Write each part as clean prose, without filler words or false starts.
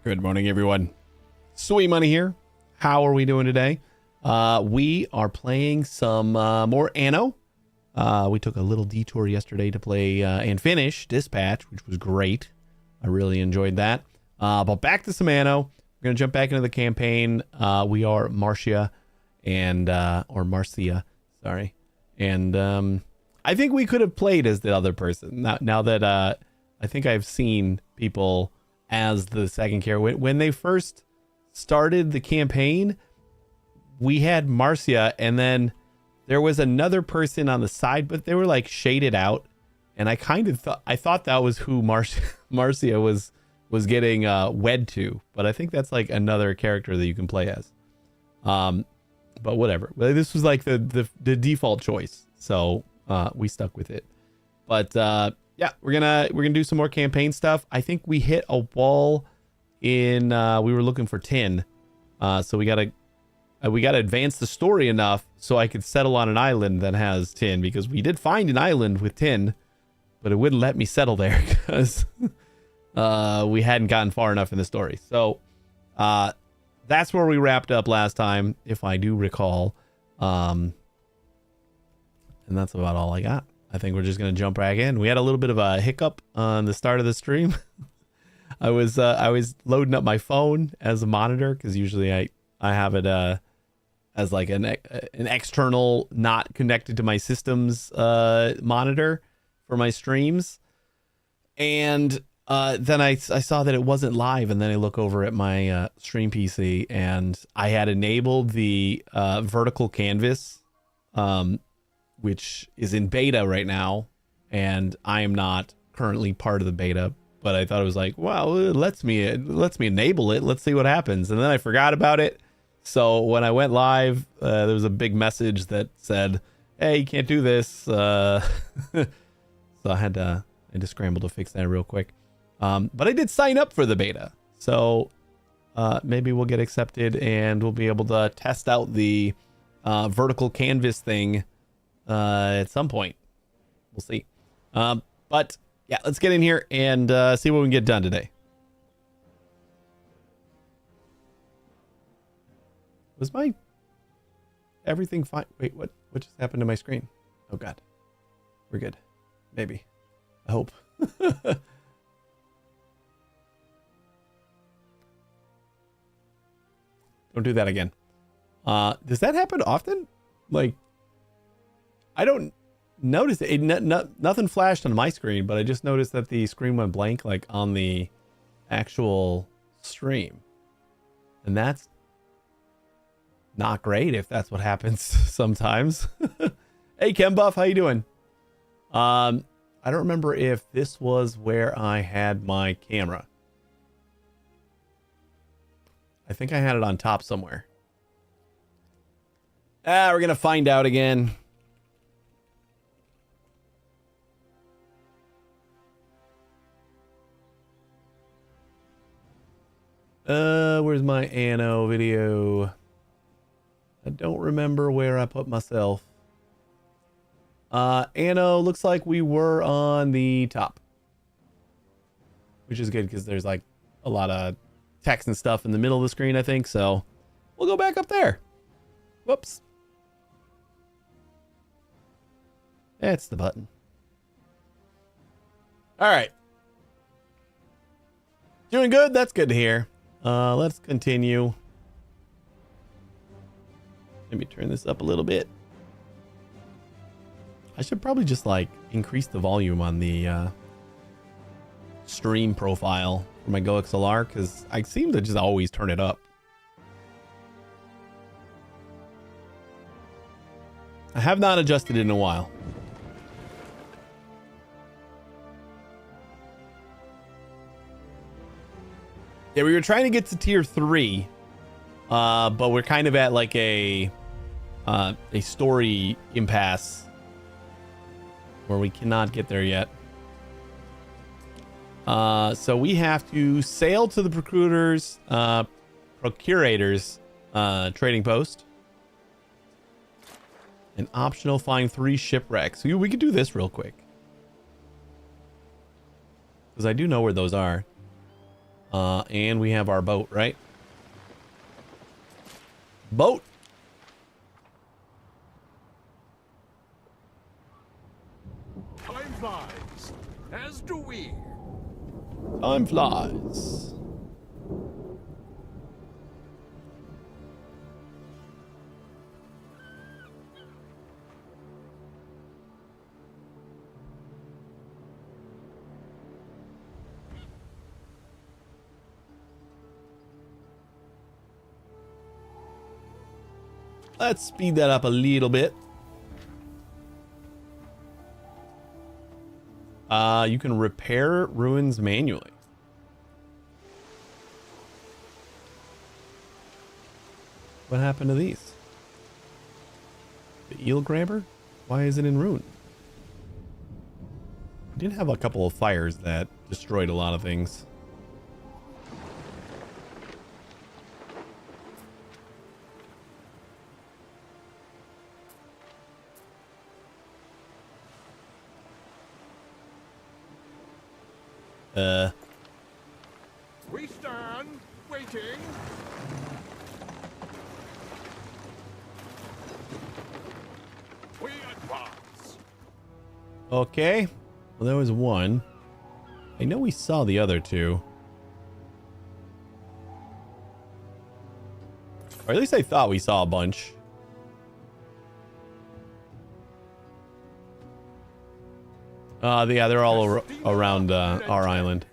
Good morning, everyone. Sweet Money here. How are we doing today? We are playing some more Anno. We took a little detour yesterday to play and finish Dispatch, which was great. I really enjoyed that. But back to some Anno. We're going to jump back into the campaign. We are Marcia and, or Marcia, sorry. And I think we could have played as the other person. Now that I think I've seen people as the second character. When they first started the campaign, we had Marcia, and then there was another person on the side, but they were like shaded out, and I kind of thought that was who Marcia was getting wed to, but I think that's like another character that you can play as. But whatever. This was like the default choice, so we stuck with it. But yeah, we're gonna do some more campaign stuff. I think we hit a wall in we were looking for tin, so we gotta advance the story enough so I could settle on an island that has tin, because we did find an island with tin, but it wouldn't let me settle there because we hadn't gotten far enough in the story. So that's where we wrapped up last time, if I do recall, and that's about all I got. I think we're just going to jump back in. We had a little bit of a hiccup on the start of the stream. I was loading up my phone as a monitor, because usually I have it as like an external, not connected to my system's monitor for my streams. And then I saw that it wasn't live, and then I look over at my stream PC, and I had enabled the vertical canvas, which is in beta right now, and I am not currently part of the beta, but I thought it was like, well, it lets me enable it. Let's see what happens. And then I forgot about it. So when I went live, there was a big message that said, hey, you can't do this. So I had to scramble to fix that real quick. But I did sign up for the beta. So maybe we'll get accepted and we'll be able to test out the vertical canvas thing at some point. We'll see. But yeah, let's get in here and see what we can get done today. Was my everything fine? Wait, what just happened to my screen? Oh god. We're good. Maybe. I hope. Don't do that again. Does that happen often? Like, I don't notice it. Nothing flashed on my screen, but I just noticed that the screen went blank, like on the actual stream, and that's not great if that's what happens sometimes. Hey, Kembuff, how you doing? I don't remember if this was where I had my camera. I think I had it on top somewhere. We're gonna find out again. Where's my Anno video? I don't remember where I put myself. Anno, looks like we were on the top, which is good because there's like a lot of text and stuff in the middle of the screen, I think. So we'll go back up there. Whoops. That's the button. All right. Doing good. That's good to hear. Let's continue. Let me turn this up a little bit. I should probably just like increase the volume on the stream profile for my GoXLR, because I seem to just always turn it up. I have not adjusted it in a while. Yeah, we were trying to get to tier 3, but we're kind of at like a story impasse where we cannot get there yet. So we have to sail to the procurator's trading post. An optional find 3 shipwrecks. So we could do this real quick, because I do know where those are. And we have our boat, right? Boat. Time flies, as do we. Time flies. Let's speed that up a little bit. You can repair ruins manually. What happened to these? The eel grabber? Why is it in ruin? We did have a couple of fires that destroyed a lot of things. We stand waiting. We advance. Okay. Well, there was one. I know we saw the other two. Or at least I thought we saw a bunch. Yeah, they're all around our island.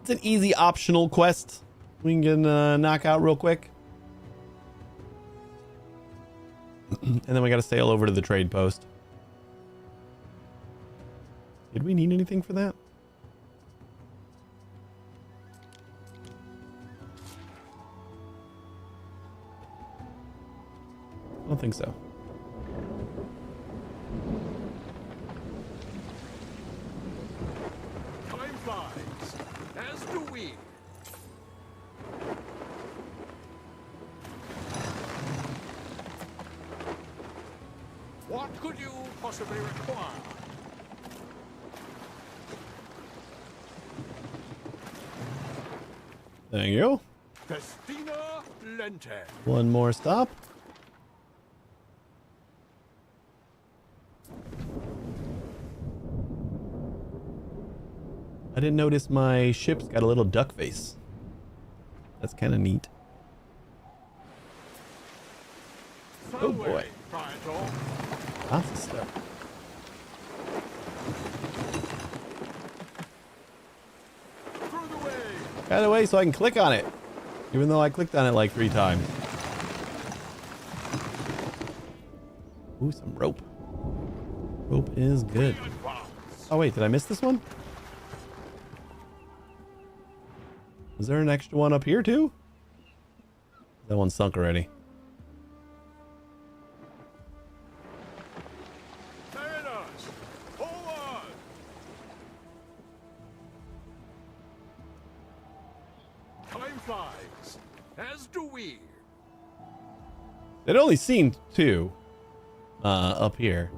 It's an easy optional quest we can knock out real quick. And then we got to sail over to the trade post. Did we need anything for that? I don't think so. Time flies, as do we. What could you possibly require? Thank you. Festina Lente. One more stop. I didn't notice my ship's got a little duck face. That's kind of neat. Oh boy. Lots of stuff. Out of the way so I can click on it. Even though I clicked on it like 3 times. Ooh, some rope. Rope is good. Oh wait, did I miss this one? Is there an extra one up here too? That one's sunk already. Time flies, as do we. It only seemed 2 up here.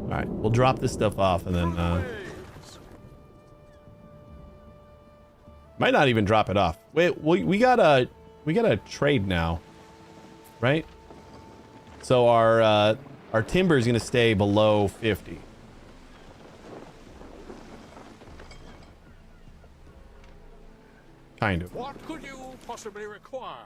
All right, we'll drop this stuff off and then might not even drop it off. Wait, we got a trade now, right? So our timber is gonna stay below 50. Kind of. What could you possibly require?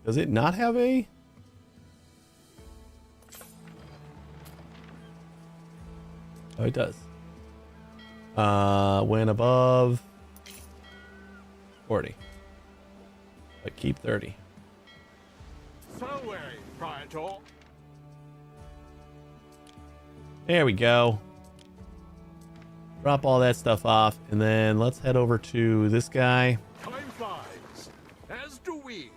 Does it not have a? Oh, it does. When above 40. But keep 30. There we go. Drop all that stuff off, and then let's head over to this guy. Time flies, as do we.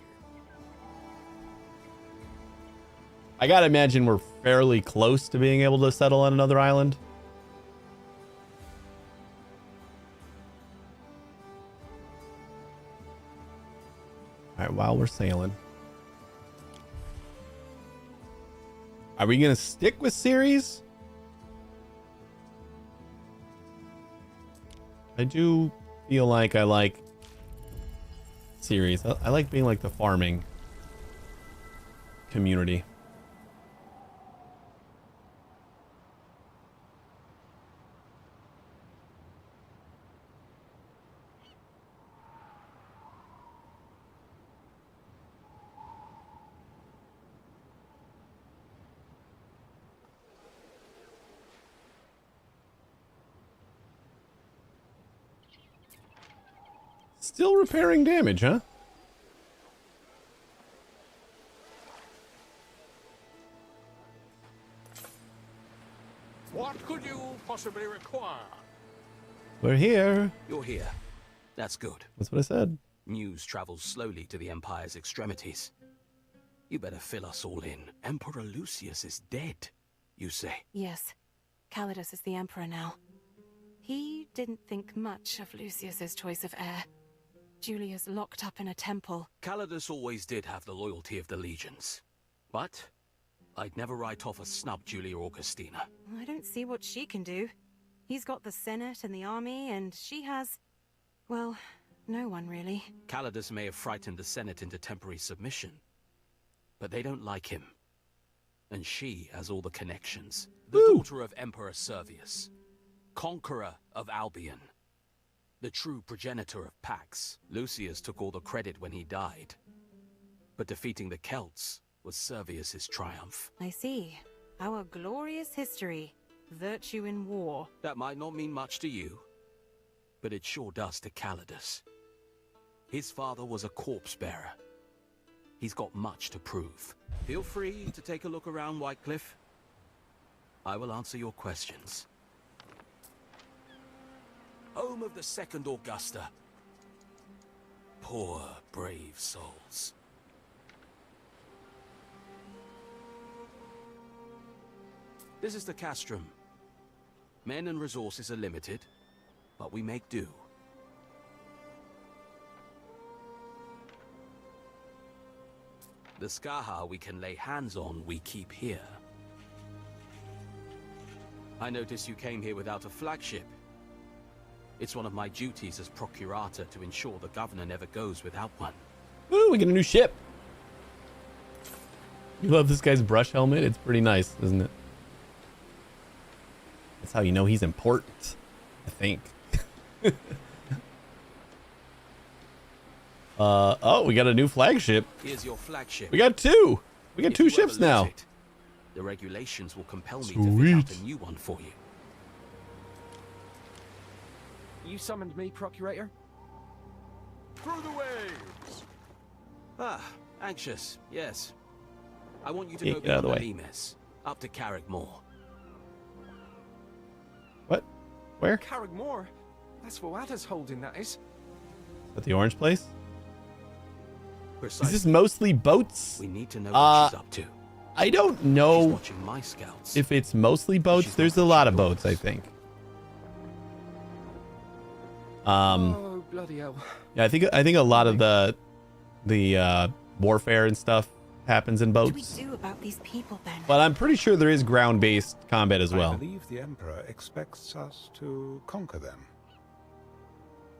I gotta imagine we're fairly close to being able to settle on another island. All right, while we're sailing. Are we going to stick with series? I do feel like I like series. I like being like the farming community. Still repairing damage, huh? What could you possibly require? We're here. You're here. That's good. That's what I said. News travels slowly to the Empire's extremities. You better fill us all in. Emperor Lucius is dead, you say? Yes. Calidus is the Emperor now. He didn't think much of Lucius's choice of heir. Julia's locked up in a temple. Calidus always did have the loyalty of the legions. But I'd never write off a snub Julia Augustina. I don't see what she can do. He's got the Senate and the army, and she has... well, no one really. Calidus may have frightened the Senate into temporary submission, but they don't like him. And she has all the connections. The daughter of Emperor Servius, conqueror of Albion, the true progenitor of Pax. Lucius took all the credit when he died, but defeating the Celts was Servius's triumph. I see. Our glorious history. Virtue in war. That might not mean much to you, but it sure does to Calidus. His father was a corpse bearer. He's got much to prove. Feel free to take a look around Whitecliff. I will answer your questions. Home of the Second Augusta. Poor, brave souls. This is the castrum. Men and resources are limited, but we make do. The Skaha we can lay hands on, we keep here. I notice you came here without a flagship. It's one of my duties as procurator to ensure the governor never goes without one. Ooh, we get a new ship. You love this guy's brush helmet? It's pretty nice, isn't it? That's how you know he's important, I think. Oh, we got a new flagship. Here's your flagship. We got two. We got If two you ships ever lose now. it, the regulations will compel me to fit out a new one for you. You summoned me, Procurator? Through the waves. Ah, anxious, yes. I want you to Yeah, go get out of the beyond way. Limes, up to Carrickmore. What? Where? Carrickmore? That's Wada's holding, that is. At the orange place? Precisely. Is this mostly boats? We need to know what she's up to. I don't She's know watching my scouts. if it's mostly boats. She's There's not a lot of watching boats, I yours. think. Oh, bloody hell. Yeah, I think a lot of the warfare and stuff happens in What do we boats. do about these people then? But I'm pretty sure there is ground-based combat as I well. believe the Emperor expects us to conquer them.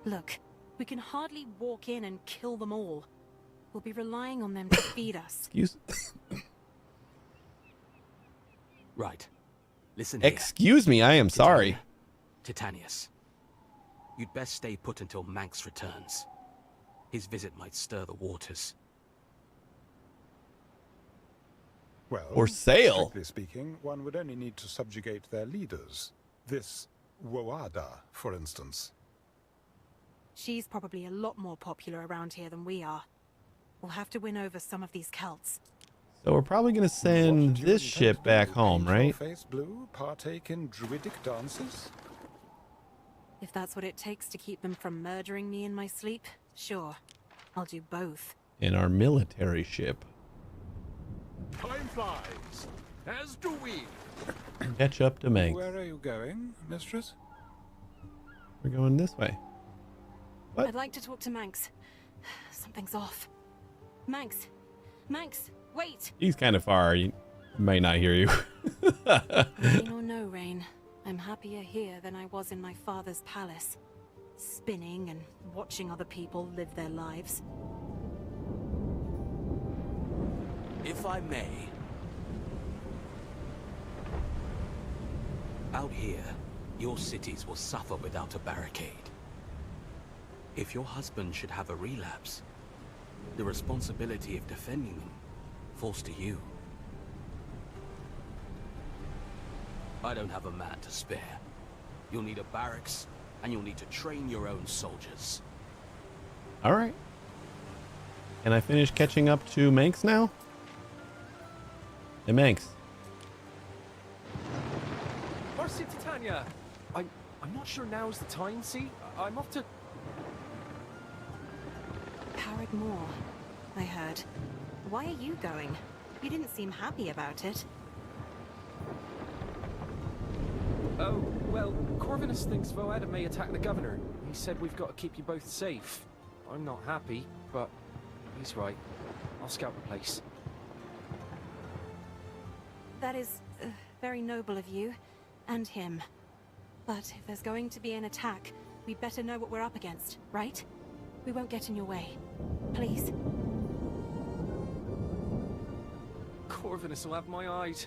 Look, we can hardly walk in and kill them all. We'll be relying on them to feed us. Excuse Right. Listen here. Excuse me, I am sorry. Titanius. You'd best stay put until Manx returns. His visit might stir the waters. Well, Or sail. strictly speaking, one would only need to subjugate their leaders. This Woada, for instance. She's probably a lot more popular around here than we are. We'll have to win over some of these Celts. So we're probably gonna What send do you this intend ship to back do? home, Paint your right? face blue, partake in druidic dances? If that's what it takes to keep them from murdering me in my sleep, sure. I'll do both. In our military ship. Time flies, as do we. Catch up to Manx. Where are you going, mistress? We're going this way. What? I'd like to talk to Manx. Something's off. Manx! Manx, wait! He's kind of far. He might not hear you. Rain or no rain, I'm happier here than I was in my father's palace. Spinning and watching other people live their lives. If I may. Out here, your cities will suffer without a barricade. If your husband should have a relapse, the responsibility of defending them falls to you. I don't have a man to spare. You'll need a barracks, and you'll need to train your own soldiers. All right. Can I finish catching up to Manx now? Hey, Manx. Marcia Titania, I'm not sure now's the time, see? I'm off to... Parrot Moor, I heard. Why are you going? You didn't seem happy about it. Oh, well, Corvinus thinks Voada may attack the governor. He said we've got to keep you both safe. I'm not happy, but he's right. I'll scout the place. That is very noble of you, and him. But if there's going to be an attack, we'd better know what we're up against, right? We won't get in your way. Please. Corvinus will have my eyes.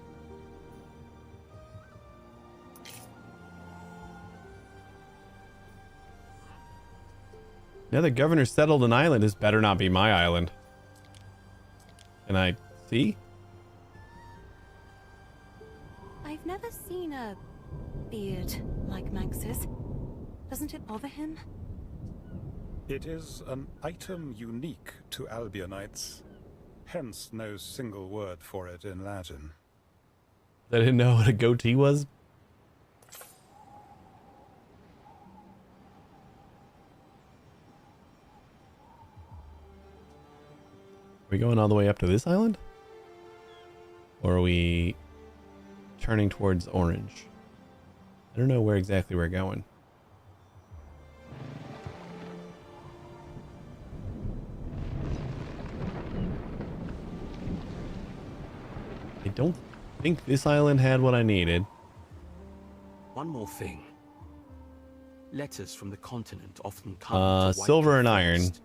Now the governor settled an island. This better not be my island. Can I see? I've never seen a beard like Manx's. Doesn't it bother him? It is an item unique to Albionites, hence no single word for it in Latin. I didn't know what a goatee was. Are we going all the way up to this island? Or are we turning towards Orange? I don't know where exactly we're going. I don't think this island had what I needed. One more thing. Letters from the continent often come to Silver White and Cliff iron. Forest.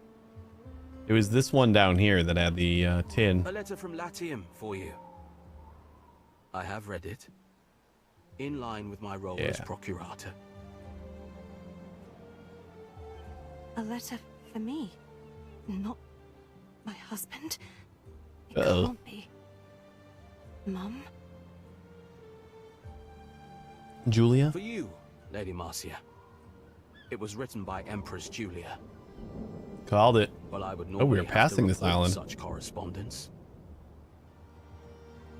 It was this one down here that had the tin. A letter from Latium for you. I have read it. In line with my role as Yeah. procurator. A letter for me? Not my husband? It Uh-oh. can't be. Mum? Julia? For you, Lady Marcia. It was written by Empress Julia. Called it. Well, I would Oh, we normally were have to passing this report island. such correspondence.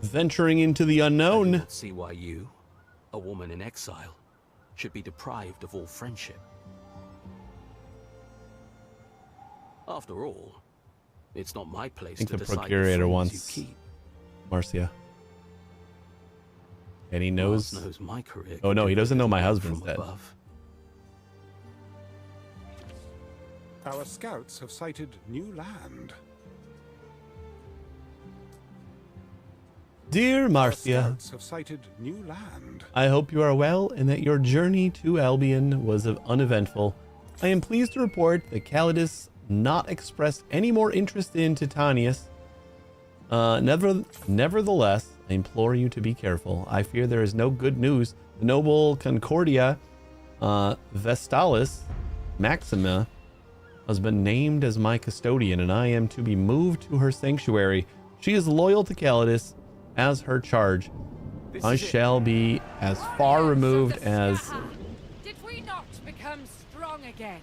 Venturing into the I do unknown. not see why you, a woman in exile, should be deprived of all friendship. After all, it's not my place think to the decide procurator the friends wants- you keep. Marcia. And he Mars knows. knows my career. Oh, no, could he do doesn't know my little husband's from dead. above. Our scouts have sighted new land. Dear Our Marcia, scouts have sighted new land. I hope you are well and that your journey to Albion was uneventful. I am pleased to report that Calidus not expressed any more interest in Titanius. Nevertheless, I implore you to be careful. I fear there is no good news. The noble Concordia Vestalis Maxima has been named as my custodian, and I am to be moved to her sanctuary. She is loyal to Calidus as her charge. I is it. shall be as far removed as... Did we not become strong again?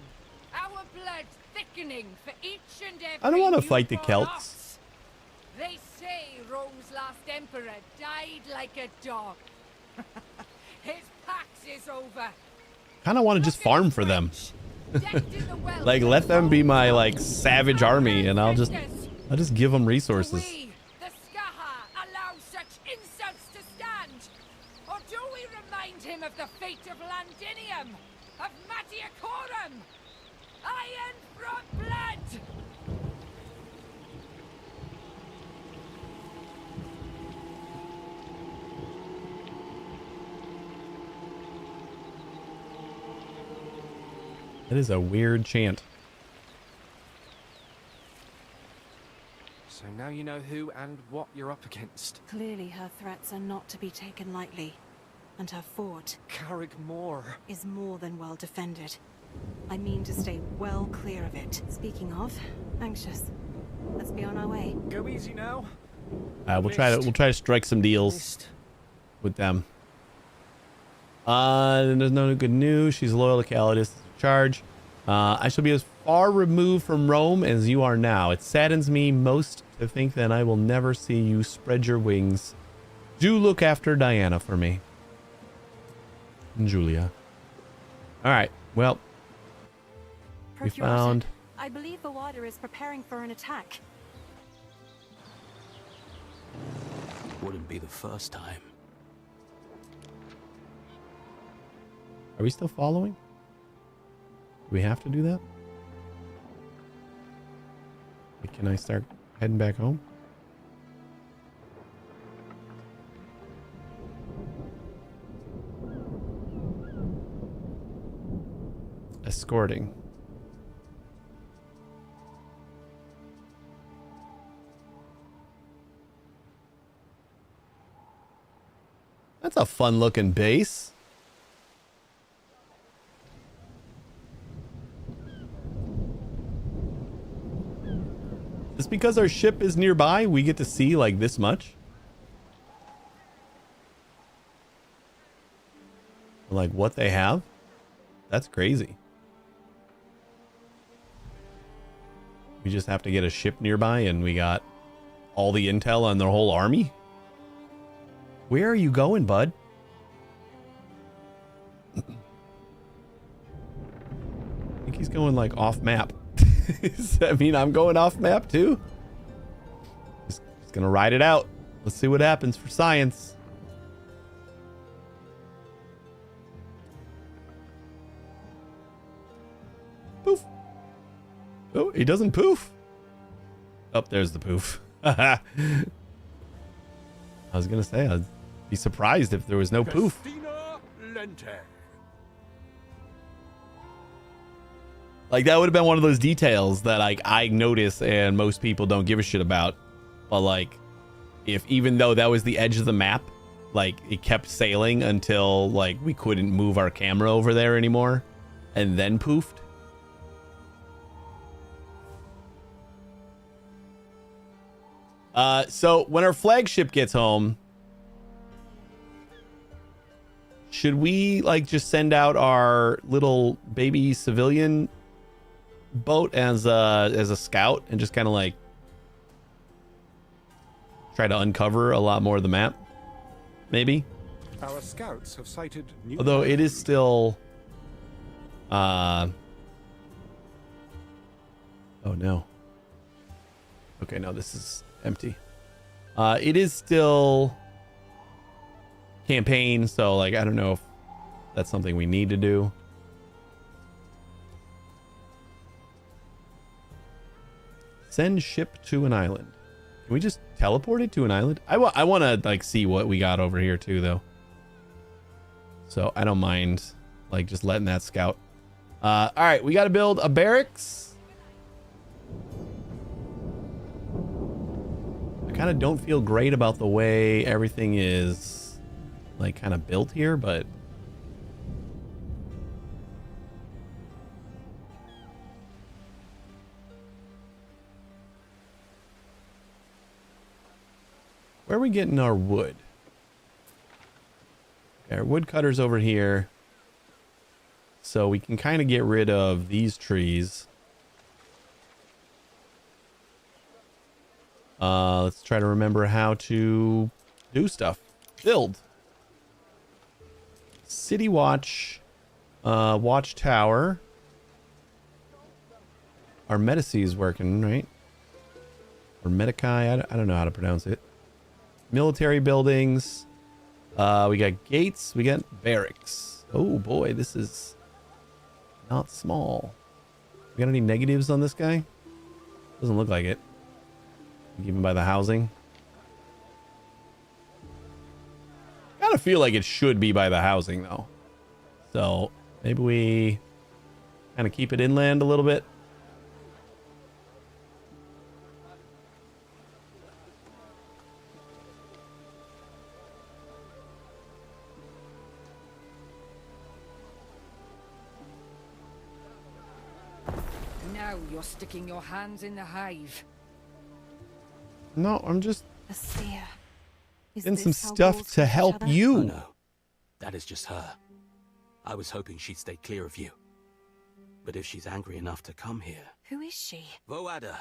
Our blood thickening for each and every I don't want to newborn fight the ox? Celts. They say Rome's last emperor died like a dog. His pax is over. Kind of want to just Look at farm the for them. French, decked in the wealth Like, of let them be my, Rome. like, savage army, and I'll just give them resources. We, the Skaha, fate of Landinium, of Matiacorum! Iron from blood! That is a weird chant. So now you know who and what you're up against. Clearly her threats are not to be taken lightly. And her fort Carrick Moore. is more than well defended. I mean to stay well clear of it. Speaking of, anxious. Let's be on our way. Go easy now. We'll try to strike some deals Missed. with them. There's no good news. She's loyal to Calidus. Charge. I shall be as far removed from Rome as you are now. It saddens me most to think that I will never see you spread your wings. Do look after Diana for me. And Julia. All right. Well, we Procurator, found. I believe the water is preparing for an attack. Wouldn't be the first time. Are we still following? Do we have to do that? Like, can I start heading back home? Escorting. That's a fun looking base. Just because our ship is nearby, we get to see like this much? Like what they have? That's crazy. We just have to get a ship nearby and we got all the intel on their whole army? Where are you going, bud? I think he's going like off map. Does that mean I'm going off map too? Just gonna ride it out. Let's see what happens for science. Poof. Oh, he doesn't poof. Oh, there's the poof. I was gonna say I'd be surprised if there was no poof. Festina Lente. Like that would have been one of those details that like I notice and most people don't give a shit about. But like, if even though that was the edge of the map, like it kept sailing until like we couldn't move our camera over there anymore, and then poofed. So when our flagship gets home, should we like just send out our little baby civilian boat as a scout and just kind of like try to uncover a lot more of the map? Maybe. Our scouts have sighted new. Although it is still oh no. Okay, no, this is empty. It is still campaign, so like I don't know if that's something we need to do. Send ship to an island. Can we just teleport it to an island? I want to like see what we got over here too though. So I don't mind like just letting that scout. All right, we got to build a barracks. I kind of don't feel great about the way everything is like kind of built here, but where are we getting our wood? Okay, our wood cutter's over here. So we can kind of get rid of these trees. Let's try to remember how to do stuff. Build. City Watch. Watchtower. Our Medici is working, right? Or Medici, I don't know how to pronounce it. Military buildings. We got gates. We got barracks. Oh boy, this is not small. We got any negatives on this guy? Doesn't look like it. Even by the housing. Kind of feel like it should be by the housing though. So maybe we kind of keep it inland a little bit. Now you're sticking your hands in the hive. No, I'm just A spear. Is getting some this how stuff wolves to treat each help other? Oh you. no, that is just her. I was hoping she'd stay clear of you. But if she's angry enough to come here... Who is she? Voada,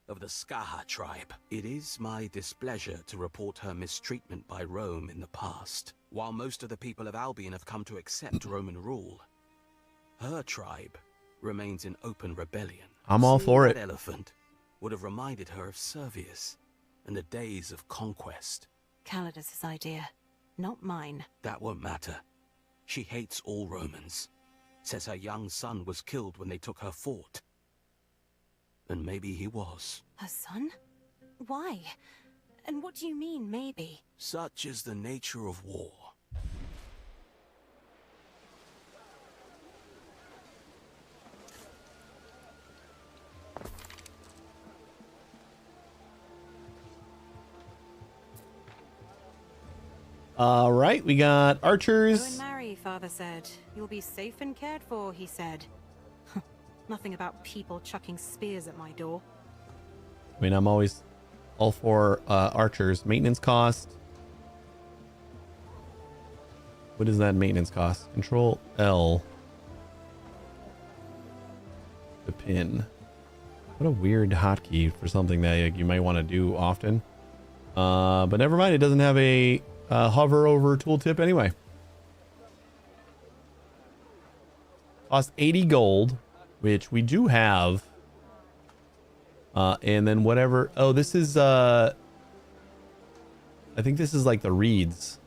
of the Skaha tribe. It is my displeasure to report her mistreatment by Rome in the past. While most of the people of Albion have come to accept Roman rule, her tribe remains in open rebellion. I'm all for That it. elephant would have reminded her of Servius and the days of conquest. Calidus's idea, not mine. That won't matter. She hates all Romans. Says her young son was killed when they took her fort. And maybe he was. Her son? Why? And what do you mean, maybe? Such is the nature of war. All right, we got Go and archers. marry, father said. You'll be safe and cared for, he said. Nothing about people chucking spears at my door. I mean, I'm always all for archers. Maintenance cost. What is that maintenance cost? Control L. The pin. What a weird hotkey for something that you might want to do often. But never mind, it doesn't have a hover over tooltip anyway. Cost 80 gold, which we do have. And then whatever. Oh, this is I think this is like the reeds.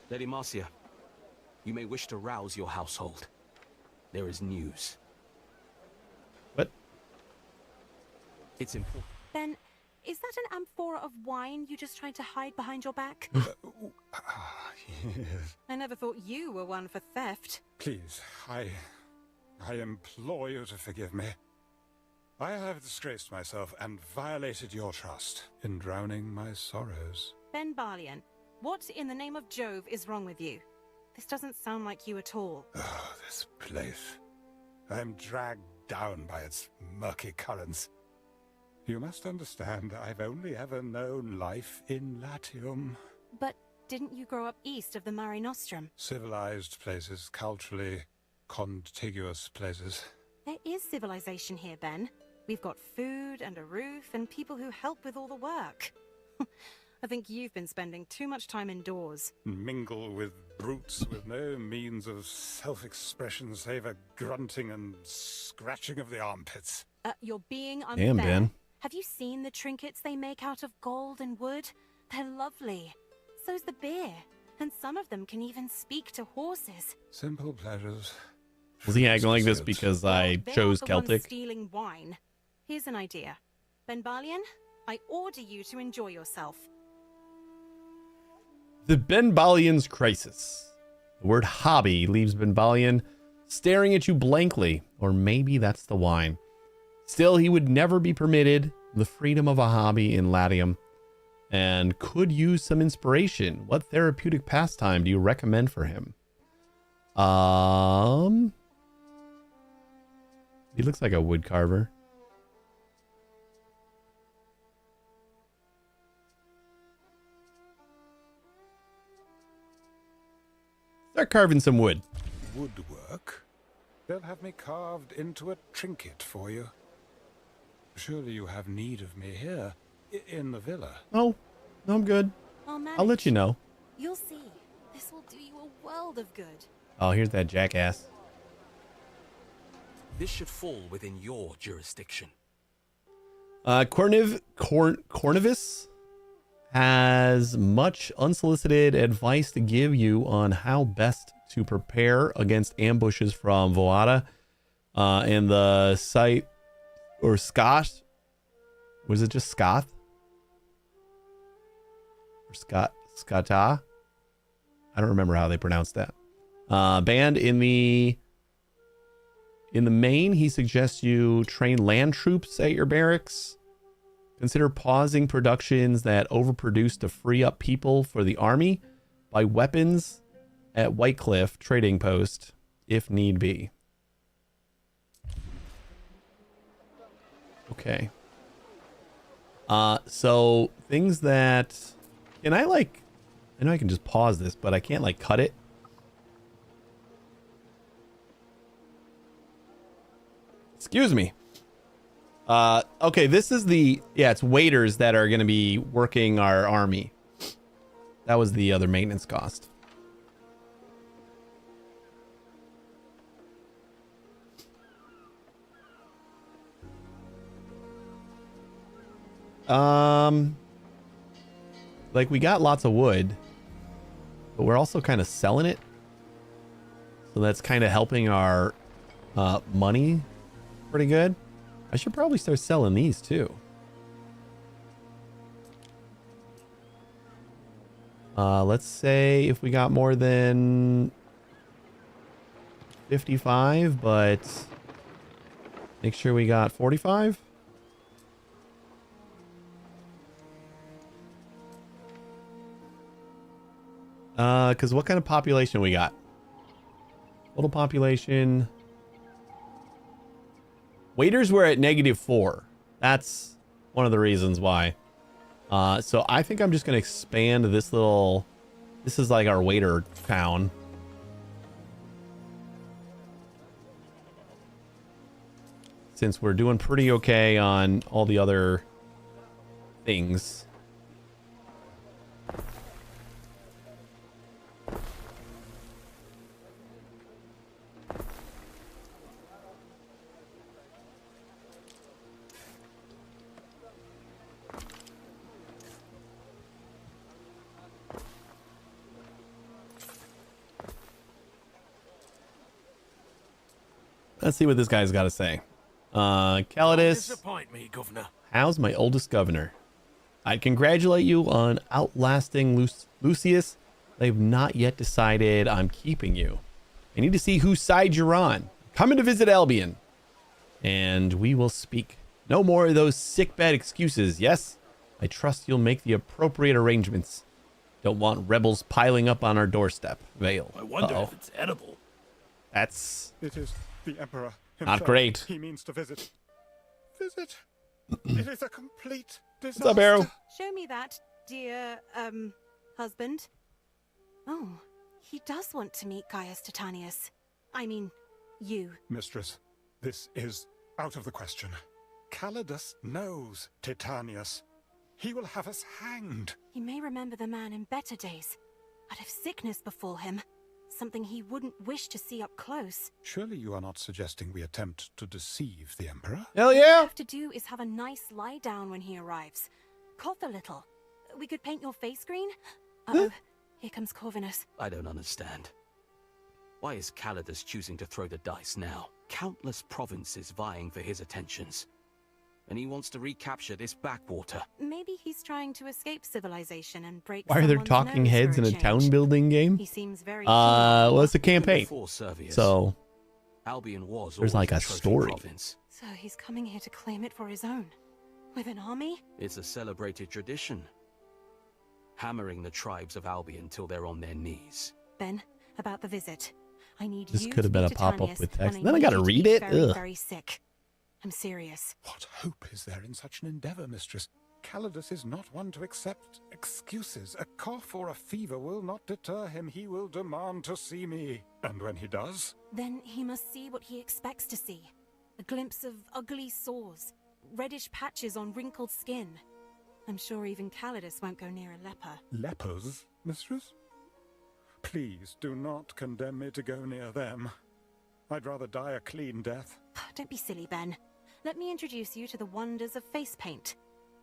Lady Marcia, you may wish to rouse your household. There is news. What? It's important. Then, is that an amphora of wine you just tried to hide behind your back? Yes. I never thought you were one for theft. Please, I implore you to forgive me. I have disgraced myself and violated your trust in drowning my sorrows. Ben Barlian, what in the name of Jove is wrong with you? This doesn't sound like you at all. Oh, this place. I'm dragged down by its murky currents. You must understand, I've only ever known life in Latium. But didn't you grow up east of the Mare Nostrum? Civilized places, culturally contiguous places. There is civilization here, Ben. We've got food and a roof and people who help with all the work. I think you've been spending too much time indoors. Mingle with brutes with no means of self-expression save a grunting and scratching of the armpits. You're being unfair. Damn, Ben. Have you seen the trinkets they make out of gold and wood? They're lovely. So's the beer. And some of them can even speak to horses. Simple pleasures. Was he acting like this Pursuits. because I They're chose not the ones Celtic? stealing wine. Here's an idea. Ben Barlian, I order you to enjoy yourself. The Ben Balian's crisis. The word hobby leaves Ben Balian staring at you blankly, or maybe that's the wine. Still, he would never be permitted the freedom of a hobby in Latium and could use some inspiration. What therapeutic pastime do you recommend for him? He looks like a wood carver. Start carving some wood. Woodwork? They'll have me carved into a trinket for you. Surely you have need of me here, in the villa. Oh, no, I'm good. I'll let you know. You'll see. This will do you a world of good. Oh, here's that jackass. This should fall within your jurisdiction. Cornivus has much unsolicited advice to give you on how best to prepare against ambushes from Voada and the site, or Scott. Was it just Scoth? Or Scotta? I don't remember how they pronounced that. Banned in the main, he suggests you train land troops at your barracks. Consider pausing productions that overproduce to free up people for the army. Buy weapons at Whitecliff Trading Post if need be. Okay. So things that... Can I like... I know I can just pause this, but I can't like cut it. Excuse me. Okay, this is the... Yeah, it's waiters that are going to be working our army. That was the other maintenance cost. Like, we got lots of wood, but we're also kind of selling it. So that's kind of helping our money pretty good. I should probably start selling these too. Let's say if we got more than 55, but make sure we got 45. Because what kind of population we got? Total population. Waiters were at -4. That's one of the reasons why. So I think I'm just going to expand this little... This is like our waiter town. Since we're doing pretty okay on all the other things. Let's see what this guy's got to say. Calidus, Disappoint me, Governor. how's my oldest governor? I congratulate you on outlasting Lucius. They've not yet decided I'm keeping you. I need to see whose side you're on. Coming to visit Albion. And we will speak. No more of those sick bad excuses, yes? I trust you'll make the appropriate arrangements. Don't want rebels piling up on our doorstep. Vale. I wonder if it's edible. That's... It is the Emperor Not himself. great. He means to visit. Visit? It is a complete disaster. What's up, Arrow? Show me that, dear, husband. Oh, he does want to meet Gaius Titanius. I mean, you. Mistress, this is out of the question. Calidus knows Titanius. He will have us hanged. He may remember the man in better days, but if sickness befall him, something he wouldn't wish to see up close. Surely you are not suggesting we attempt to deceive the Emperor? Hell All we yeah! have to do is have a nice lie down when he arrives. Cough a little. We could paint your face green. Uh-oh, here comes Corvinus. I don't understand. Why is Calidus choosing to throw the dice now? Countless provinces vying for his attentions. And he wants to recapture this backwater. Maybe he's trying to escape civilization and break Why are there someone's talking nose heads for in a change. town building game? He seems very keen on Well, it. it's a campaign. Before Servius, So, Albion was there's always like a trophy story. province. So he's coming here to claim it for his own. With an army? It's a celebrated tradition. Hammering the tribes of Albion till they're on their knees. Ben, about the visit. I need This you could have to been meet a pop-up Titanius, with and text. Then I need gotta you to read be it? Very, Ugh. very sick. I'm serious. What hope is there in such an endeavor, mistress? Calidus is not one to accept excuses. A cough or a fever will not deter him. He will demand to see me. And when he does? Then he must see what he expects to see. A glimpse of ugly sores, reddish patches on wrinkled skin. I'm sure even Calidus won't go near a leper. Lepers, mistress? Please do not condemn me to go near them. I'd rather die a clean death. Don't be silly, Ben. Let me introduce you to the wonders of face paint.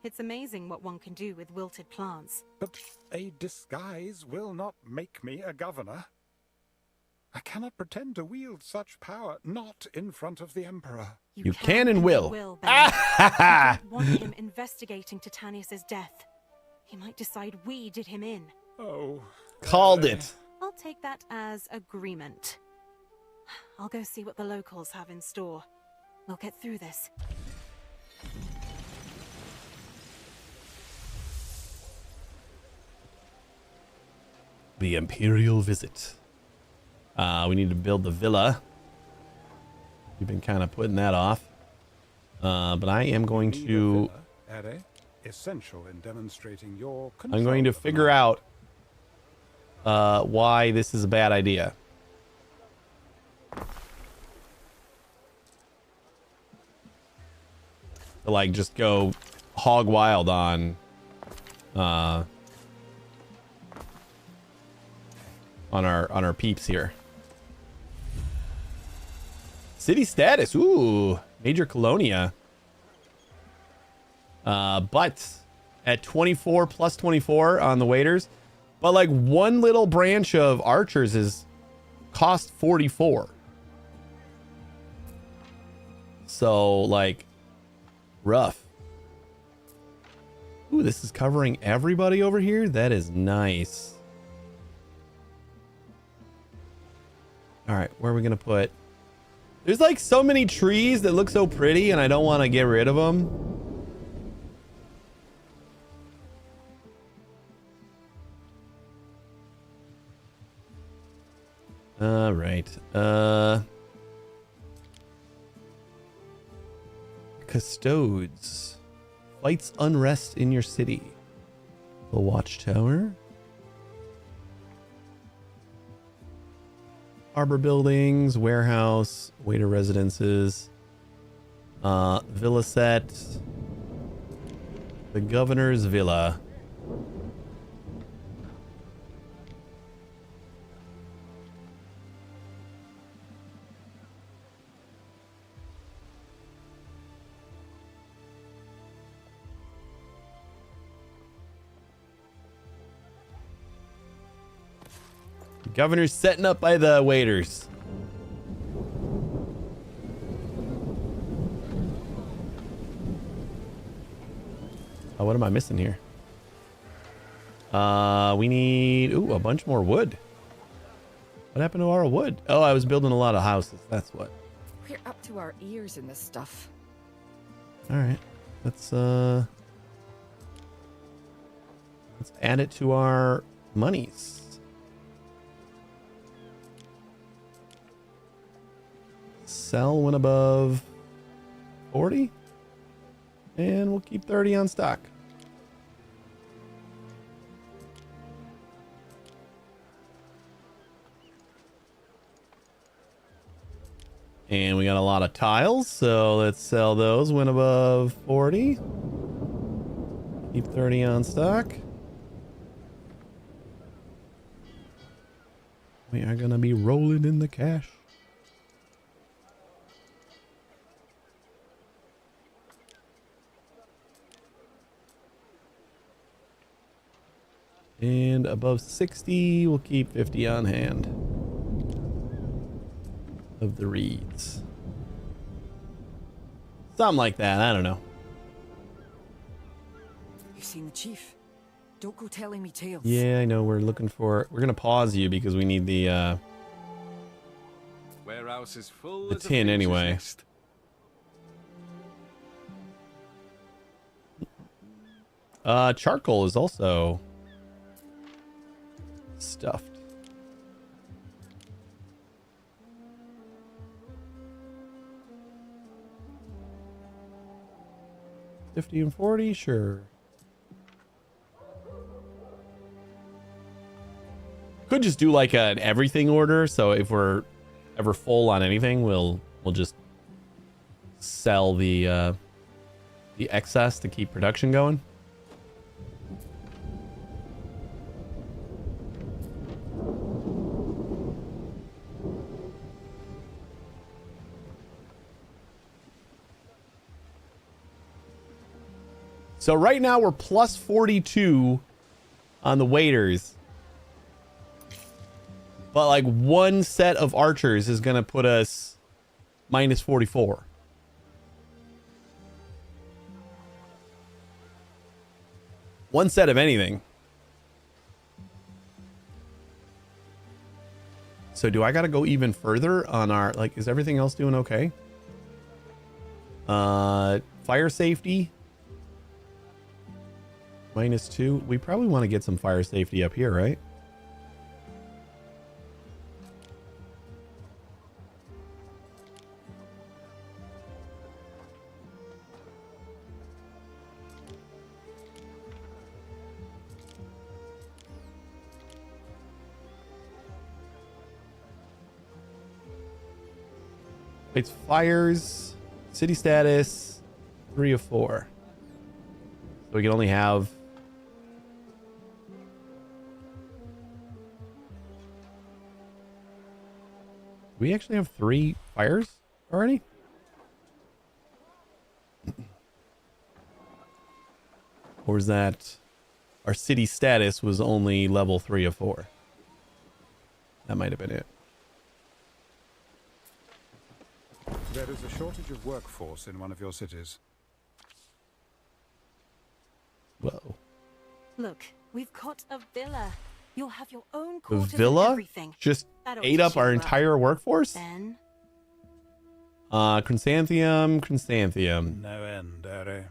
It's amazing what one can do with wilted plants. But a disguise will not make me a governor. I cannot pretend to wield such power, not in front of the Emperor. You can and will. Ben. I don't want him investigating Titanius's death. He might decide we did him in. Oh. Called it. I'll take that as agreement. I'll go see what the locals have in store. We'll get through this. The Imperial visit. We need to build the villa. We've been kind of putting that off. But I am going to... Essential in demonstrating your I'm going to figure out why this is a bad idea. To like just go hog wild on our peeps here. City status, ooh, major colonia. But at 24 plus 24 on the waiters, but like one little branch of archers is cost 44. So like rough. Ooh, this is covering everybody over here. That is nice. All right, where are we gonna put? There's like so many trees that look so pretty, and I don't want to get rid of them. All right. Custodes. Fights unrest in your city. The watchtower. Harbor buildings, warehouse, waiter residences. Villa set. The governor's villa. Governor's setting up by the waiters. Oh, what am I missing here? We need a bunch more wood. What happened to our wood? Oh, I was building a lot of houses. That's what. We're up to our ears in this stuff. All right. Let's add it to our monies. Sell when above 40, and we'll keep 30 on stock. And we got a lot of tiles, so let's sell those when above 40. Keep 30 on stock. We are gonna be rolling in the cash. And above 60, we'll keep 50 on hand of the reeds. Something like that. I don't know. You've seen the chief. Don't go telling me tales. Yeah, I know. We're looking for... We're going to pause you because we need the Warehouse is full the as a tin phoenix's anyway. nest. Charcoal is also stuffed. $50 and $40, sure. Could just do like an everything order, so if we're ever full on anything, we'll just sell the excess to keep production going. So right now we're plus 42 on the waiters. But like one set of archers is going to put us minus 44. One set of anything. So do I got to go even further on our, like, is everything else doing okay? Fire safety. -2. We probably want to get some fire safety up here, right? It's fires, city status, 3 of 4. So we can only have... Do we actually have 3 fires already? Or is that our city status was only level 3 of 4? That might have been it. There is a shortage of workforce in one of your cities. Whoa. Look, we've got a villa. You'll have your own The quarters and villa everything. just That ought ate to up our cheer you up. entire workforce? Ben? Chrysanthemum. No end, Harry.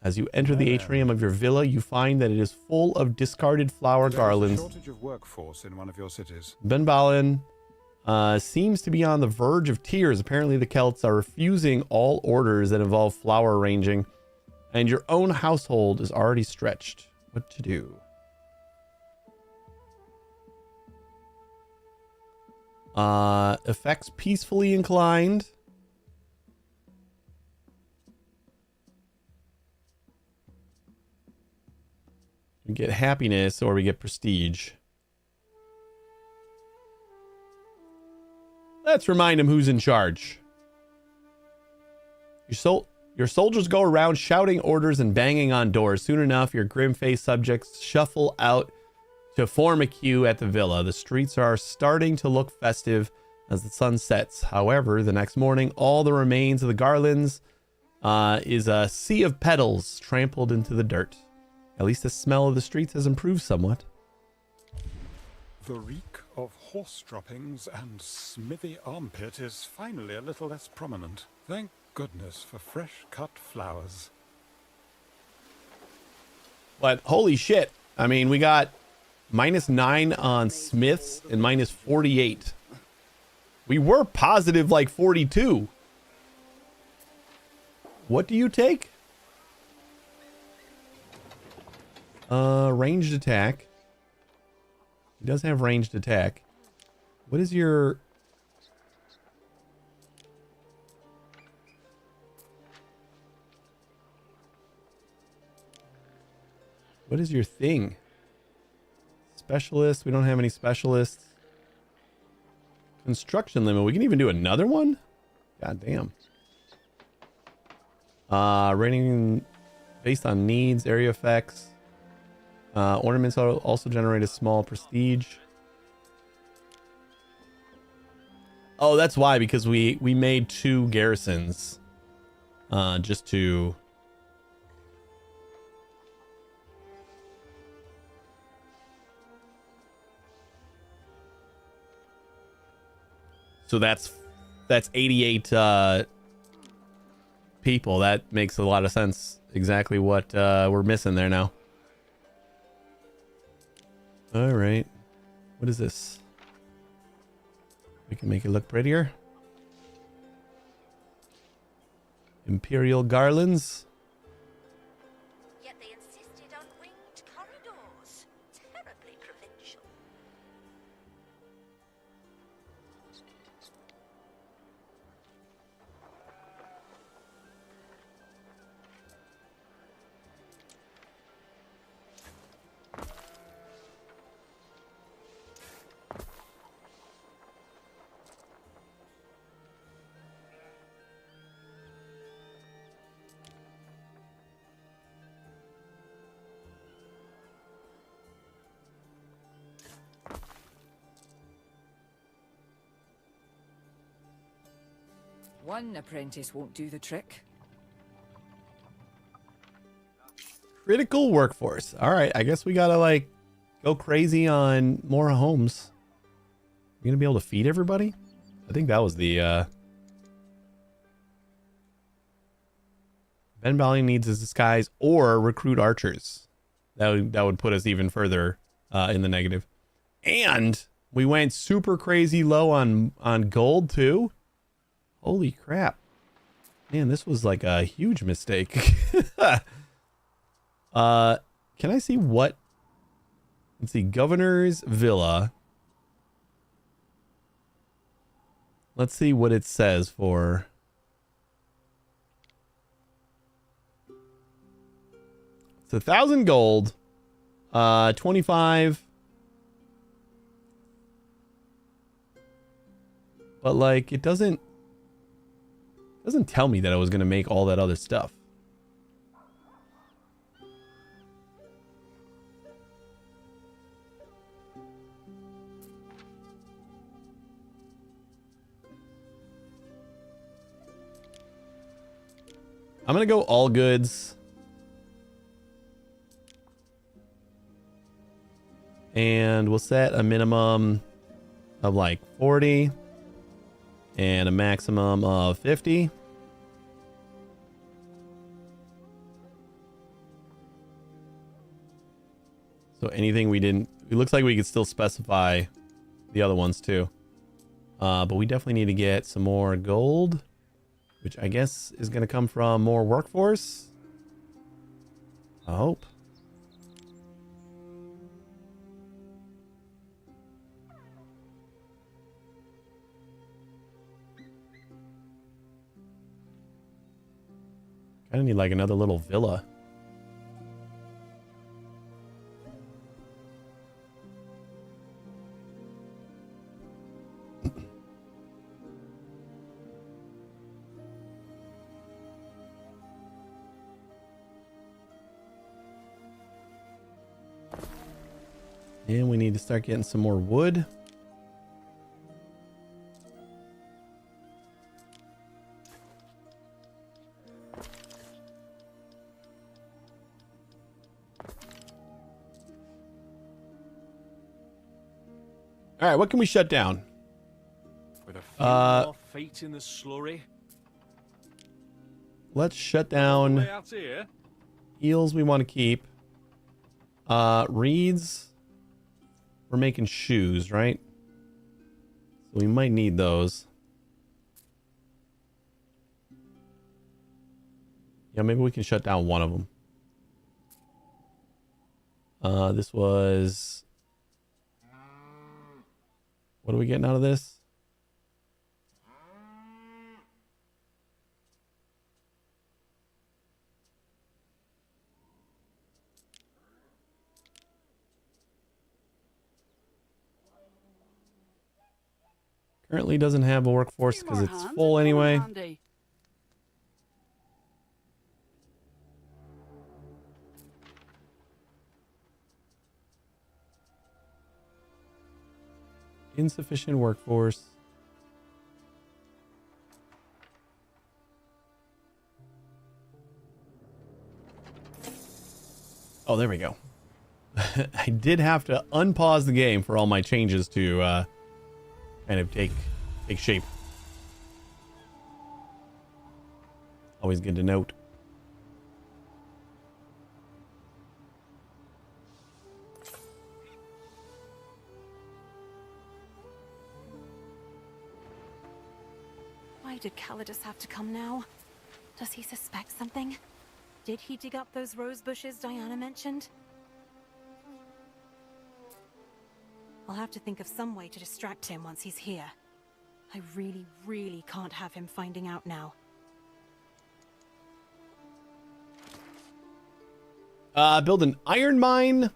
As you enter the atrium of your villa, you find that it is full of discarded flower garlands. There is a shortage of workforce in one of your cities. Ben Balin seems to be on the verge of tears. Apparently the Celts are refusing all orders that involve flower arranging, and your own household is already stretched. What to do? Effects peacefully inclined. We get happiness or we get prestige. Let's remind him who's in charge. Your soldiers go around shouting orders and banging on doors. Soon enough, your grim-faced subjects shuffle out to form a queue at the villa. The streets are starting to look festive as the sun sets. However, the next morning, all the remains of the garlands is a sea of petals trampled into the dirt. At least the smell of the streets has improved somewhat. The reek of horse droppings and smithy armpit is finally a little less prominent. Thank goodness for fresh cut flowers. But holy shit. I mean, we got -9 on Smiths and -48. We were positive like 42. What do you take? Ranged attack. He does have ranged attack. What is your... What is your thing? Specialist. We don't have any specialists. Construction limit. We can even do another one? God damn. Rating based on needs, area effects. Ornaments also generate a small prestige. Oh, that's why, because we made 2 garrisons. Just to... So that's 88 people. That makes a lot of sense. Exactly what we're missing there now. All right. What is this? We can make it look prettier. Imperial garlands. Yet they insisted on winged corridors. Terribly provincial. One apprentice won't do the trick. Critical workforce. All right, I guess we gotta like go crazy on more homes. You gonna be able to feed everybody? I think that was the Ben Valley needs his disguise or recruit archers. That would put us even further in the negative. And we went super crazy low on gold too. Holy crap. Man, this was like a huge mistake. Can I see what? Let's see, Governor's Villa. Let's see what it says for. It's 1,000 gold, 25. But like, it doesn't tell me that I was gonna make all that other stuff. I'm gonna go all goods. And we'll set a minimum of like 40 and a maximum of 50. So anything we didn't, it looks like we could still specify the other ones too. But we definitely need to get some more gold, which I guess is going to come from more workforce. I hope. Kind of need like another little villa. And we need to start getting some more wood. All right, what can we shut down? With a few more feet in the slurry. Let's shut Way down out here. eels we want to keep. Reeds. We're making shoes, right? So we might need those. Yeah, maybe we can shut down one of them. This was... What are we getting out of this? Currently doesn't have a workforce because it's full anyway. Insufficient workforce. Oh, there we go. I did have to unpause the game for all my changes to kind of take shape. Always good to note. Why did Calidus have to come now? Does he suspect something? Did he dig up those rose bushes Diana mentioned? I'll have to think of some way to distract him once he's here. I really, really can't have him finding out now. Build an iron mine,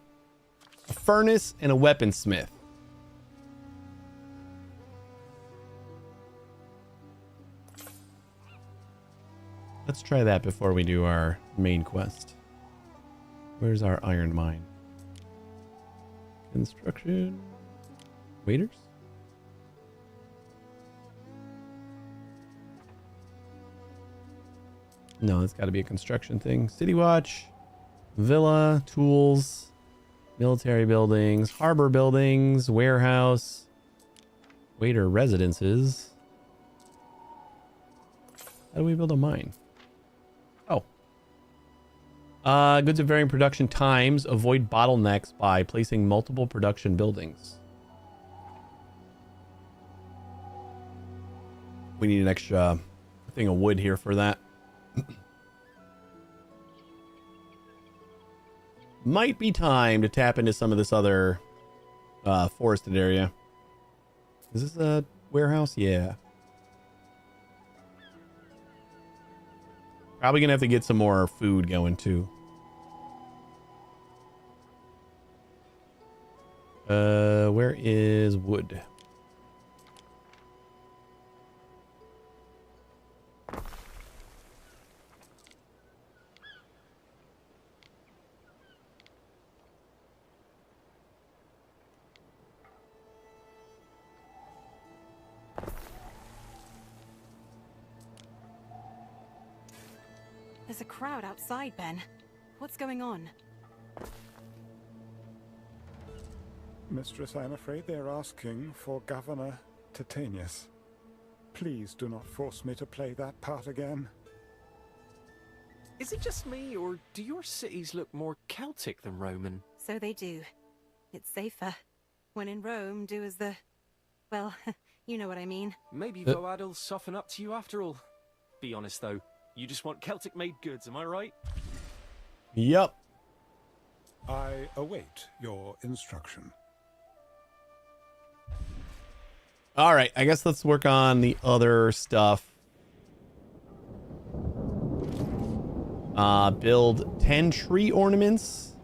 a furnace, and a weaponsmith. Let's try that before we do our main quest. Where's our iron mine? Construction. Waiters? No, it's got to be a construction thing. City Watch, villa, tools, military buildings, harbor buildings, warehouse, waiter residences. How do we build a mine? Oh. Goods of varying production times. Avoid bottlenecks by placing multiple production buildings. We need an extra thing of wood here for that. Might be time to tap into some of this other forested area. Is this a warehouse? Yeah. Probably gonna have to get some more food going too. Where is wood? There's a crowd outside, Ben. What's going on? Mistress, I'm afraid they're asking for Governor Titanius. Please do not force me to play that part again. Is it just me, or do your cities look more Celtic than Roman? So they do. It's safer. When in Rome, do as the... Well, you know what I mean. Maybe Voad'll soften up to you after all. Be honest, though. You just want Celtic-made goods, am I right? Yup. I await your instruction. All right, I guess let's work on the other stuff. Build 10 tree ornaments.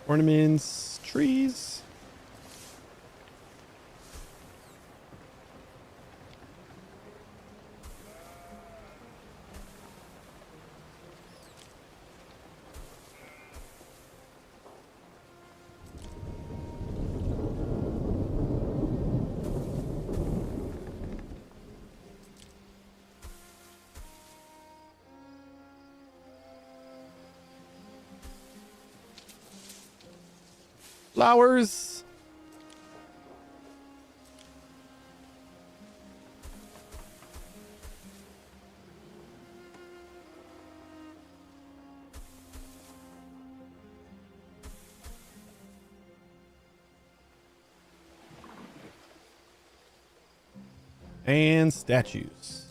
Ornaments, trees. Flowers. And statues.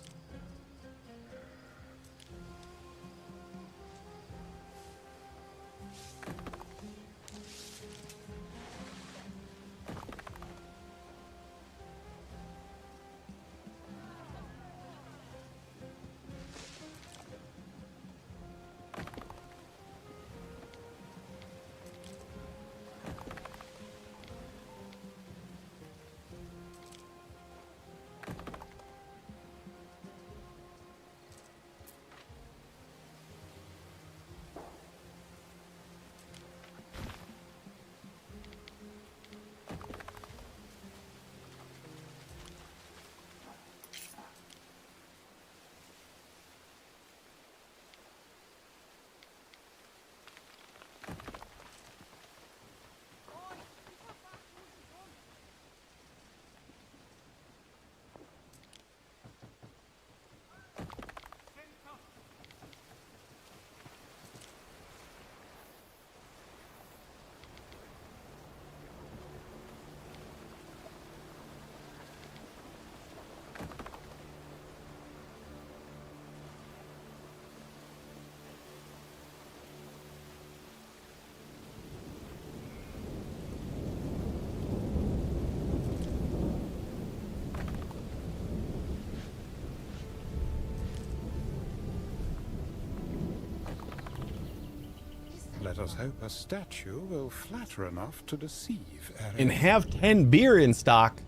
Let us hope a statue will flatter enough to deceive Eric. And have 10 beer in stock.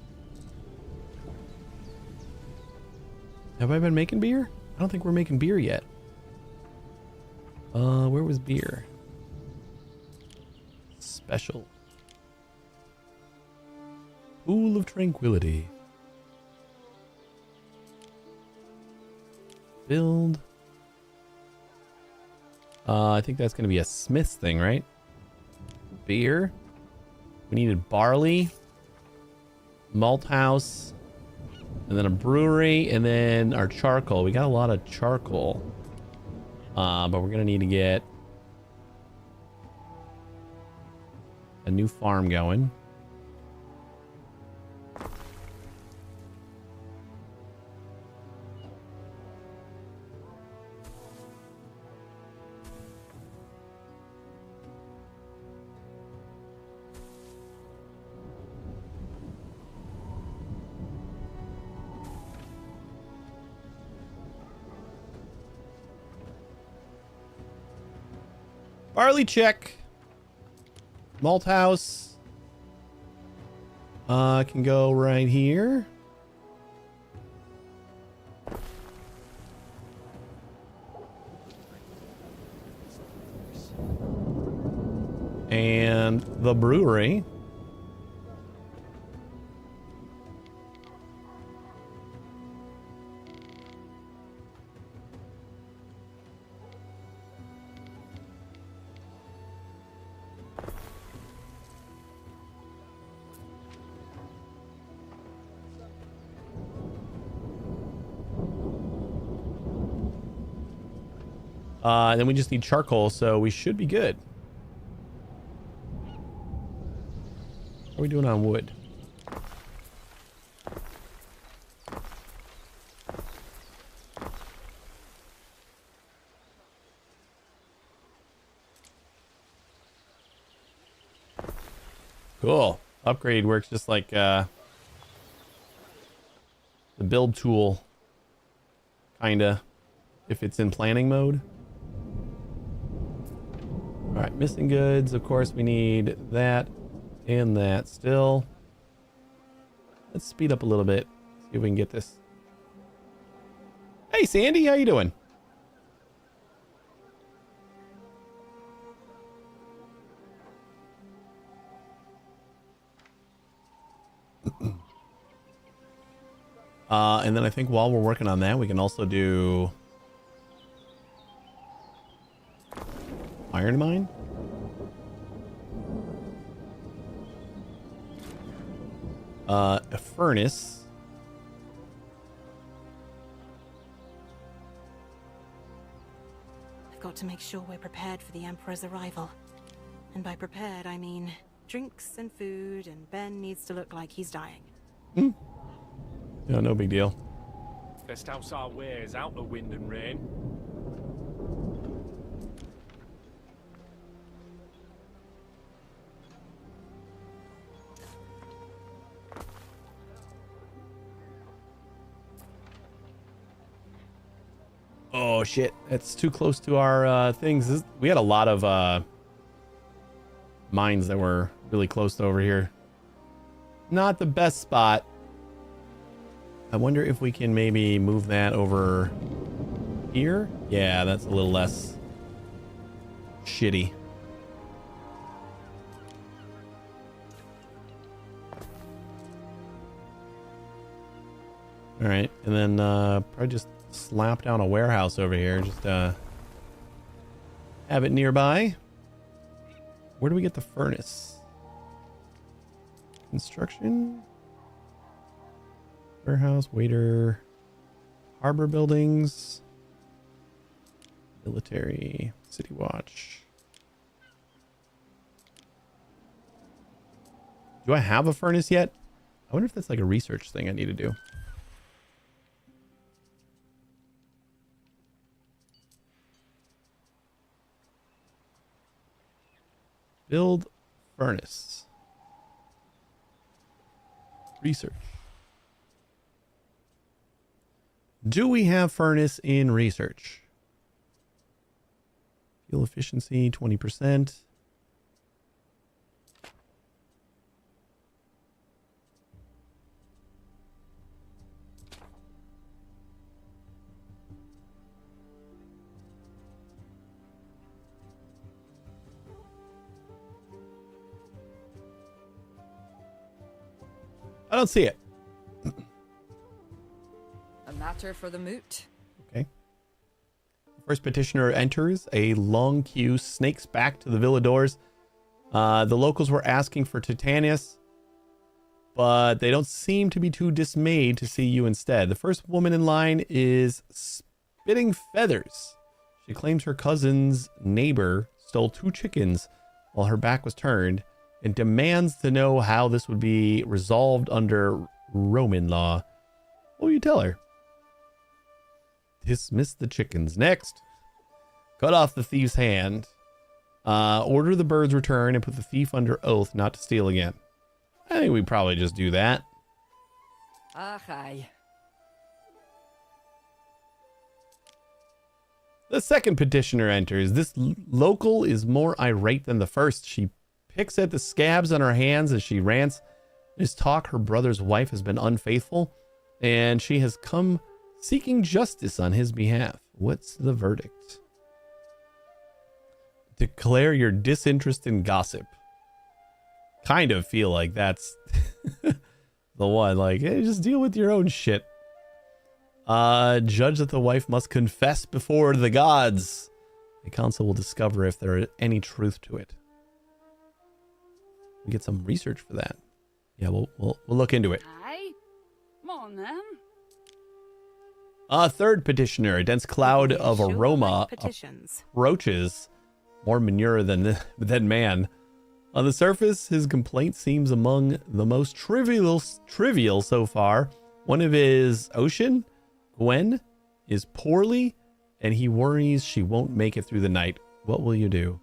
Have I been making beer? I don't think we're making beer yet. Where was beer? Special. Pool of Tranquility. Build. I think that's going to be a Smith's thing, right? Beer. We needed barley, malt house, and then a brewery, and then our charcoal. We got a lot of charcoal. But we're going to need to get a new farm going. Barley check. Malt house. Can go right here. And the brewery. And then we just need charcoal, so we should be good. How are we doing on wood? Cool. Upgrade works just like the build tool, kinda, if it's in planning mode. All right, missing goods. Of course, we need that and that still. Let's speed up a little bit. See if we can get this. Hey, Sandy, how you doing? And then I think while we're working on that, we can also do iron mine. A furnace. I've got to make sure we're prepared for the Emperor's arrival. And by prepared, I mean drinks and food, and Ben needs to look like he's dying. Hmm. Yeah, no big deal. Best house our wares out of wind and rain. Oh shit, that's too close to our things. We had a lot of mines that were really close to over here. Not the best spot. I wonder if we can maybe move that over here. Yeah, that's a little less shitty. All right, and then probably just slap down a warehouse over here. Just have it nearby. Where do we get the furnace? Construction. Warehouse, waiter, harbor buildings, military, city watch. Do I have a furnace yet? I wonder if that's like a research thing I need to do. Build furnace. Research. Do we have furnace in research? Fuel efficiency, 20%. I don't see it. A matter for the moot. Okay. First petitioner enters. A long queue snakes back to the villa doors. The locals were asking for Titanius, but they don't seem to be too dismayed to see you instead. The first woman in line is Spitting Feathers. She claims her cousin's neighbor stole 2 chickens while her back was turned and demands to know how this would be resolved under Roman law. What will you tell her? Dismiss the chickens. Next. Cut off the thief's hand. Order the bird's return and put the thief under oath not to steal again. I think we probably just do that. Aye. The second petitioner enters. This local is more irate than the first. She picks at the scabs on her hands as she rants. There's talk her brother's wife has been unfaithful, and she has come seeking justice on his behalf. What's the verdict? Declare your disinterest in gossip. Kind of feel like that's the one. Like, hey, just deal with your own shit. Judge that the wife must confess before the gods. The council will discover if there is any truth to it. We get some research for that. Yeah, we'll look into it. Aye. Come on then. Third petitioner, a dense cloud of aroma approaches. More manure than man. On the surface, his complaint seems among the most trivial so far. One of his ocean, Gwen, is poorly, and he worries she won't make it through the night. What will you do?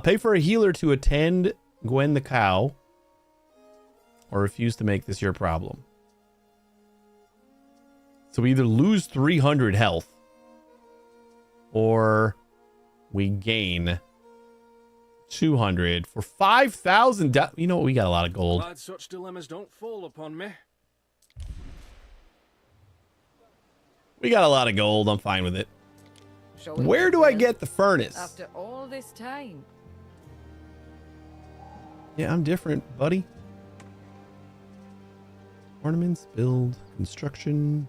Pay for a healer to attend Gwen the cow, or refuse to make this your problem. So we either lose 300 health, or we gain 200 for 5,000. You know what? We got a lot of gold. Glad such dilemmas don't fall upon me. We got a lot of gold. I'm fine with it. Shall we Where do I get the furnace? After all this time. Yeah, I'm different, buddy. Ornaments, build, construction.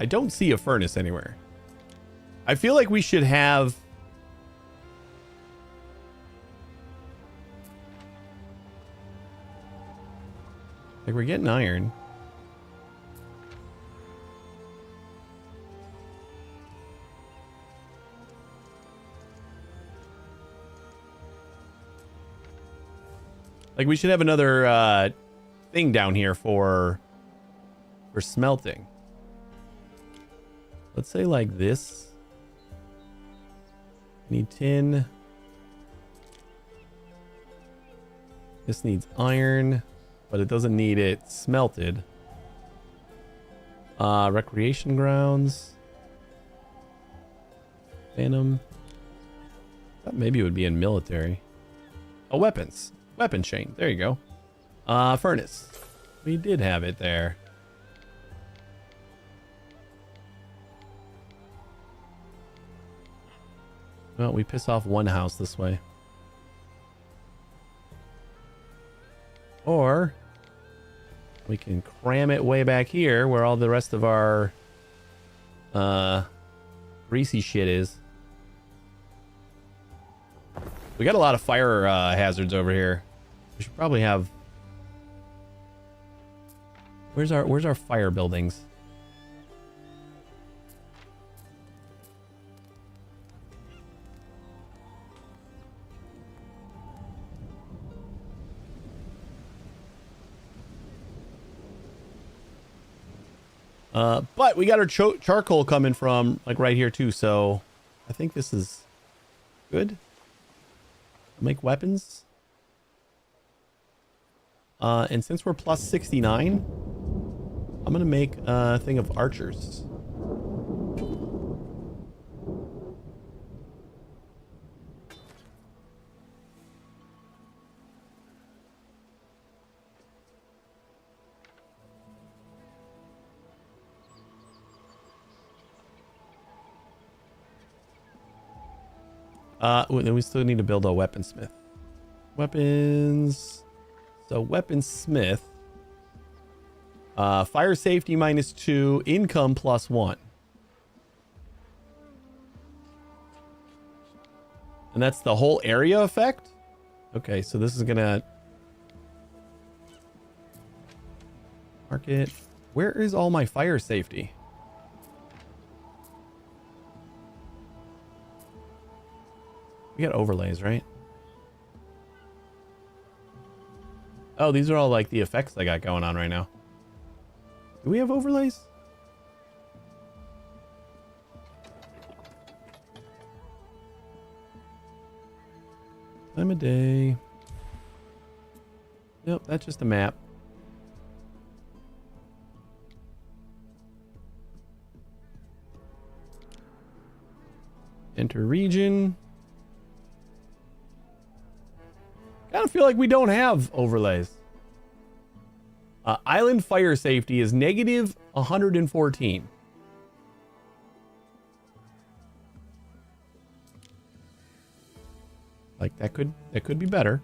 I don't see a furnace anywhere. I feel like we should have... Like, we're getting iron. Like, we should have another thing down here for smelting. Let's say like this. Need tin. This needs iron, but it doesn't need it smelted. Recreation grounds. Phantom. Thought maybe it would be in military. Oh, weapons. Weapon chain. There you go. Furnace. We did have it there. Well, we piss off one house this way. Or we can cram it way back here where all the rest of our greasy shit is. We got a lot of fire hazards over here. We should probably have... Where's our fire buildings? But we got our charcoal coming from like right here too, so I think this is good. Make weapons. And since we're plus 69, I'm gonna make a thing of archers. Then we still need to build a weaponsmith. Weapons. So weaponsmith. Fire safety -2, income +1. And that's the whole area effect? Okay, so this is gonna... Market. Where is all my fire safety? We got overlays, right? Oh, these are all like the effects I got going on right now. Do we have overlays? Time of day. Nope, that's just a map. Enter region. Kind of feel like we don't have overlays. Island fire safety is -114. Like that could be better.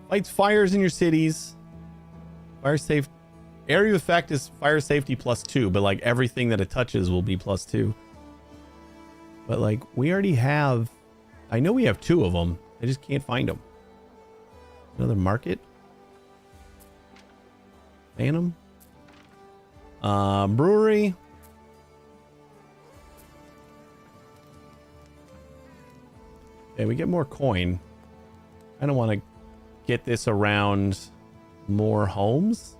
Lights fires in your cities. Fire safe area effect is fire safety +2, but like everything that it touches will be +2. But like we already have, I know we have 2 of them. I just can't find them. Another market. Phantom. Brewery. Okay, we get more coin. I don't want to get this around more homes.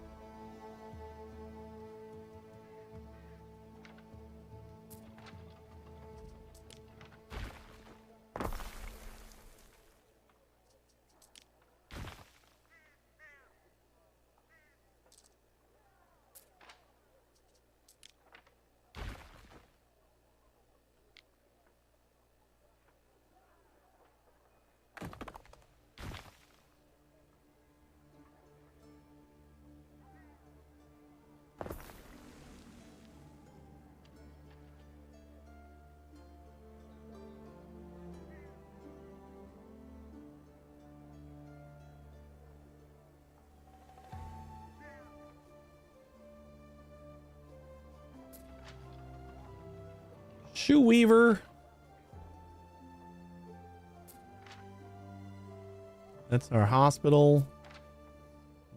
Shoe Weaver. That's our hospital.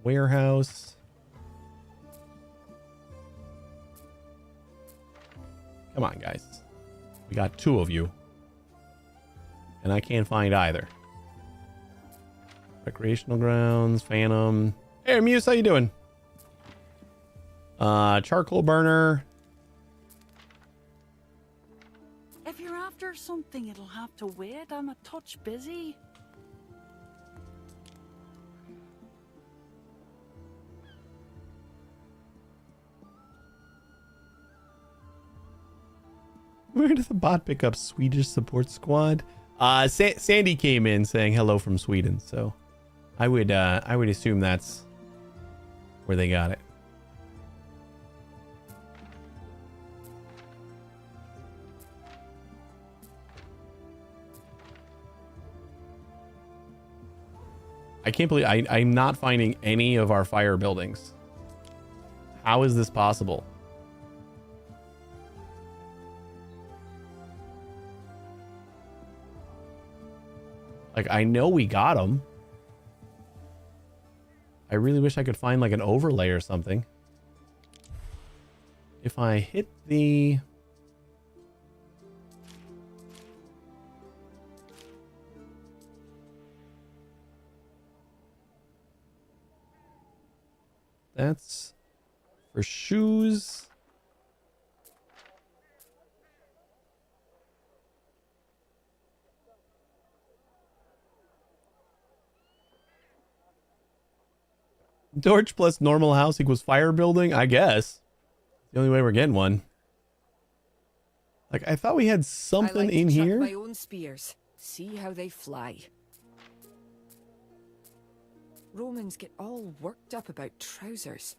Warehouse. Come on, guys. We got 2 of you. And I can't find either. Recreational grounds, Phantom. Hey, Muse, how you doing? Charcoal burner. If you're after something, it'll have to wait. I'm a touch busy. Where did the bot pick up Swedish support squad? Sandy came in saying hello from Sweden, so I would assume that's where they got it. I can't believe I'm not finding any of our fire buildings. How is this possible? Like, I know we got them. I really wish I could find like an overlay or something. If I hit the... That's for shoes. Torch plus normal house equals fire building, I guess. The only way we're getting one. Like, I thought we had something in here. My own spears. See how they fly. Romans get all worked up about trousers.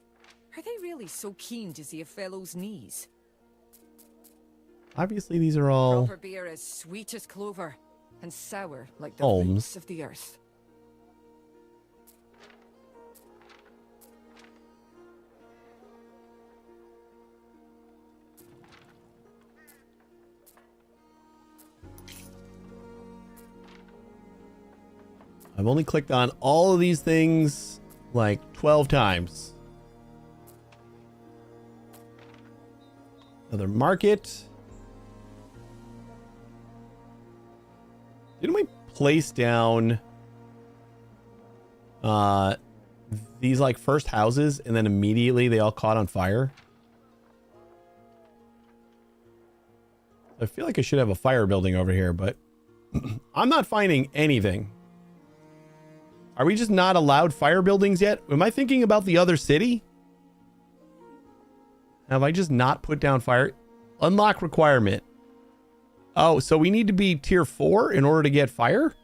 Are they really so keen to see a fellow's knees? Obviously, these are all Proper beer is sweet as clover and sour like the Holmes. roots of the earth. I've only clicked on all of these things like 12 times. Another market. Didn't we place down these like first houses and then immediately they all caught on fire? I feel like I should have a fire building over here, but I'm not finding anything. Are we just not allowed fire buildings yet? Am I thinking about the other city? Have I just not put down fire? Unlock requirement. Oh, so we need to be tier 4 in order to get fire?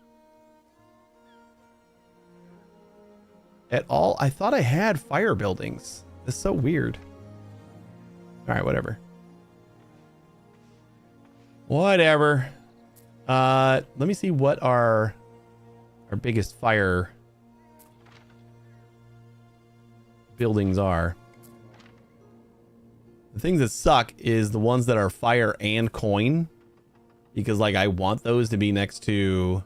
At all? I thought I had fire buildings. That's so weird. All right, whatever. Whatever. Let me see what our biggest fire buildings are. The things that suck is the ones that are fire and coin, because like I want those to be next to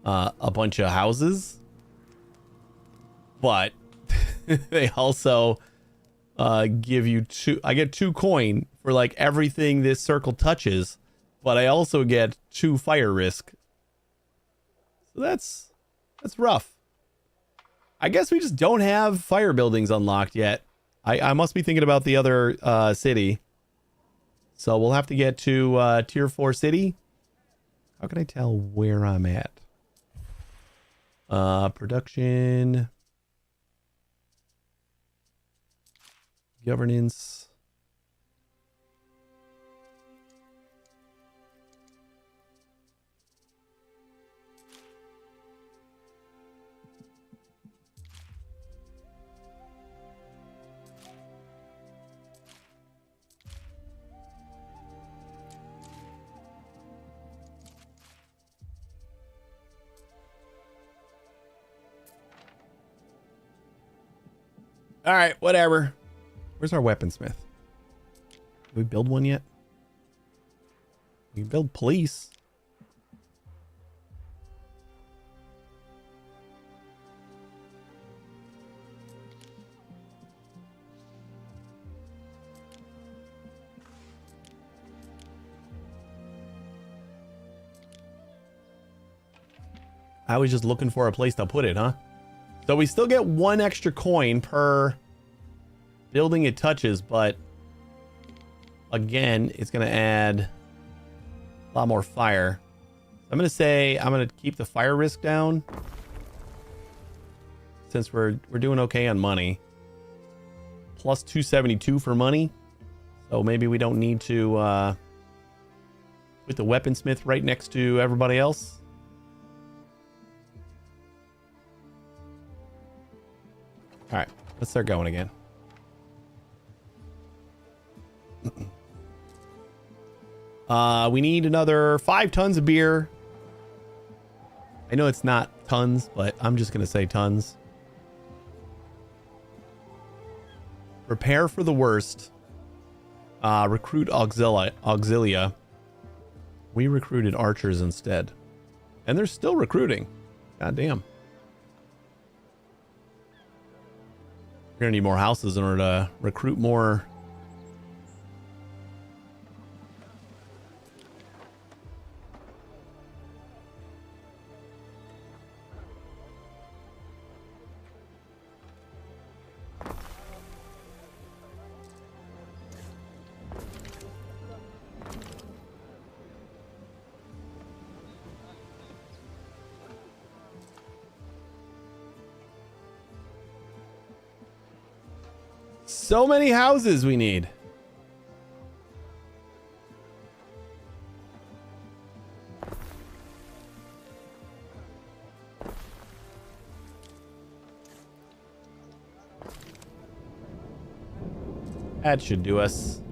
a bunch of houses, but they also give you I get 2 coin for like everything this circle touches, but I also get 2 fire risk. So that's rough. I guess we just don't have fire buildings unlocked yet. I must be thinking about the other city. So we'll have to get to tier 4 city. How can I tell where I'm at? Production. Governance. All right, whatever. Where's our weaponsmith? Did we build one yet? We can build police. I was just looking for a place to put it, huh? So we still get 1 extra coin per building it touches, but again, it's going to add a lot more fire. I'm going to say I'm going to keep the fire risk down since we're doing okay on money. Plus 272 for money. So maybe we don't need to put the weaponsmith right next to everybody else. All right, let's start going again. We need another 5 tons of beer. I know it's not tons, but I'm just going to say tons. Prepare for the worst. Recruit auxilia. We recruited archers instead. And they're still recruiting. God damn. We're going to need more houses in order to recruit more. So many houses we need. That should do us.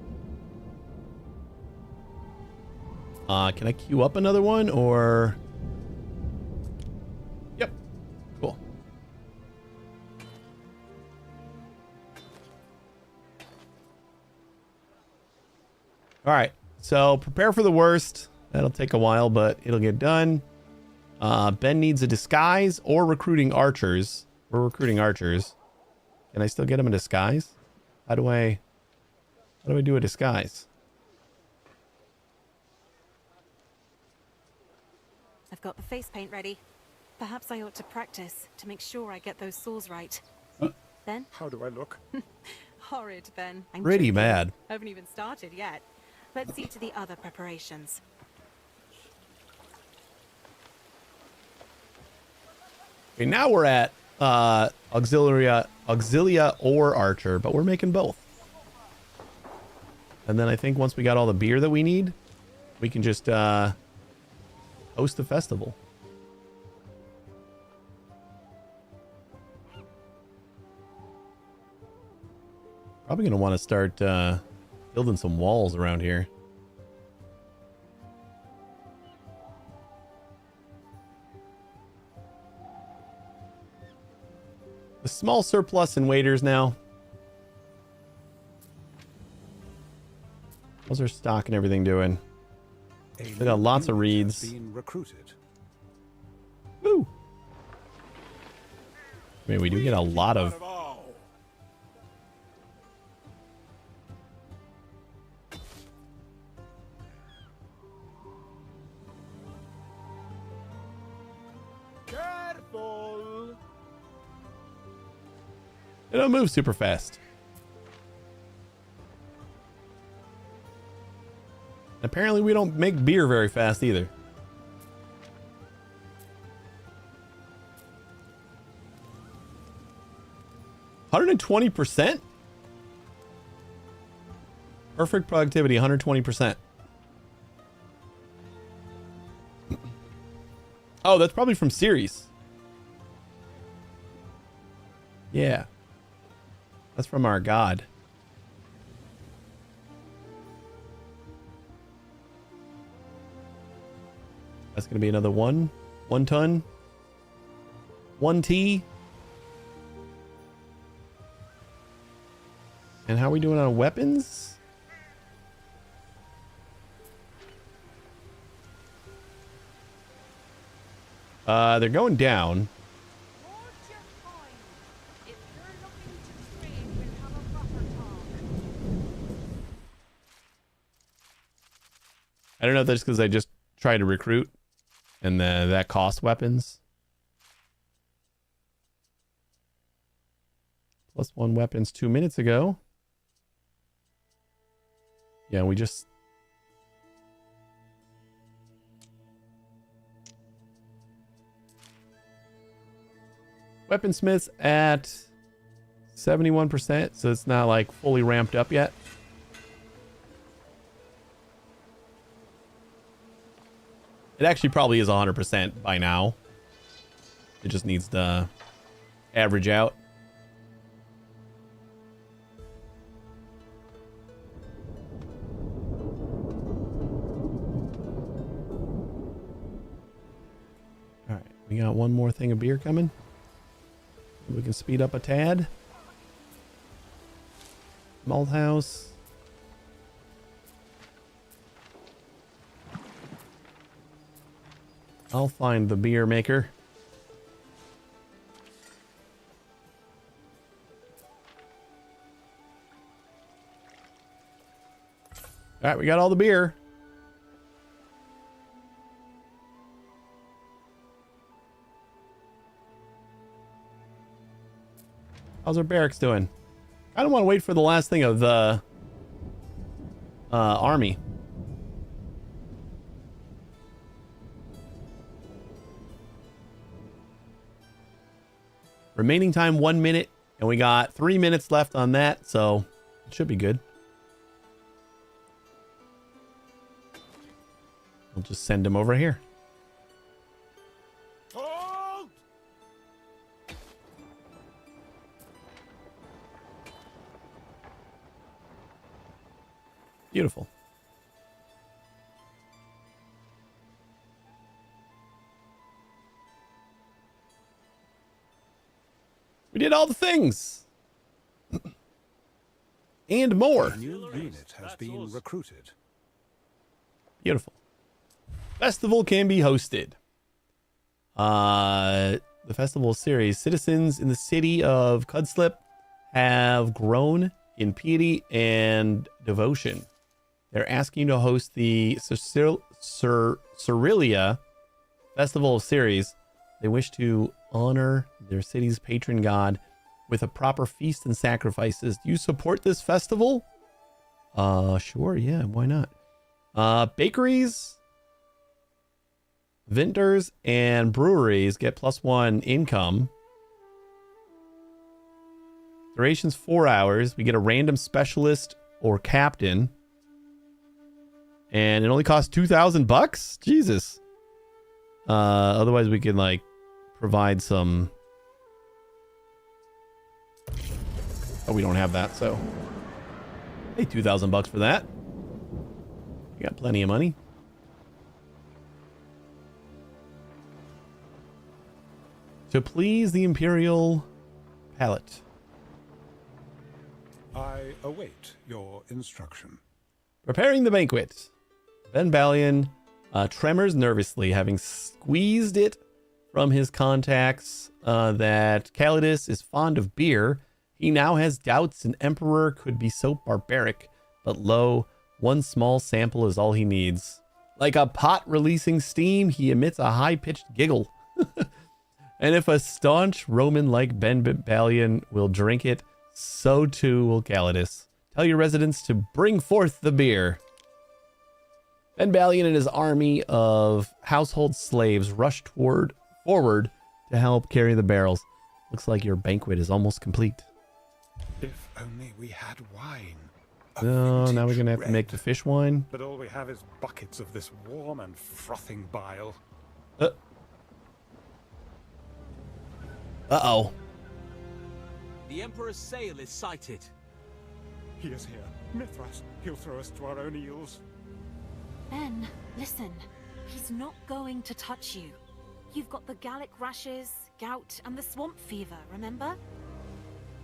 Can I queue up another one or? Yep. Cool. All right. So prepare for the worst. That'll take a while, but it'll get done. Ben needs a disguise or recruiting archers. We're recruiting archers. Can I still get him a disguise? How do I do a disguise? I've got the face paint ready. Perhaps I ought to practice to make sure I get those saws right. Ben? How do I look? Horrid, Ben. I'm Pretty joking. bad. Haven't even started yet. Let's see to the other preparations. Okay, now we're at auxilia or archer, but we're making both. And then I think once we got all the beer that we need, we can just host the festival. Probably gonna want to start building some walls around here. A small surplus in waiters now. How's our stock and everything doing? We got lots of reeds. Being recruited. Woo! I mean, we do get a lot of. Careful! They don't move super fast. Apparently, we don't make beer very fast either. $120%? Perfect productivity, 120%. Oh, that's probably from series. Yeah. That's from our god. That's going to be another 1 ton. 1 T. And how are we doing on weapons? They're going down. I don't know if that's because I just tried to recruit and that cost weapons. +1 weapons 2 minutes ago. Yeah, we just... Weaponsmiths at 71%, so it's not like fully ramped up yet. It actually probably is 100% by now. It just needs to average out. All right, we got one more thing of beer coming. We can speed up a tad. Malt house. I'll find the beer maker. All right, we got all the beer. How's our barracks doing? I don't want to wait for the last thing of the army. Remaining time 1 minute, and we got 3 minutes left on that, so it should be good. We'll just send him over here. Hold! Beautiful. We did all the things. And more. A new unit has been recruited. Beautiful. Festival can be hosted. The festival series. Citizens in the city of Cudslip have grown in piety and devotion. They're asking to host the Cerealia Festival of Ceres. They wish to honor their city's patron god with a proper feast and sacrifices. Do you support this festival? Sure, yeah, why not? Bakeries, vendors, and breweries get +1 income. Duration's 4 hours. We get a random specialist or captain. And it only costs $2,000? Jesus. Otherwise we can like provide some. Oh, we don't have that, so hey, $2,000 for that. We got plenty of money. To please the Imperial palate. I await your instruction. Preparing the banquet. Ben Ballion tremors nervously, having squeezed it from his contacts that Calidus is fond of beer. He now has doubts an emperor could be so barbaric, but lo, one small sample is all he needs. Like a pot releasing steam, he emits a high-pitched giggle. And if a staunch Roman like Ben Ballion will drink it, so too will Calidus. Tell your residents to bring forth the beer. Ben Ballion and his army of household slaves rush forward to help carry the barrels. Looks like your banquet is almost complete. If only we had wine. Oh, now we're gonna have to make the fish wine. But all we have is buckets of this warm and frothing bile. Uh-oh. The Emperor's sail is sighted. He is here. Mithras. He'll throw us to our own eels. Ben, listen. He's not going to touch you. You've got the Gallic rashes, gout, and the swamp fever, remember?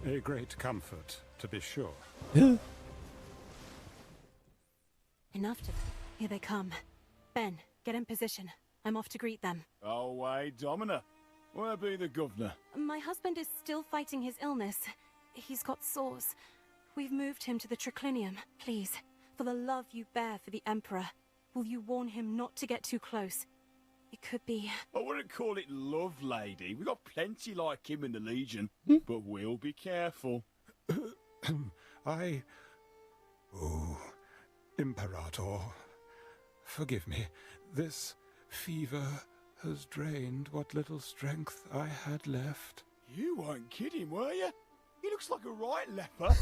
A great comfort, to be sure. Enough to... Here they come. Ben, get in position. I'm off to greet them. Oh, wait, Domina. Where be the governor? My husband is still fighting his illness. He's got sores. We've moved him to the triclinium. Please, for the love you bear for the Emperor, will you warn him not to get too close? It could be... I wouldn't call it love, lady. We got plenty like him in the Legion, but we'll be careful. Oh, Imperator, forgive me. This fever has drained what little strength I had left. You weren't kidding, were you? He looks like a right leper.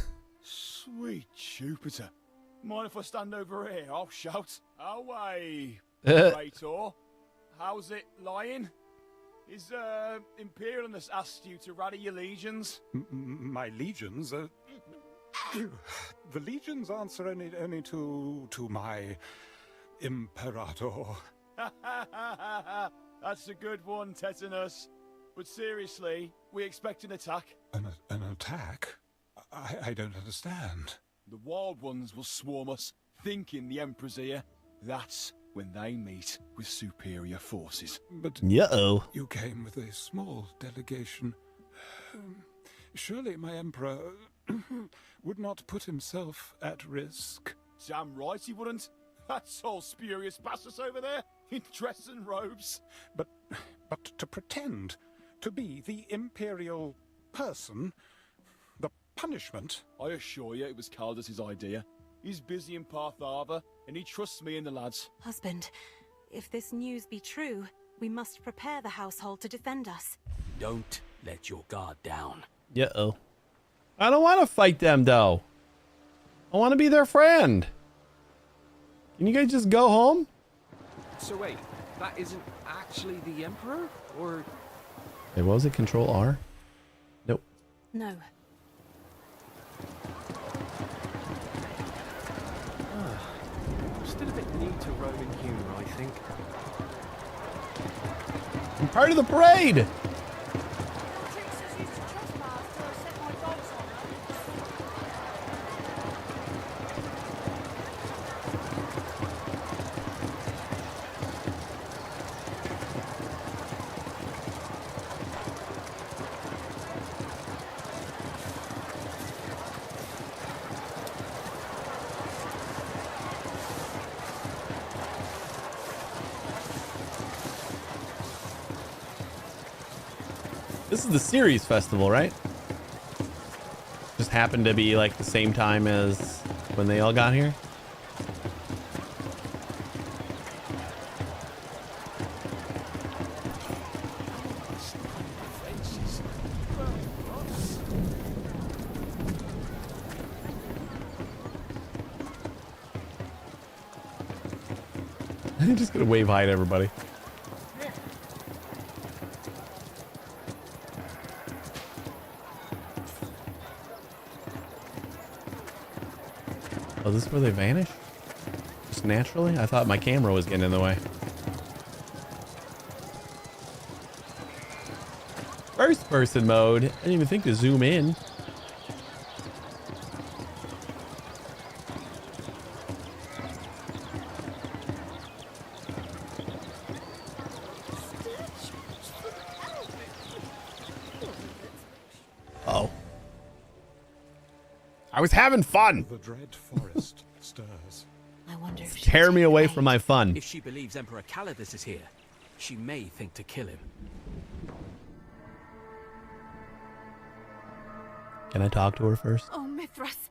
Sweet Jupiter. Mind if I stand over here? I'll shout. Away, Praetor. How's it lying? Is Imperialness asked you to rally your legions? My legions? The legions answer only to my Imperator. That's a good one, Tetanus. But seriously, we expect an attack. An attack? I don't understand. The wild ones will swarm us, thinking the Emperor's here. That's when they meet with superior forces. But you came with a small delegation. Surely my Emperor would not put himself at risk. Damn right he wouldn't. That's all spurious bastards over there, in dress and robes. But to pretend to be the Imperial person, the punishment... I assure you it was Caldas' idea. He's busy in Parth Arbor, and he trusts me and the lads. Husband, if this news be true, we must prepare the household to defend us. Don't let your guard down. I don't want to fight them, though. I want to be their friend. Can you guys just go home? So wait, that isn't actually the Emperor? Or... Hey, what was it? Control R? Nope. No. still a bit new to Roman humour, I think. I'm part of the parade. This is the series festival, right? Just happened to be like the same time as when they all got here. I'm just gonna wave hi to everybody. Oh, is this where they vanish? Just naturally? I thought my camera was getting in the way. First person mode. I didn't even think to zoom in. Oh. I was having fun. The dread forest stirs. I wonder if Tear me away from my fun. If she believes Emperor Calidus is here, she may think to kill him. Can I talk to her first? Oh, Mithras.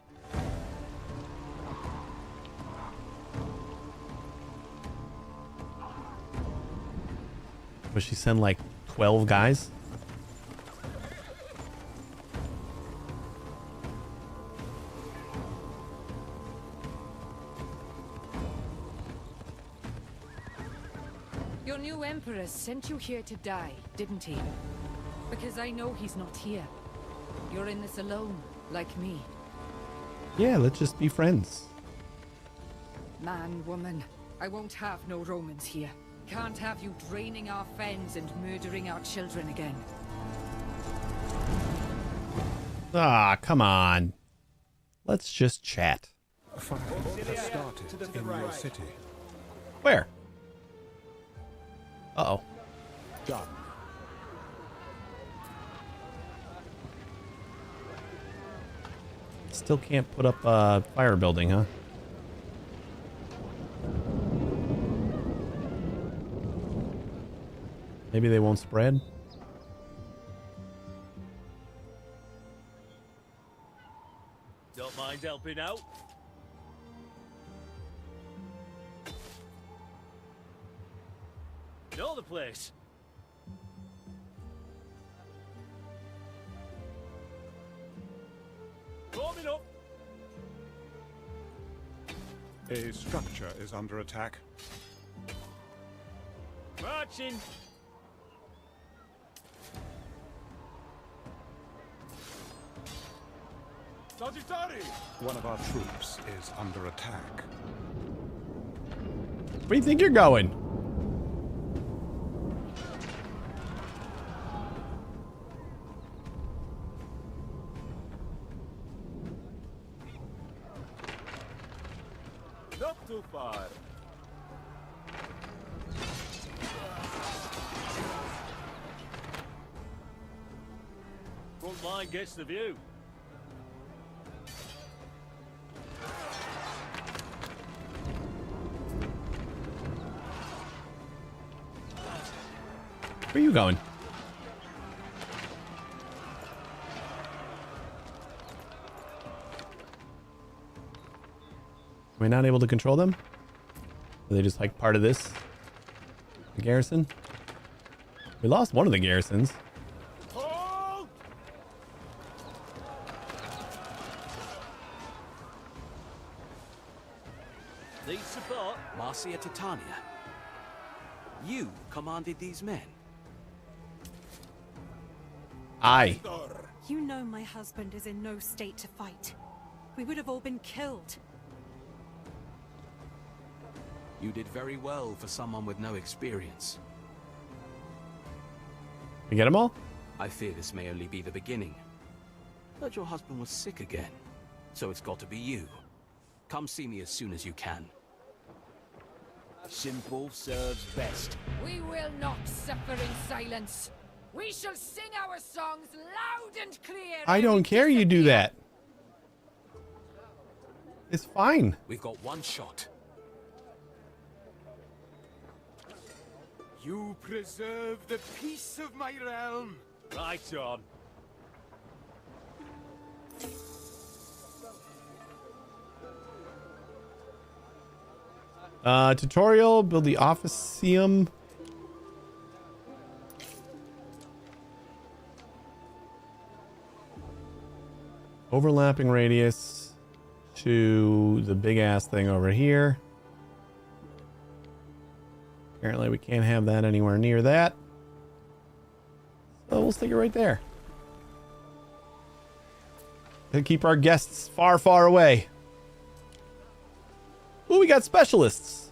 Would she send like 12 guys? Your new emperor sent you here to die, didn't he? Because I know he's not here. You're in this alone, like me. Yeah, let's just be friends. Man, woman, I won't have no Romans here. Can't have you draining our fens and murdering our children again. Ah, come on. Let's just chat. Fire has started in your city. Where? Uh-oh. Done. Still can't put up a fire building, huh? Maybe they won't spread? Don't mind helping out. Know the place. Warming up. A structure is under attack. Marching. Sagittari! One of our troops is under attack. Where do you think you're going? Not too far. Front line gets the view. Where are you going? Am I not able to control them? Are they just like part of this? The garrison? We lost one of the garrisons. Hold! Need support? Marcia Titania. You commanded these men. Aye. You know my husband is in no state to fight. We would have all been killed. You did very well for someone with no experience. You get them all? I fear this may only be the beginning. Heard your husband was sick again, so it's got to be you. Come see me as soon as you can. Simple serves best. We will not suffer in silence. We shall sing our songs loud and clear. I don't care you do that. It's fine. We've got one shot. You preserve the peace of my realm. Right on. Tutorial, build the officium. Overlapping radius to the big ass thing over here. Apparently we can't have that anywhere near that. So we'll stick it right there. And keep our guests far, far away. Ooh, we got specialists.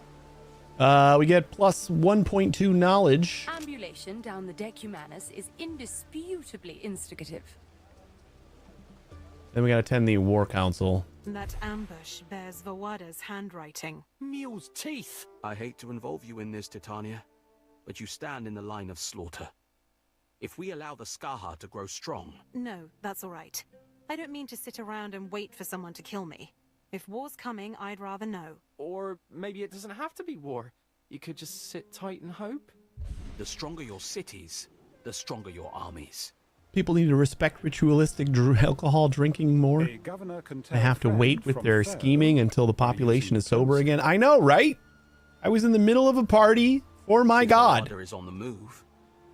We get plus 1.2 knowledge. Ambulation down the Decumanus is indisputably instigative. Then we gotta attend the War Council. That ambush bears Vawada's handwriting. Mule's teeth. I hate to involve you in this, Titania, but you stand in the line of slaughter. If we allow the Skaha to grow strong... No, that's all right. I don't mean to sit around and wait for someone to kill me. If war's coming, I'd rather know. Or maybe it doesn't have to be war. You could just sit tight and hope. The stronger your cities, the stronger your armies. People need to respect ritualistic alcohol drinking more. They have to wait with their scheming until the population is sober again. I know, right? I was in the middle of a party for my god. Is on the move.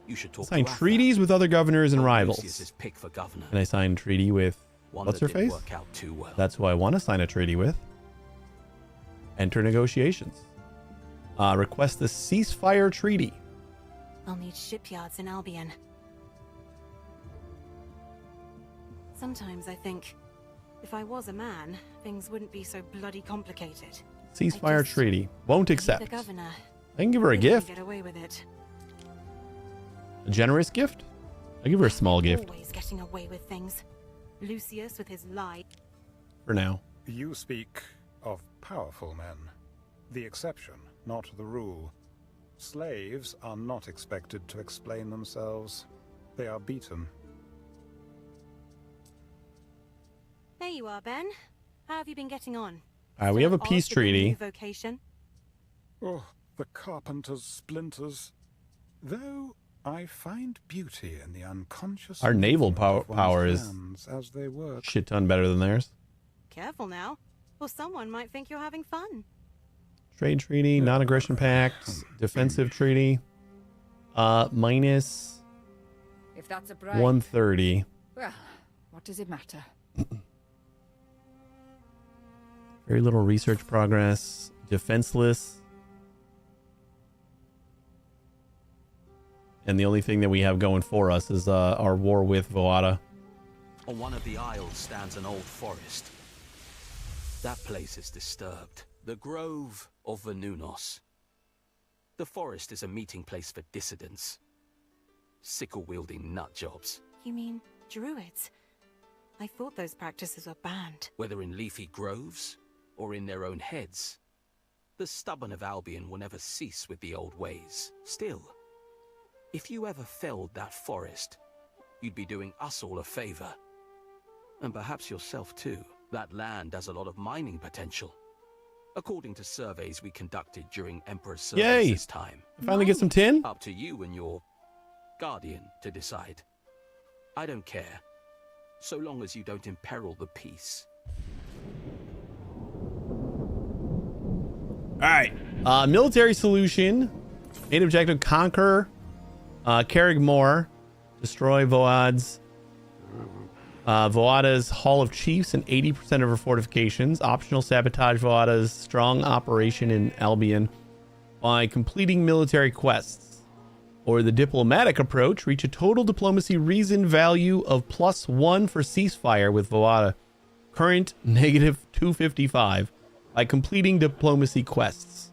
You should talk. Sign treaties with other governors and rivals. His pick for governor. And I signed a treaty with what's her face? Work out too well. That's who I want to sign a treaty with. Enter negotiations. Request the ceasefire treaty. I'll need shipyards in Albion. Sometimes I think, if I was a man, things wouldn't be so bloody complicated. Ceasefire treaty. Won't accept. The governor. I can give her a gift. Get away with it. A generous gift? I'll give her a small gift. Always getting away with things. Lucius with his lie. For now. You speak of powerful men. The exception, not the rule. Slaves are not expected to explain themselves. They are beaten. There you are, Ben. How have you been getting on? We have a peace treaty. Vocation? Oh, the carpenter's splinters. Though I find beauty in the unconscious. Our naval power is as they work. Shit ton better than theirs. Careful now, or someone might think you're having fun. Trade treaty, non-aggression pact, defensive treaty. Minus if that's a bribe, 130. Well, what does it matter? Very little research progress. Defenseless. And the only thing that we have going for us is our war with Vawada. On one of the isles stands an old forest. That place is disturbed. The Grove of Venunos. The forest is a meeting place for dissidents. Sickle-wielding nutjobs. You mean druids? I thought those practices were banned. Whether in leafy groves or in their own heads, the stubborn of Albion will never cease with the old ways. Still, if you ever felled that forest, you'd be doing us all a favor. And perhaps yourself too. That land has a lot of mining potential, according to surveys we conducted during Emperor Service's time. Finally get some tin? Up to you and your guardian to decide. I don't care, so long as you don't imperil the peace. Alright. Military solution. Main objective, conquer Carrigmore. Destroy Voad's Voada's Hall of Chiefs and 80% of her fortifications. Optional, sabotage Voada's strong operation in Albion by completing military quests. Or the diplomatic approach, reach a total diplomacy reason value of +1 for ceasefire with Voada. Current -255 by completing diplomacy quests.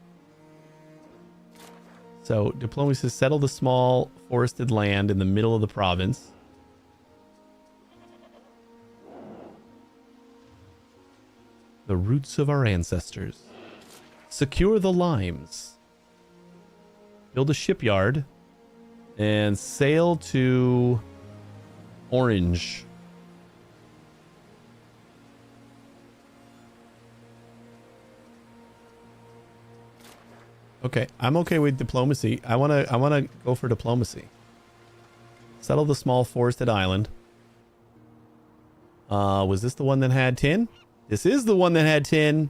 So diplomacy says settle the small forested land in the middle of the province. The roots of our ancestors. Secure the limes. Build a shipyard. And sail to Orange. Okay, I'm okay with diplomacy. I wanna go for diplomacy. Settle the small forested island. Was this the one that had tin? This is the one that had tin.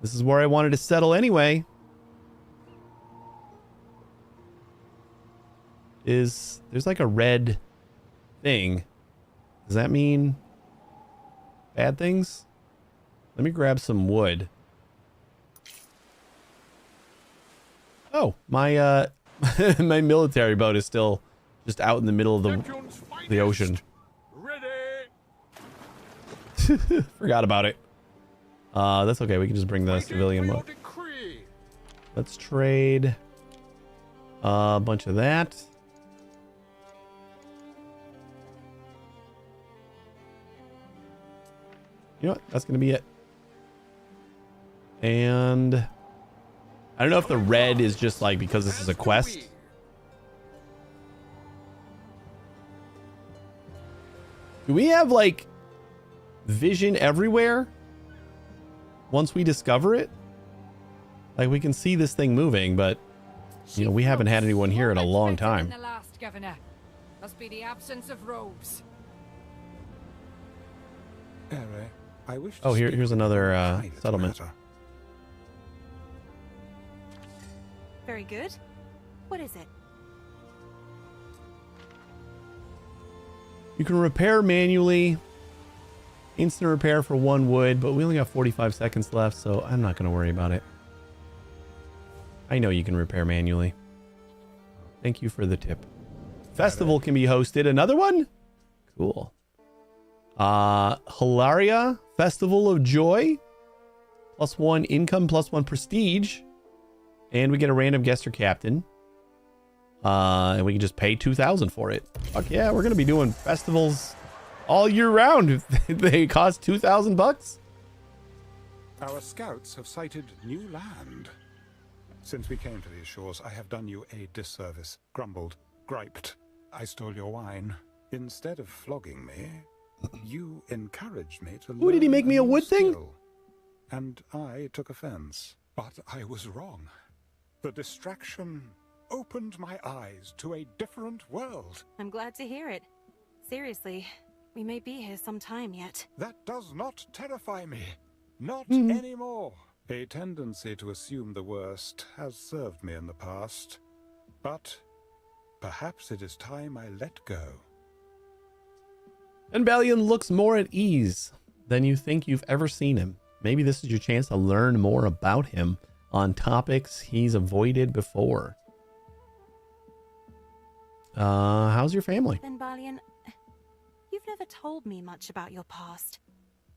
This is where I wanted to settle anyway. There's like a red thing. Does that mean bad things? Let me grab some wood. Oh, my my military boat is still just out in the middle of the ocean. Forgot about it. That's okay. We can just bring the civilian boat. Let's trade a bunch of that. You know what? That's going to be it. And I don't know if the red is just like because this is a quest. Do we have like vision everywhere once we discover it? Like we can see this thing moving, but you know, we haven't had anyone here in a long time. The last governor must be the absence of robes. I wish oh, here's another settlement. Very good. What is it? You can repair manually. Instant repair for 1 wood, but we only got 45 seconds left, so I'm not going to worry about it. I know you can repair manually. Thank you for the tip. Festival can be hosted. Another one? Cool. Hilaria, Festival of Joy. +1 income, +1 prestige. And we get a random guest or captain. And we can just pay 2,000 for it. Fuck yeah, we're going to be doing festivals all year round. They cost 2,000 bucks. Our scouts have sighted new land. Since we came to these shores, I have done you a disservice. Grumbled, griped. I stole your wine. Instead of flogging me, you encouraged me to learn. Ooh, did he make me a wood thing? And I took offense. But I was wrong. The distraction opened my eyes to a different world. I'm glad to hear it. Seriously, we may be here some time yet. That does not terrify me. Not anymore. A tendency to assume the worst has served me in the past. But perhaps it is time I let go. And Balian looks more at ease than you think you've ever seen him. Maybe this is your chance to learn more about him on topics he's avoided before. How's your family? Then, Balian, you've never told me much about your past.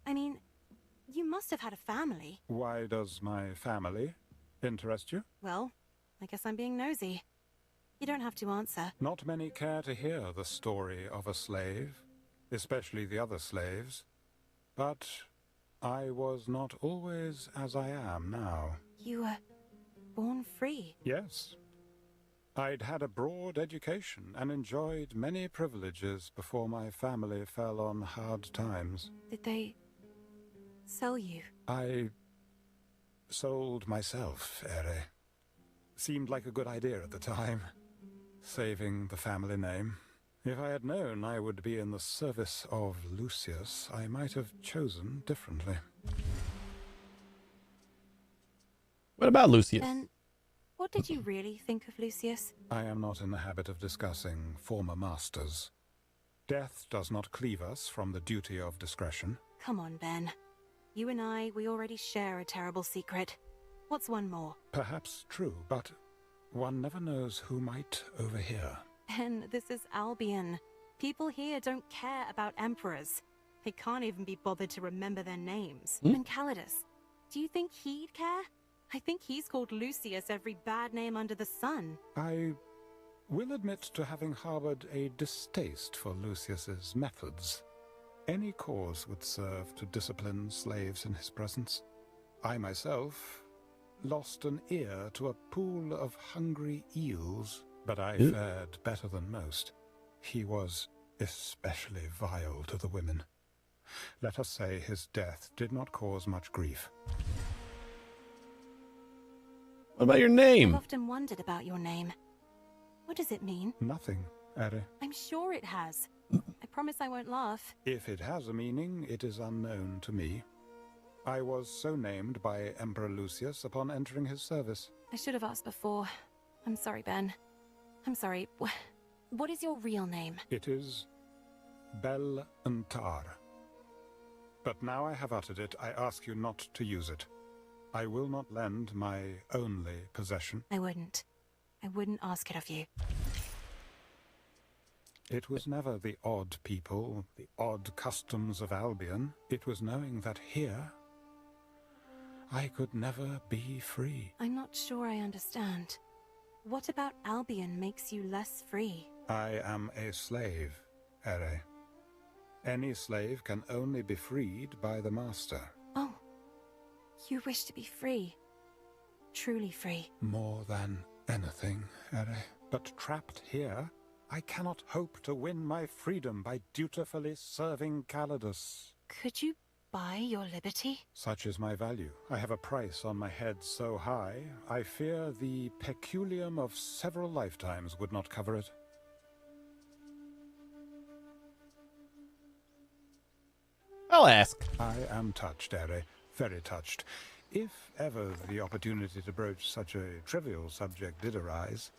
I mean, you must have had a family. Why does my family interest you? Well, I guess I'm being nosy. You don't have to answer. Not many care to hear the story of a slave, especially the other slaves. But I was not always as I am now. You were born free? Yes. I'd had a broad education and enjoyed many privileges before my family fell on hard times. Did they sell you? I sold myself, Ere. Seemed like a good idea at the time, saving the family name. If I had known I would be in the service of Lucius, I might have chosen differently. What about Lucius? Then, what did you really think of Lucius? I am not in the habit of discussing former masters. Death does not cleave us from the duty of discretion. Come on, Ben. You and I, we already share a terrible secret. What's one more? Perhaps true, but one never knows who might overhear. Ben, this is Albion. People here don't care about emperors. They can't even be bothered to remember their names. And Calidus, do you think he'd care? I think he's called Lucius every bad name under the sun. I will admit to having harbored a distaste for Lucius's methods. Any cause would serve to discipline slaves in his presence. I myself lost an ear to a pool of hungry eels, but I fared better than most. He was especially vile to the women. Let us say his death did not cause much grief. What about your name? I've often wondered about your name. What does it mean? Nothing, Ere. I'm sure it has. I promise I won't laugh. If it has a meaning, it is unknown to me. I was so named by Emperor Lucius upon entering his service. I should have asked before. I'm sorry, Ben. I'm sorry. What is your real name? It is Bel Antar. But now I have uttered it, I ask you not to use it. I will not lend my only possession. I wouldn't. I wouldn't ask it of you. It was never the odd people, the odd customs of Albion. It was knowing that here, I could never be free. I'm not sure I understand. What about Albion makes you less free? I am a slave, Ere. Any slave can only be freed by the master. Oh, you wish to be free. Truly free. More than anything, Ere. But trapped here, I cannot hope to win my freedom by dutifully serving Calidus. Could you buy your liberty? Such is my value. I have a price on my head so high, I fear the peculium of several lifetimes would not cover it. I'll ask. I am touched, Ere. Very touched. If ever the opportunity to broach such a trivial subject did arise.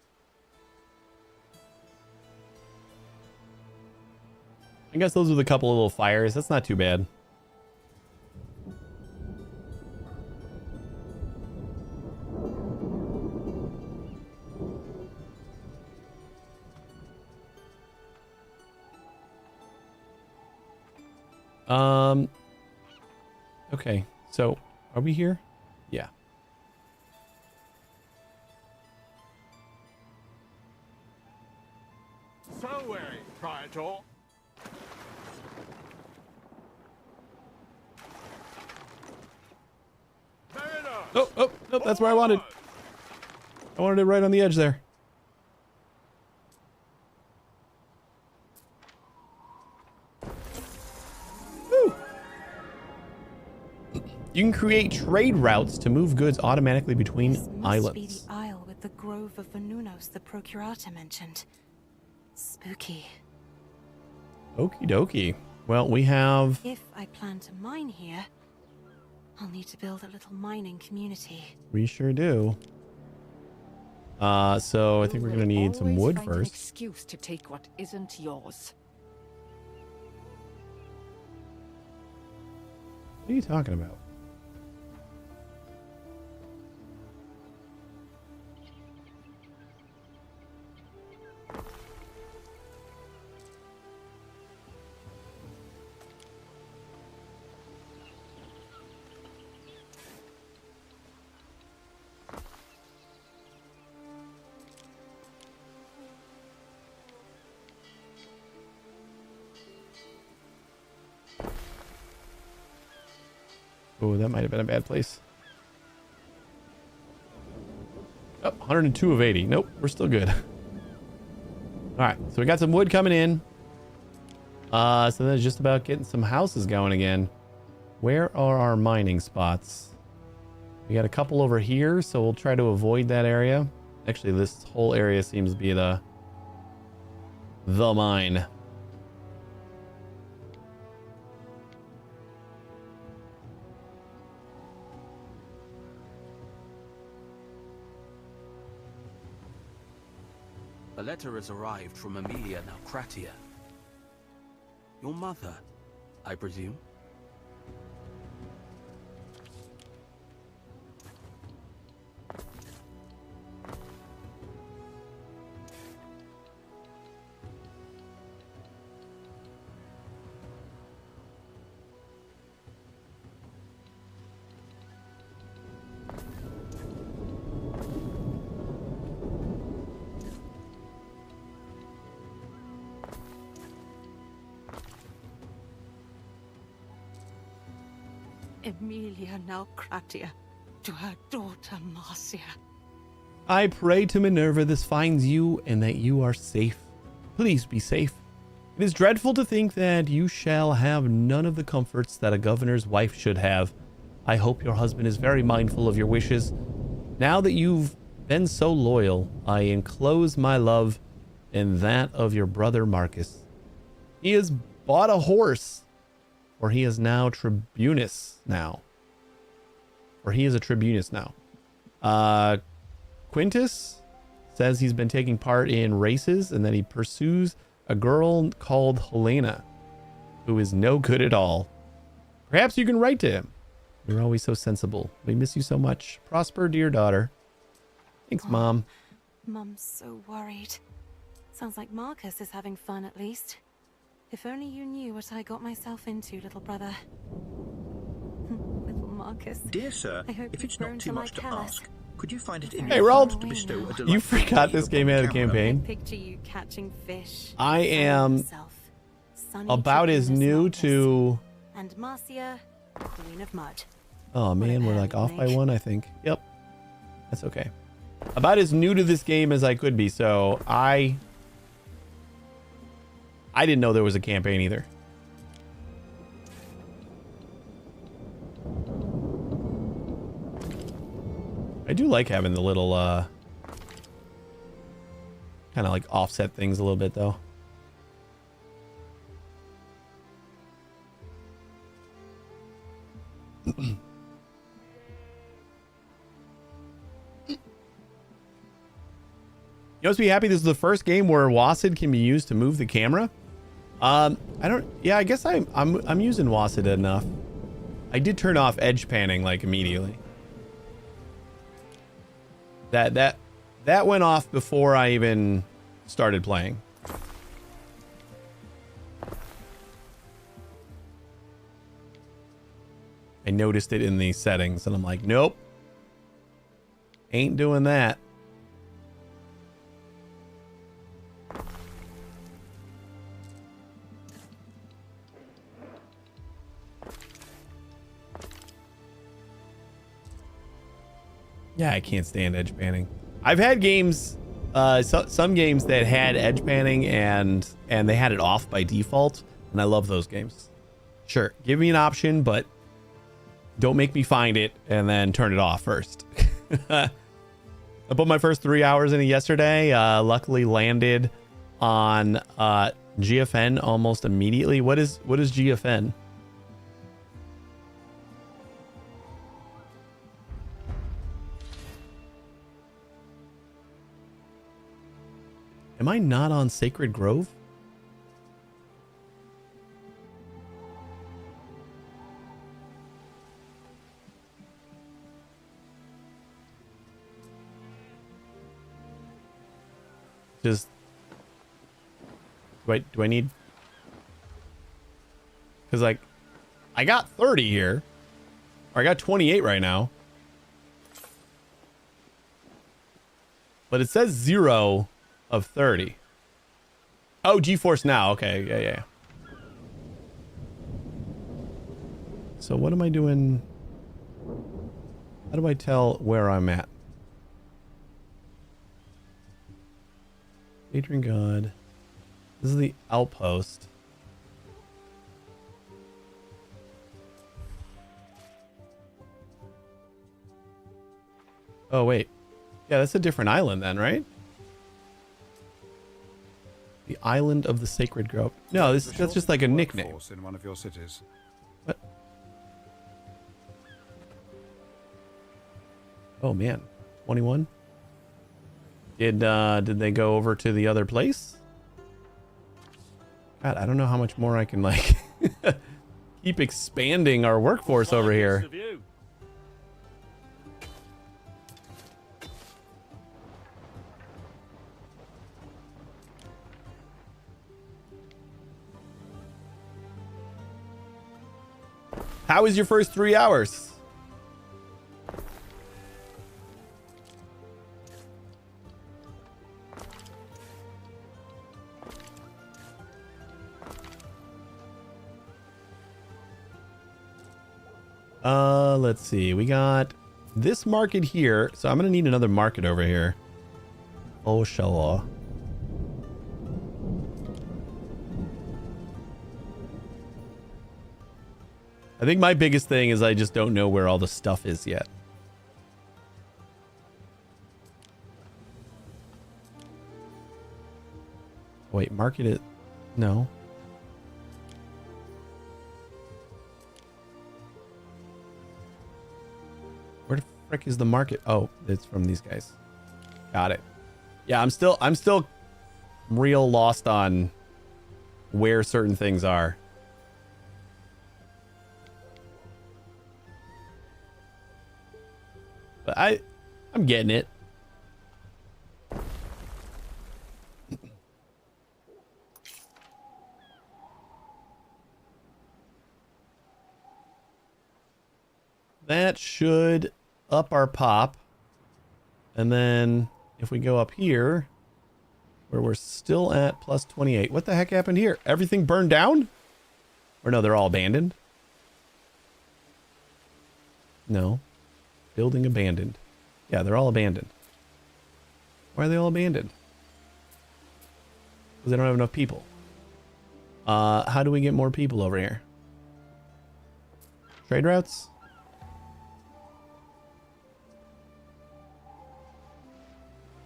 I guess those are the couple of little fires. That's not too bad. Okay, so are we here? Yeah. So wary, Praetor. Oh, nope, that's where I wanted. I wanted it right on the edge there. Woo. You can create trade routes to move goods automatically between This must islands. be the isle with the grove of Venunos the Procurator mentioned. Spooky. Okie dokie. Well, we have... If I plan to mine here, I'll need to build a little mining community. We sure do. So I think we're gonna need some wood Find an first. excuse to take what isn't yours. What are you talking about? Oh, that might have been a bad place. Oh, 102 of 80. Nope, we're still good. All right, so we got some wood coming in. So then it's just about getting some houses going again. Where are our mining spots? We got a couple over here, so we'll try to avoid that area. Actually, this whole area seems to be the mine. A letter has arrived from Amelia Naucratia. Your mother, I presume? Emilia Naucratia to her daughter Marcia. I pray to Minerva this finds you and that you are safe. Please be safe. It is dreadful to think that you shall have none of the comforts that a governor's wife should have. I hope your husband is very mindful of your wishes. Now that you've been so loyal, I enclose my love and that of your brother Marcus. He has bought a horse, or he is now tribunus now. Or he is a tribunus now. Quintus says he's been taking part in races and that he pursues a girl called Helena, who is no good at all. Perhaps you can write to him. You're always so sensible. We miss you so much. Prosper, dear daughter. Thanks, Mom. Mum's so worried. Sounds like Marcus is having fun at least. If only you knew what I got myself into, little brother. Little Marcus. Dear sir, I hope if it's you've not grown too to much like to Alice. ask, could you find it in Hey, your Roald, heart to bestow a you delightful forgot day this game upon had a the camera? campaign. Picture you catching fish. I Sunny am himself. Sunny about as Tribunus new Marcus. to... And Marcia, Queen of Mud. Oh man, we're like pair off we by make. one, I think. Yep. That's okay. About as new to this game as I could be, so I didn't know there was a campaign either. I do like having the little kind of like offset things a little bit though. You must be happy this is the first game where WASD can be used to move the camera. I guess I'm using WASD enough. I did turn off edge panning like immediately. That went off before I even started playing. I noticed it in the settings and I'm like, nope. Ain't doing that. Yeah, I can't stand edge panning. I've had games, some games that had edge panning and they had it off by default, and I love those games. Sure, give me an option, but don't make me find it and then turn it off first. I put my first 3 hours in it yesterday. Luckily landed on GFN almost immediately. What is GFN? Am I not on Sacred Grove? Just do I need, because like I got 30 here, or I got 28 right now, but it says 0 of 30. Oh, GeForce Now. Okay, yeah. So what am I doing? How do I tell where I'm at? Patron God. This is the outpost. Oh, wait. Yeah, that's a different island then, right? The island of the Sacred Grove. No, that's just like a nickname. In one of your cities. What? Oh man, 21. Did they go over to the other place? God, I don't know how much more I can like keep expanding our workforce over here. How was your first 3 hours? Let's see. We got this market here. So I'm going to need another market over here. Oh, sure. I think my biggest thing is I just don't know where all the stuff is yet. Wait, market it? No. Where the frick is the market? Oh, it's from these guys. Got it. Yeah, I'm still real lost on where certain things are. But I'm getting it. That should up our pop. And then if we go up here, where we're still at plus 28. What the heck happened here? Everything burned down? Or no, they're all abandoned? No. Building abandoned. Yeah, they're all abandoned. Why are they all abandoned? Because they don't have enough people. How do we get more people over here? Trade routes?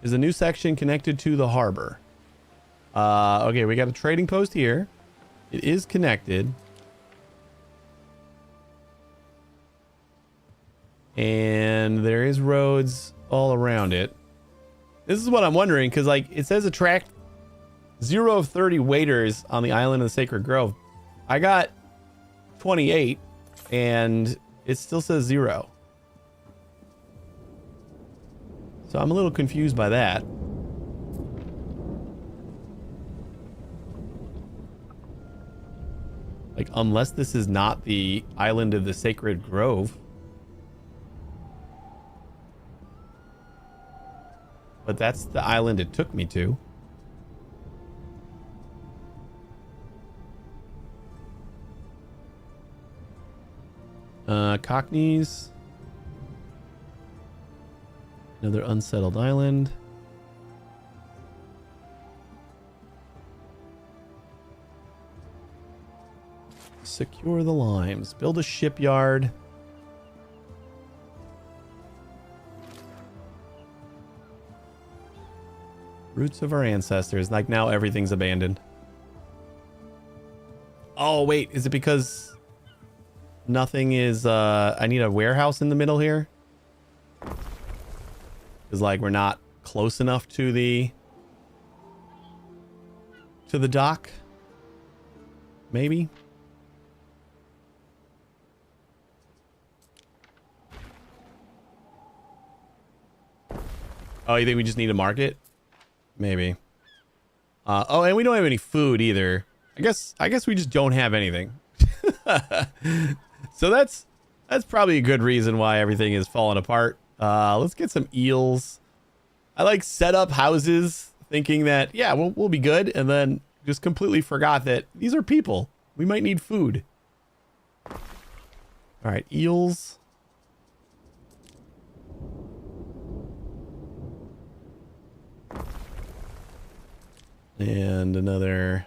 Is a new section connected to the harbor? Okay, we got a trading post here. It is connected. And there is roads all around it. This is what I'm wondering, because like it says attract 0 of 30 waiters on the island of the Sacred Grove. I got 28 and it still says 0. So I'm a little confused by that. Like, unless this is not the island of the Sacred Grove. But that's the island it took me to. Cockneys. Another unsettled island. Secure the limes. Build a shipyard. Roots of our ancestors. Like now everything's abandoned. Oh, wait. Is it because nothing is... I need a warehouse in the middle here? Because like we're not close enough to the dock. Maybe. Oh, you think we just need a market? Maybe. Oh, and we don't have any food either. I guess we just don't have anything. So that's probably a good reason why everything is falling apart. Let's get some eels. I like set up houses thinking that, yeah, we'll be good. And then just completely forgot that these are people. We might need food. All right, eels. And another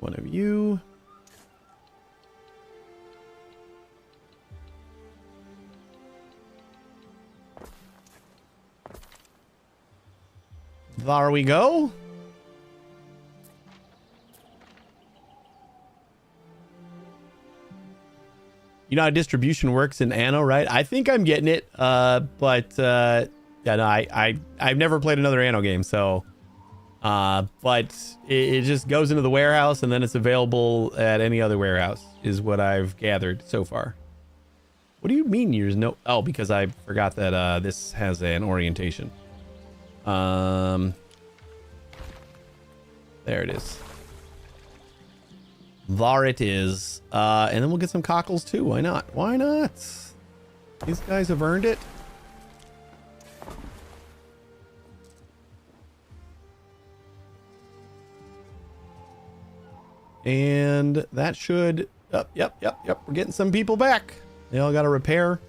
one of you. There we go. You know how distribution works in Anno, right? I think I'm getting it. Yeah, no, I've never played another Anno game, so but it just goes into the warehouse and then it's available at any other warehouse is what I've gathered so far. What do you mean yours no? Oh, because I forgot that this has an orientation. There it is. There it is. And then we'll get some cockles too. Why not? Why not? These guys have earned it. And that should... Yep. We're getting some people back. They all got a repair.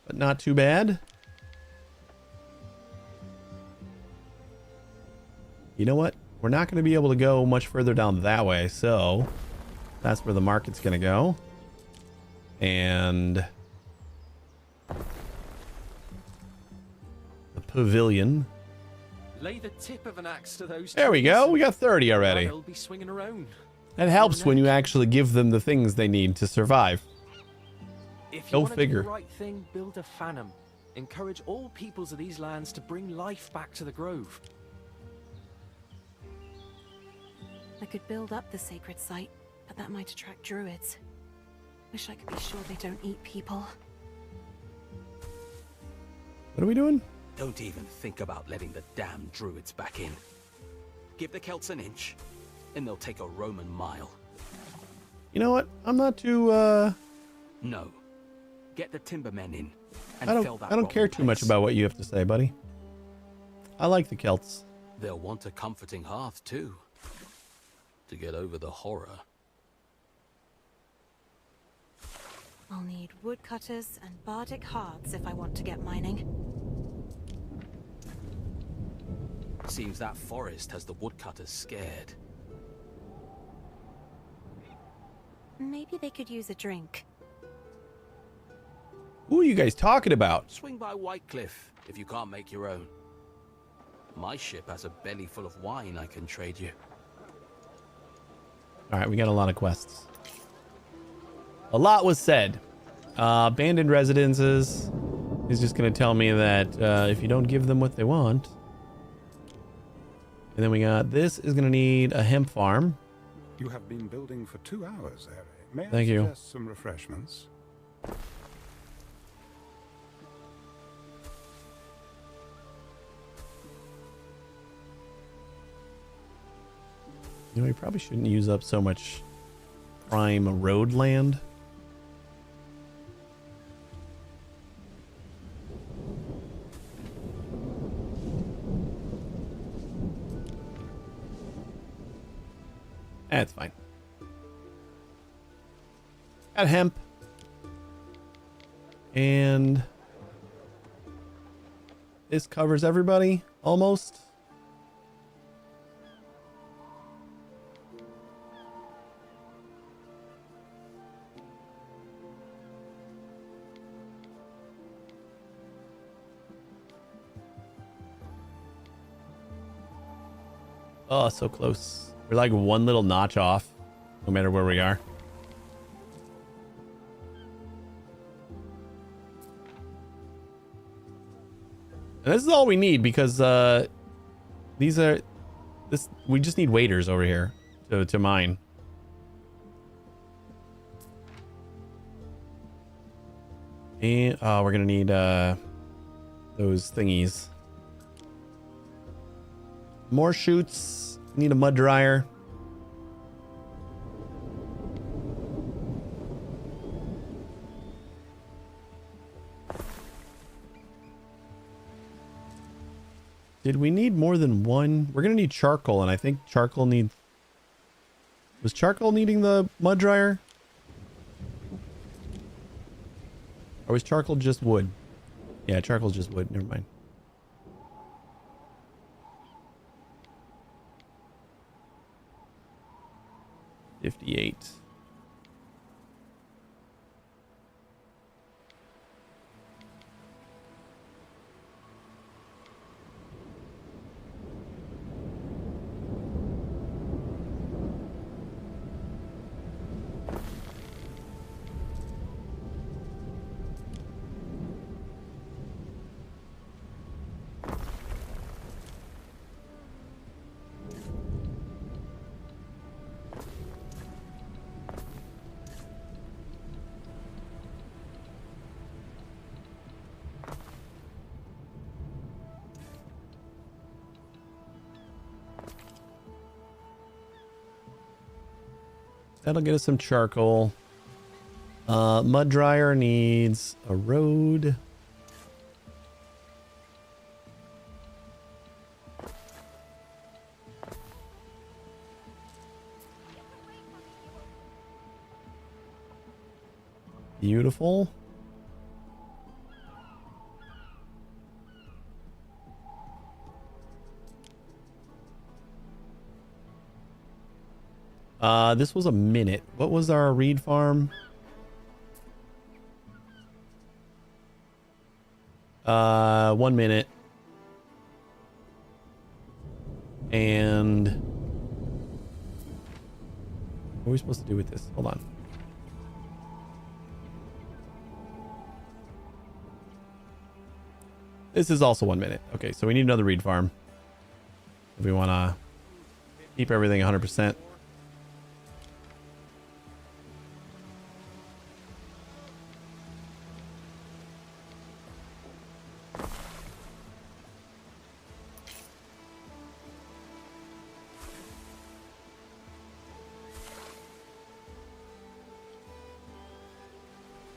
But not too bad. You know what? We're not going to be able to go much further down that way. So that's where the market's going to go. And the pavilion. Lay the tip of an axe to those. There we go. We got 30 already. They'll be swinging around. That helps when you actually give them the things they need to survive. If you Go want to figure. do the right thing, build a phantom. Encourage all peoples of these lands to bring life back to the grove. I could build up the sacred site, but that might attract druids. Wish I could be sure they don't eat people. What are we doing? Don't even think about letting the damn druids back in. Give the Celts an inch, and they'll take a Roman mile. You know what? I'm not too No. Get the timbermen in and fill that I don't care rotten too much place. about what you have to say, buddy. I like the Celts. They'll want a comforting hearth too, to get over the horror. I'll need woodcutters and bardic hearts if I want to get mining. Seems that forest has the woodcutters scared. Maybe they could use a drink. Who are you guys talking about? Swing by Whitecliff if you can't make your own. My ship has a belly full of wine I can trade you. All right, we got a lot of quests. A lot was said. Abandoned residences is just going to tell me that if you don't give them what they want. And then we got this is going to need a hemp farm. You have been building for 2 hours, Harry. May I Thank you. suggest some refreshments? You know, we probably shouldn't use up so much prime road land. That's fine. Got hemp. And this covers everybody, almost. Oh, so close. We're like one little notch off, no matter where we are. And this is all we need because we just need waiters over here to mine. And we're gonna need those thingies. More chutes. Need a mud dryer. Did we need more than one? We're gonna need charcoal, and I think charcoal needs... Was charcoal needing the mud dryer? Or was charcoal just wood? Yeah, charcoal's just wood. Never mind. $58. That'll get us some charcoal. Mud dryer needs a road. Beautiful. This was a minute. What was our reed farm? 1 minute. And what are we supposed to do with this? Hold on. This is also 1 minute. Okay, so we need another reed farm. If we want to keep everything 100%.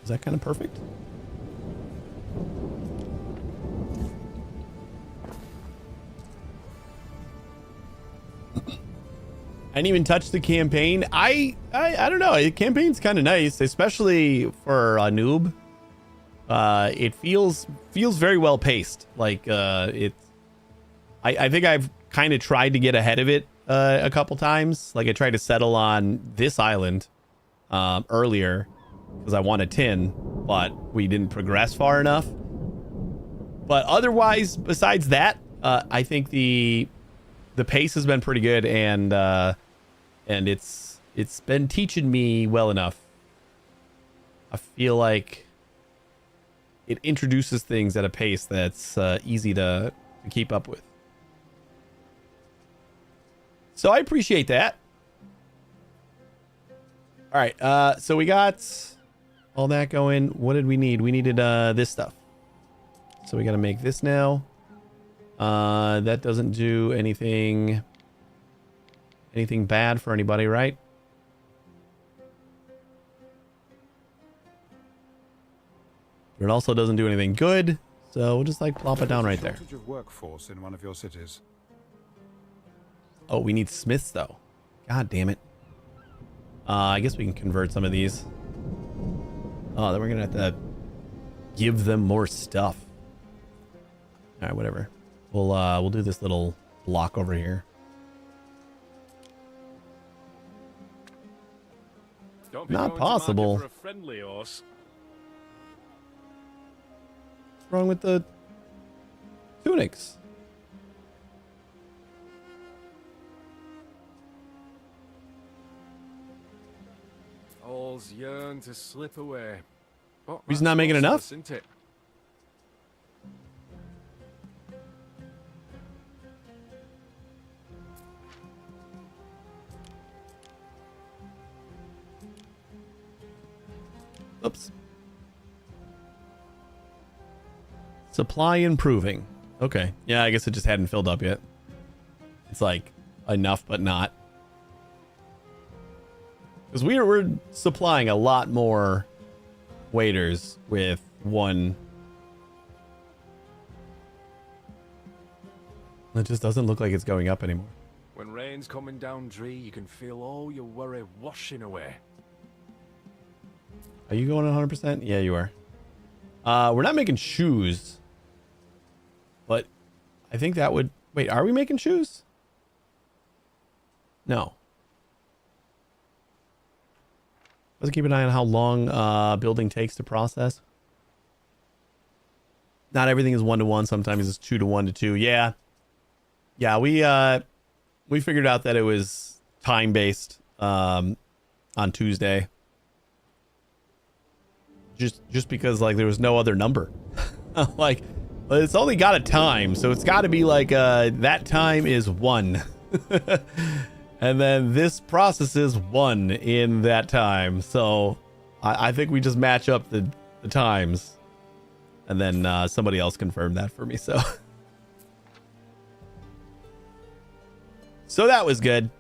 Is that kind of perfect? I didn't even touch the campaign. I don't know. The campaign's kind of nice, especially for a noob. It feels very well paced. Like I think I've kind of tried to get ahead of it a couple times. Like I tried to settle on this island earlier because I want a tin, but we didn't progress far enough. But otherwise, besides that, I think the pace has been pretty good, and it's been teaching me well enough. I feel like it introduces things at a pace that's easy to keep up with. So I appreciate that. All right, so we got all that going. What did we need? We needed this stuff. So we got to make this now. That doesn't do anything bad for anybody, right? But it also doesn't do anything good. So we'll just like plop it down right there. Shortage of workforce in one of your cities. Oh, we need smiths though. God damn it. I guess we can convert some of these. Oh, then we're gonna have to give them more stuff. All right, whatever. We'll do this little block over here. Don't be Not going to market possible. for a friendly horse. What's wrong with the tunics? All's yearn to slip away. But He's that's not making most of enough? us, isn't it? Oops. Supply improving. Okay. Yeah, I guess it just hadn't filled up yet. It's like enough, but not. Because we're supplying a lot more waiters with one. It just doesn't look like it's going up anymore. When rain's coming down Dree, you can feel all your worry washing away. Are you going 100%? Yeah, you are. We're not making shoes. But I think that would... Wait, are we making shoes? No. Let's keep an eye on how long building takes to process. Not everything is 1-to-1. Sometimes it's 2-to-1-to-2. Yeah. Yeah, we figured out that it was time-based on Tuesday. Just because like there was no other number. Like it's only got a time, so it's got to be like that time is 1. And then this processes 1 in that time. So I think we just match up the times. And then somebody else confirmed that for me. So that was good.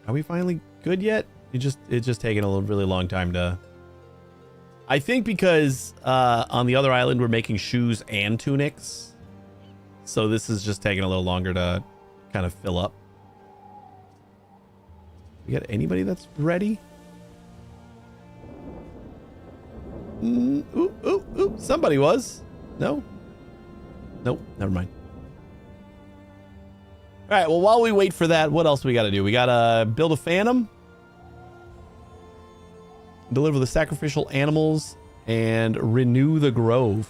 Are we finally good yet? It's just taking a really long time to... I think because on the other island we're making shoes and tunics. So this is just taking a little longer to kind of fill up. We got anybody that's ready? Ooh, ooh, ooh. Somebody was. No? Nope, never mind. All right, well, while we wait for that, what else we got to do? We got to build a phantom, deliver the sacrificial animals, and renew the grove.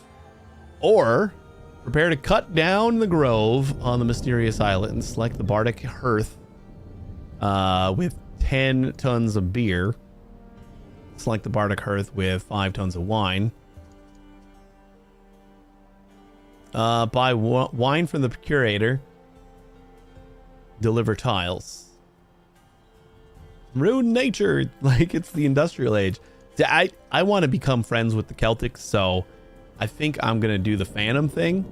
Or prepare to cut down the grove on the mysterious island. Select the bardic hearth with 10 tons of beer. Select the bardic hearth with 5 tons of wine. Buy wine from the procurator. Deliver tiles. Rude nature, like it's the industrial age. I want to become friends with the Celtics, so I think I'm going to do the Phantom thing.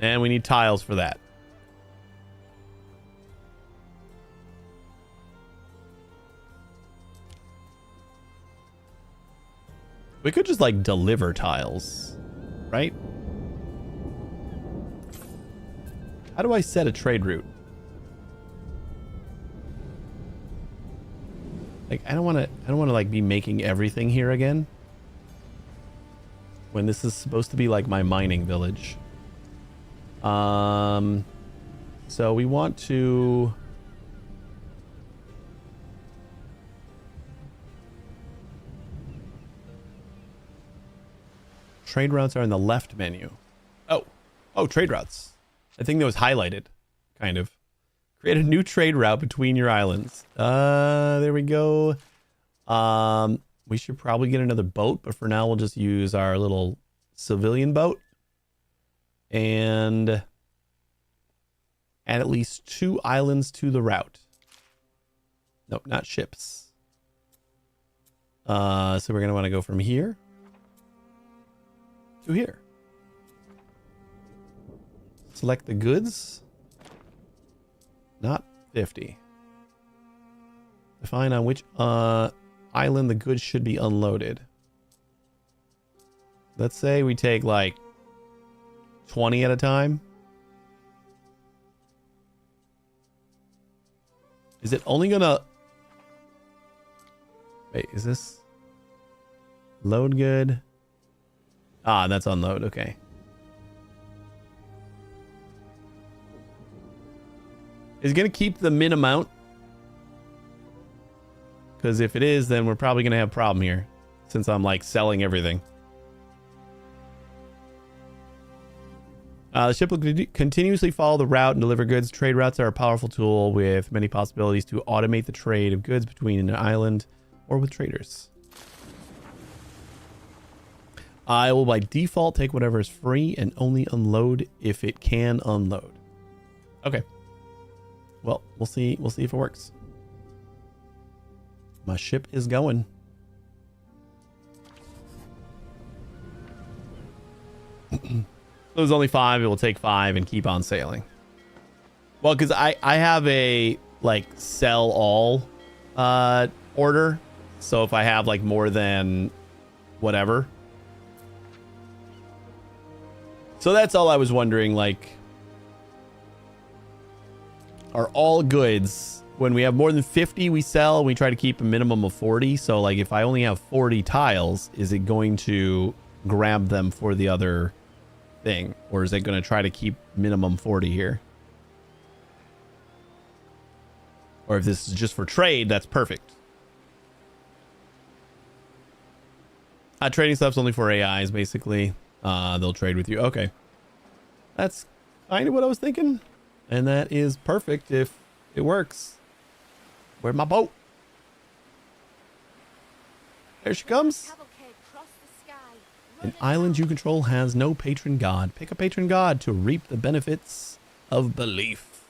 And we need tiles for that. We could just like deliver tiles, right? How do I set a trade route? Like I don't want to like be making everything here again when this is supposed to be like my mining village. So we want to trade routes are in the left menu. Oh, trade routes. I think that was highlighted, kind of. Create a new trade route between your islands. There we go. We should probably get another boat, but for now we'll just use our little civilian boat. And add at least 2 islands to the route. Nope, not ships. So we're going to want to go from here to here. Select the goods. Not 50. Define on which island the goods should be unloaded. Let's say we take like 20 at a time. Is it only gonna... Wait, is this... Load good? Ah, that's unload. Okay. Is it going to keep the min amount? Because if it is, then we're probably going to have a problem here. Since I'm like selling everything. The ship will continuously follow the route and deliver goods. Trade routes are a powerful tool with many possibilities to automate the trade of goods between an island or with traders. I will by default take whatever is free and only unload if it can unload. Okay. Well, we'll see if it works. My ship is going. There's only 5. It will take 5 and keep on sailing. Well, because I have a like sell all order. So if I have like more than whatever. So that's all I was wondering. Like, are all goods, when we have more than 50 we sell, we try to keep a minimum of 40. So like if I only have 40 tiles, is it going to grab them for the other thing, or is it going to try to keep minimum 40 here? Or if this is just for trade, that's perfect. Trading stuff's only for AIs, basically. They'll trade with you. Okay. That's kind of what I was thinking. And that is perfect if it works. Where's my boat? There she comes. An island you control has no patron god. Pick a patron god to reap the benefits of belief.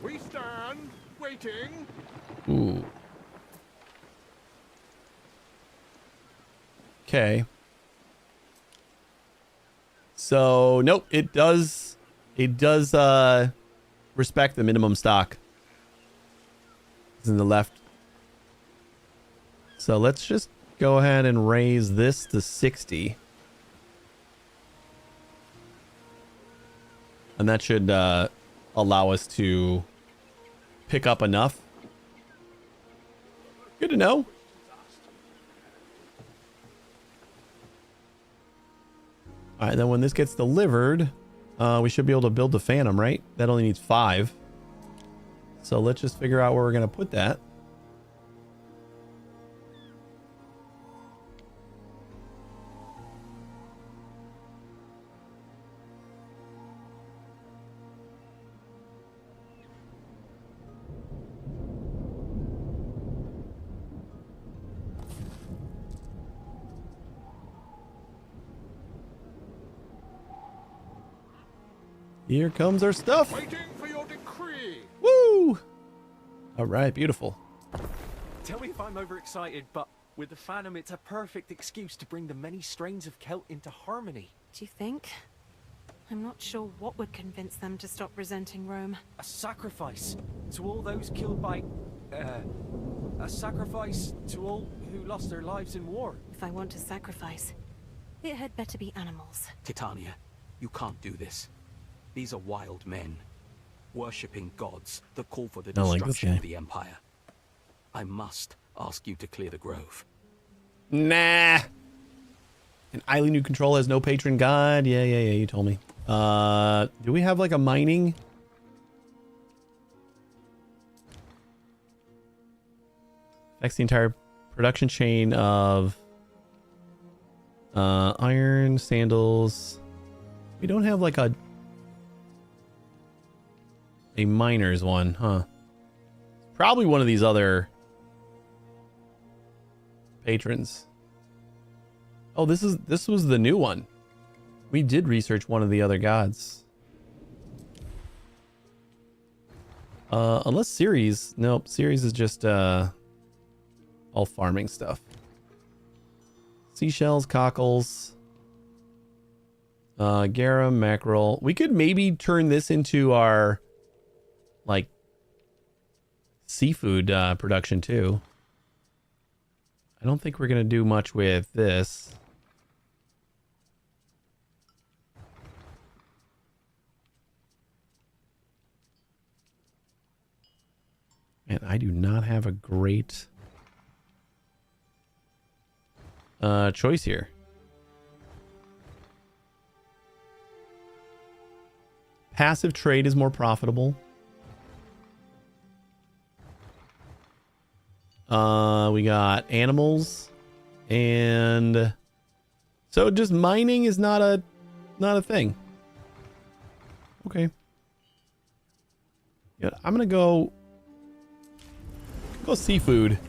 We stand waiting. Ooh. Okay. So, nope, it does respect the minimum stock. It's in the left. So let's just go ahead and raise this to 60. And that should allow us to pick up enough. Good to know. All right, then when this gets delivered, we should be able to build the Phantom, right? That only needs 5. So let's just figure out where we're going to put that. Here comes our stuff. Waiting for your decree. Woo! All right, beautiful. Tell me if I'm overexcited, but with the Phantom, it's a perfect excuse to bring the many strains of Celt into harmony. Do you think? I'm not sure what would convince them to stop resenting Rome. A sacrifice to all those killed by... a sacrifice to all who lost their lives in war. If I want to sacrifice, it had better be animals. Titania, you can't do this. These are wild men, worshipping gods that call for the destruction of the Empire. I must ask you to clear the grove. Nah. An island you control has no patron god. Yeah, you told me. Do we have like a mining? Affects the entire production chain of iron, sandals. We don't have like a miner's one, huh? Probably one of these other patrons. Oh, this was the new one. We did research one of the other gods. Unless Ceres. Nope, Ceres is just all farming stuff. Seashells, cockles, garum, mackerel. We could maybe turn this into our like seafood production too. I don't think we're gonna do much with this. Man, I do not have a great choice here. Passive trade is more profitable. We got animals, and so just mining is not a thing. Okay. Yeah, I'm gonna go seafood.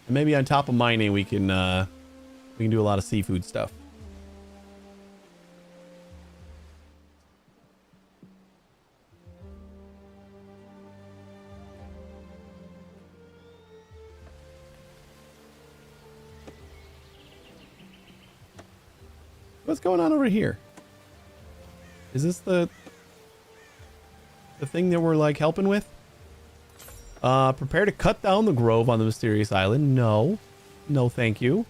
And maybe on top of mining we can do a lot of seafood stuff. What's going on over here? Is this the thing that we're like helping with? Prepare to cut down the grove on the mysterious island. No. No, thank you.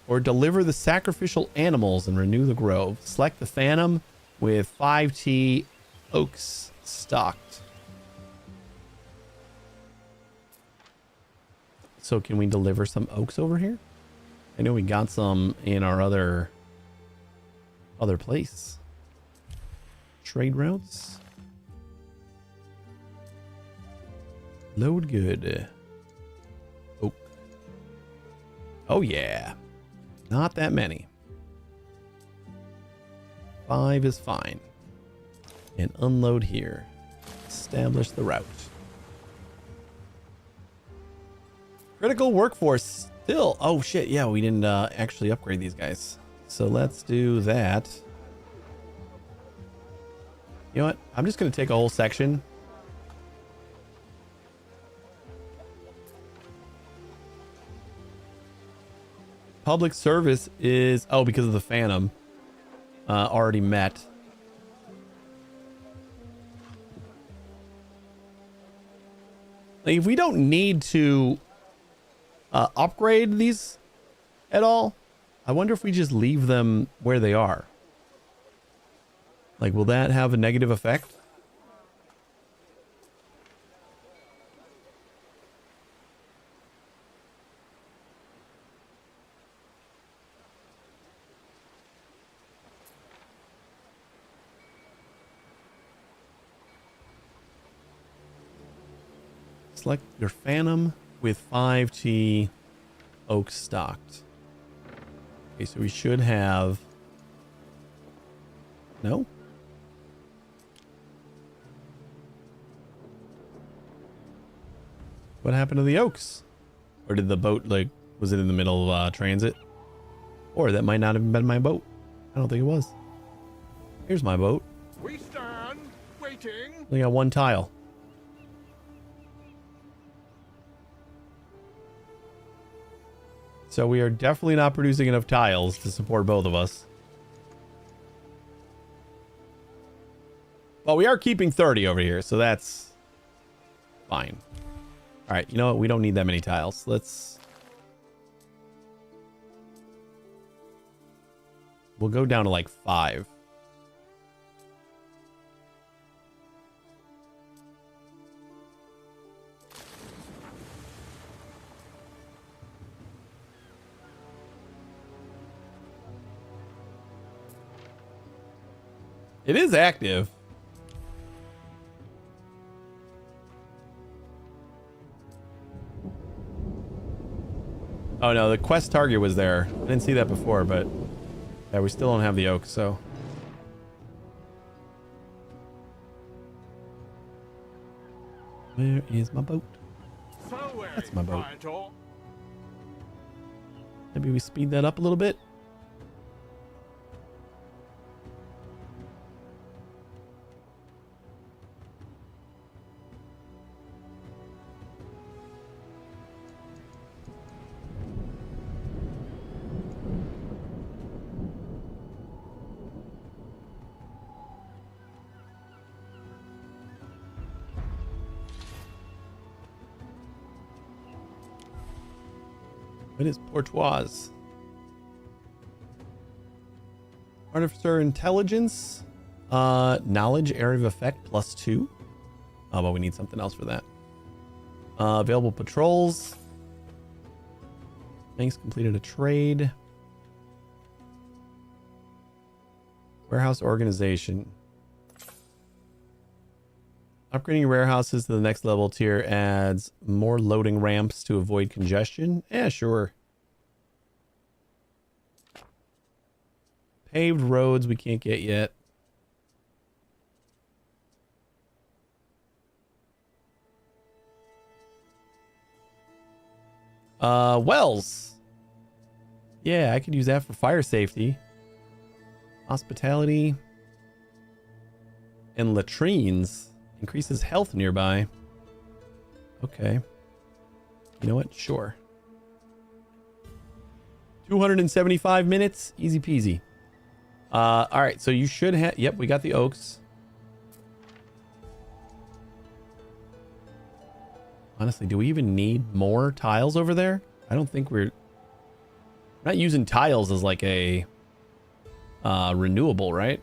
Or deliver the sacrificial animals and renew the grove. Select the Phantom with 5T oaks stocked. So can we deliver some oaks over here? I know we got some in our other place. Trade routes. Load good. Oak. Oh yeah. Not that many. 5 is fine. And unload here. Establish the route. Critical workforce still. Oh shit, yeah, we didn't actually upgrade these guys. So let's do that. You know what? I'm just going to take a whole section. Public service is, oh, because of the Phantom, already met. Like, if we don't need to upgrade these at all, I wonder if we just leave them where they are. Like, will that have a negative effect? Select your Phantom with 5T oak stocked. Okay, so we should have... No? What happened to the oaks? Or did the boat, like, was it in the middle of transit? Or that might not have been my boat. I don't think it was. Here's my boat. We stand waiting. Only got one tile. So we are definitely not producing enough tiles to support both of us. Well, we are keeping 30 over here, so that's fine. All right, you know what? We don't need that many tiles. We'll go down to like 5. It is active. Oh no, the quest target was there. I didn't see that before, but yeah, we still don't have the oak, so. Where is my boat? That's my boat. Maybe we speed that up a little bit. What is Portoise? Artificer intelligence. Knowledge, area of effect, +2. Oh, but we need something else for that. Available patrols. Thanks, completed a trade. Warehouse organization. Upgrading warehouses to the next level tier adds more loading ramps to avoid congestion. Yeah, sure. Paved roads we can't get yet. Wells. Yeah, I could use that for fire safety. Hospitality. And latrines. Increases health nearby. Okay. You know what? Sure. 275 minutes. Easy peasy. All right. So you should have... Yep, we got the oaks. Honestly, do we even need more tiles over there? I don't think we're not using tiles as like a renewable, right?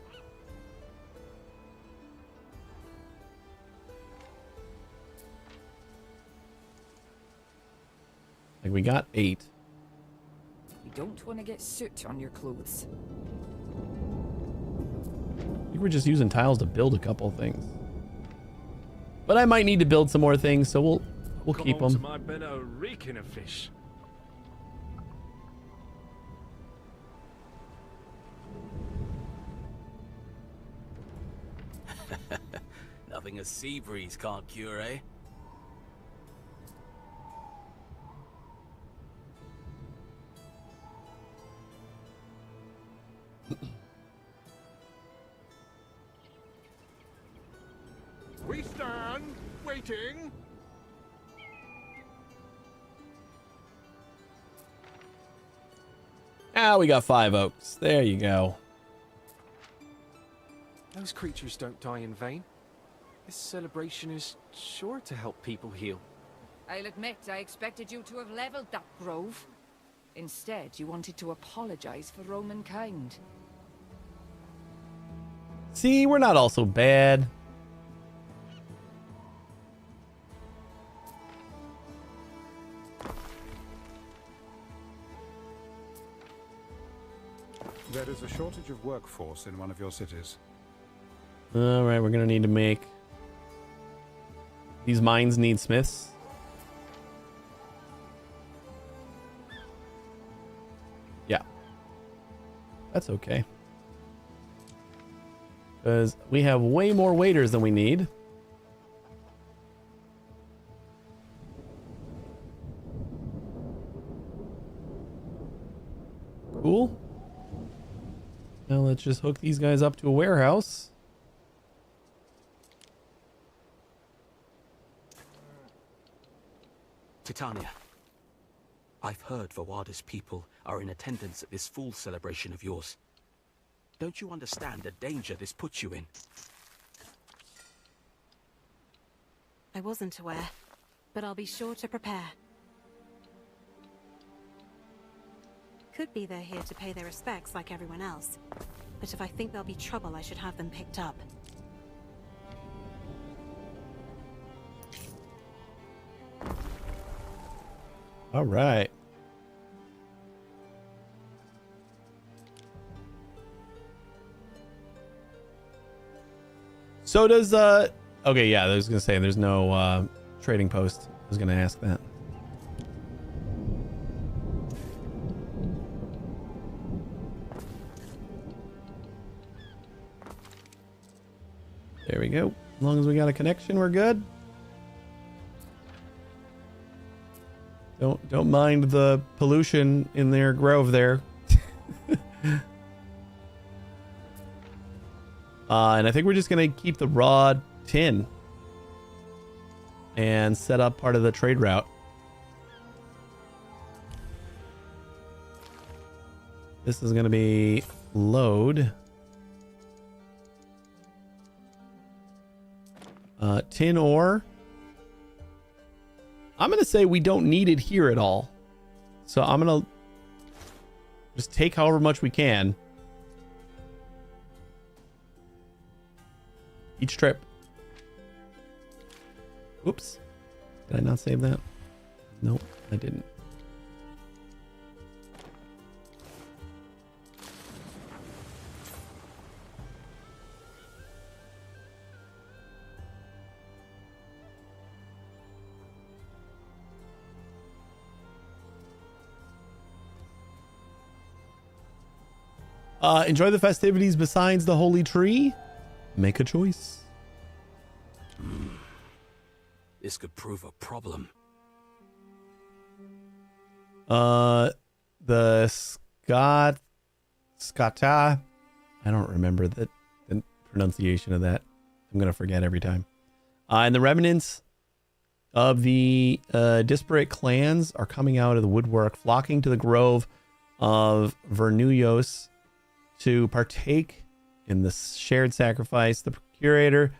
Like we got 8. You don't want to get soot on your clothes. I think we're just using tiles to build a couple of things. But I might need to build some more things, so we'll keep them. To my benno reeking of fish. Nothing a sea breeze can't cure, eh? We stand waiting. Ah, we got 5 oaks. There you go. Those creatures don't die in vain. This celebration is sure to help people heal. I'll admit, I expected you to have leveled that grove. Instead, you wanted to apologize for Roman kind. See, we're not all so bad. There is a shortage of workforce in one of your cities. All right, we're gonna need to make these mines need smiths. Yeah, that's okay. Because we have way more waiters than we need. Cool. Now let's just hook these guys up to a warehouse. Titania, I've heard Vawada's people are in attendance at this fool celebration of yours. Don't you understand the danger this puts you in? I wasn't aware, but I'll be sure to prepare. Could be they're here to pay their respects like everyone else, but if I think there'll be trouble, I should have them picked up. All right. So does okay, yeah, I was gonna say there's no trading post. I was gonna ask that. There we go. As long as we got a connection, we're good. Don't mind the pollution in their grove there. And I think we're just gonna keep the raw tin and set up part of the trade route. This is gonna be load. Tin ore. I'm going to say we don't need it here at all. So I'm going to just take however much we can. Each trip. Oops. Did I not save that? Nope, I didn't. Enjoy the festivities besides the holy tree. Make a choice. This could prove a problem. The Scotta. I don't remember the pronunciation of that. I'm gonna forget every time. And the remnants of the disparate clans are coming out of the woodwork, flocking to the grove of Vernuyos to partake in the shared sacrifice. The procurator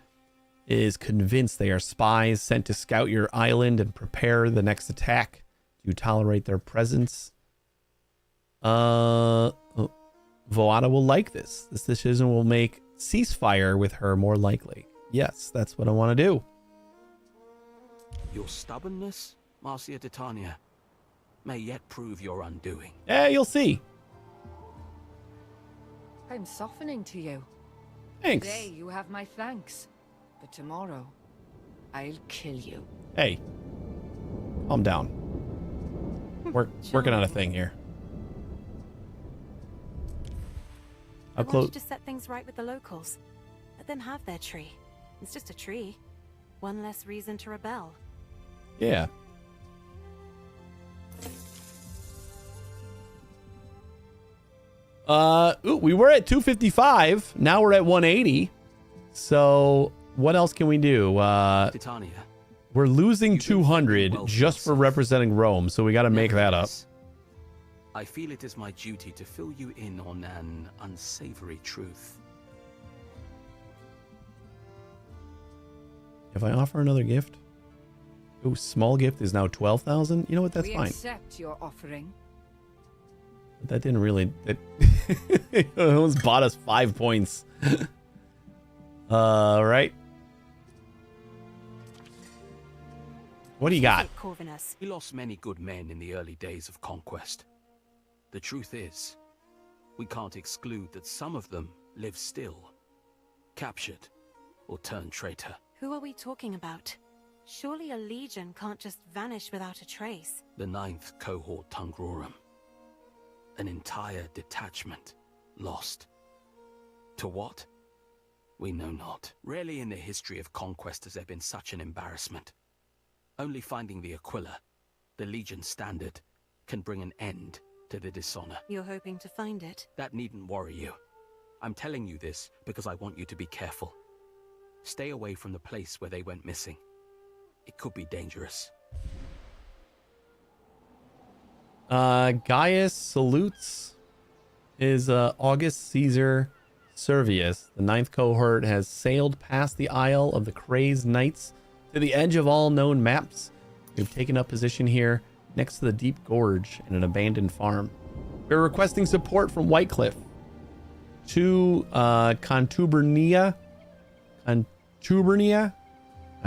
is convinced they are spies sent to scout your island and prepare the next attack. Do you tolerate their presence? Voada will like this. This decision will make ceasefire with her more likely. Yes, that's what I want to do. Your stubbornness, Marcia Titania, may yet prove your undoing. Yeah, you'll see. I'm softening to you. Thanks. Today you have my thanks, but tomorrow I'll kill you. Hey, calm down. We're working on a thing here. I wanted to set things right with the locals. Let them have their tree. It's just a tree. One less reason to rebel. Yeah. We were at 255. Now we're at 180. So what else can we do? Titania, we're losing 200 just for representing Rome, so we got to make that up. I feel it is my duty to fill you in on an unsavory truth. If I offer another gift, ooh, small gift is now 12,000. You know what? That's fine. We accept your offering. But that didn't really. It almost bought us 5 points. Right. What do you got? Corvinus. We lost many good men in the early days of conquest. The truth is, we can't exclude that some of them live still, captured or turned traitor. Who are we talking about? Surely a legion can't just vanish without a trace. The 9th cohort Tungrorum. An entire detachment lost. To what? We know not. Rarely in the history of conquest has there been such an embarrassment. Only finding the Aquila, the Legion standard, can bring an end to the dishonor. You're hoping to find it? That needn't worry you. I'm telling you this because I want you to be careful. Stay away from the place where they went missing. It could be dangerous. Gaius salutes his August Caesar Servius. The 9th cohort has sailed past the Isle of the Crazed Knights to the edge of all known maps. We've taken up position here next to the deep gorge in an abandoned farm. We're requesting support from Whitecliff. To Contubernia, I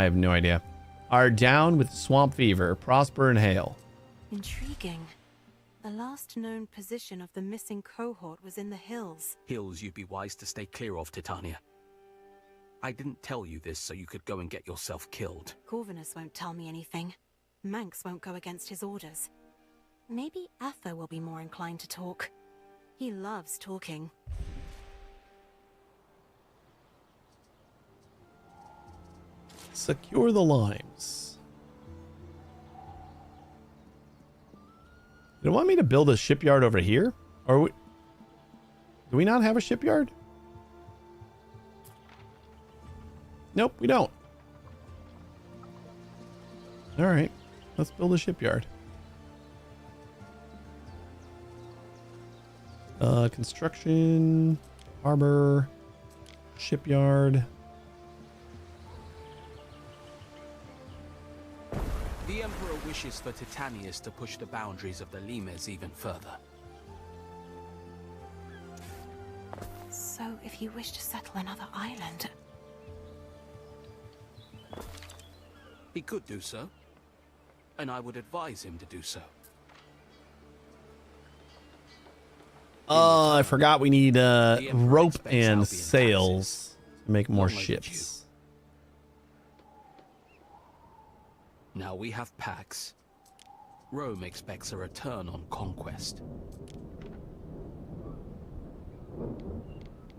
have no idea, are down with swamp fever. Prosper and hail. Intriguing. The last known position of the missing cohort was in the hills. Hills you'd be wise to stay clear of, Titania. I didn't tell you this so you could go and get yourself killed. Corvinus won't tell me anything. Manx won't go against his orders. Maybe Atha will be more inclined to talk. He loves talking. Secure the limes. You don't want me to build a shipyard over here? Or do we not have a shipyard? Nope, we don't. All right, let's build a shipyard. Construction, harbor, shipyard. The Emperor wishes for Titanius to push the boundaries of the Limes even further. So, if you wish to settle another island... He could do so, and I would advise him to do so. I forgot we need rope and sails to make more ships. Now we have Pax. Rome expects a return on conquest.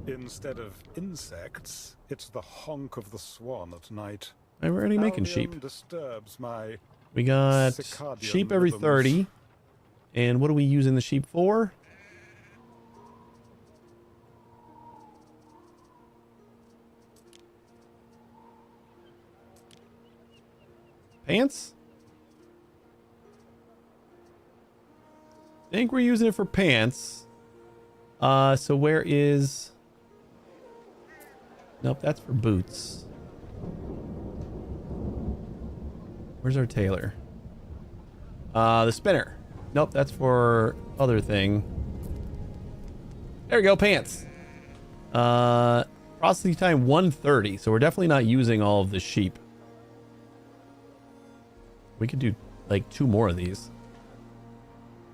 Instead of insects, it's the honk of the swan at night. We're already making sheep. Disturbs my we got circadian sheep every rhythms. 30. And what are we using the sheep for? Pants? I think we're using it for pants. So where is... Nope, that's for boots. Where's our tailor? The spinner. Nope, that's for other thing. There we go, pants. Processing time 130, so we're definitely not using all of the sheep. We could do like 2 more of these.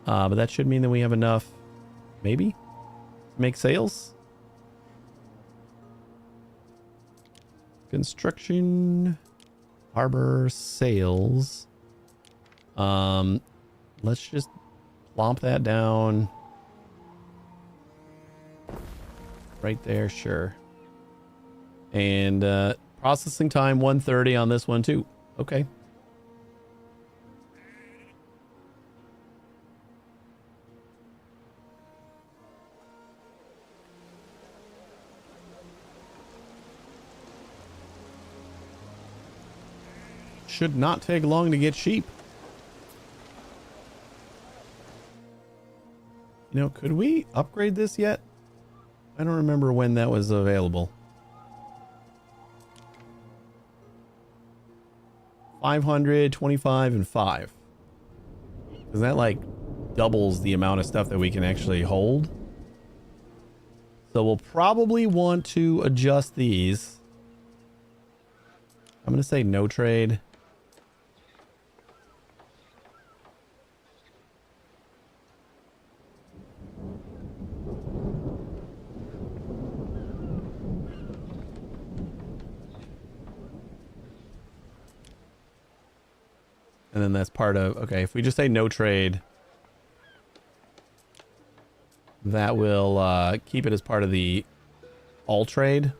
But that should mean that we have enough, maybe, to make sails. Construction, harbor, sails. Let's just plomp that down. Right there, sure. And processing time 130 on this one too. Okay. Should not take long to get sheep. You know, could we upgrade this yet? I don't remember when that was available. 500, 25, and 5. Because that like doubles the amount of stuff that we can actually hold. So we'll probably want to adjust these. I'm going to say no trade. And then that's part of, okay, if we just say no trade, that will keep it as part of the all trade.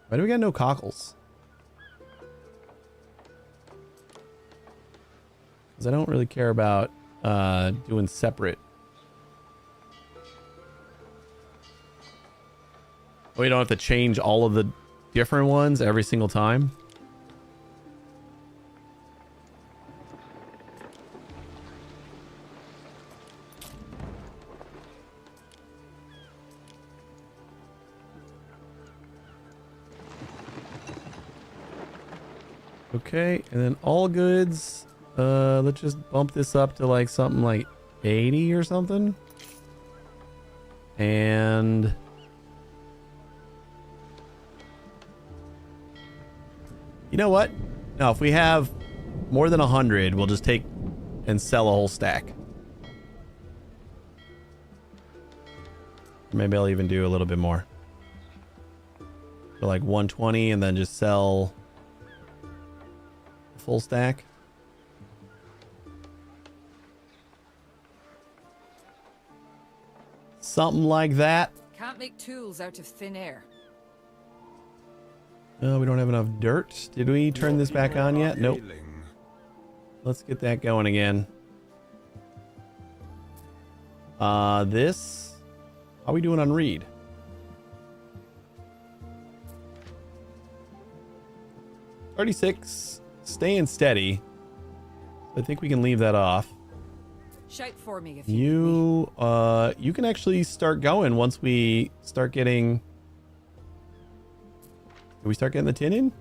Why do we got no cockles? Because I don't really care about doing separate. We don't have to change all of the different ones every single time. Okay, and then all goods. Let's just bump this up to like something like 80 or something. And you know what? No, if we have more than 100, we'll just take and sell a whole stack. Maybe I'll even do a little bit more. So like 120 and then just sell full stack. Something like that. Can't make tools out of thin air. No, we don't have enough dirt. Did we turn this back on yet? Nope. Let's get that going again. This. How are we doing on read? $36. Staying steady. I think we can leave that off. Shout for me if you you can actually start going once we start getting. Did we start getting the tin in?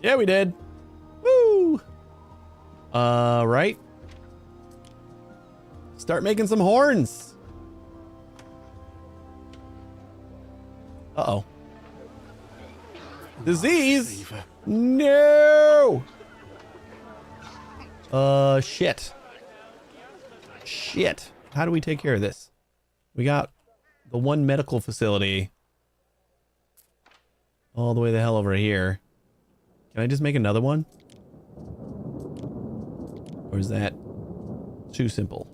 Yeah, we did. Woo! Right. Start making some horns. Uh-oh. Disease? No! Shit. Shit. How do we take care of this? We got the one medical facility all the way the hell over here. Can I just make another one? Or is that too simple?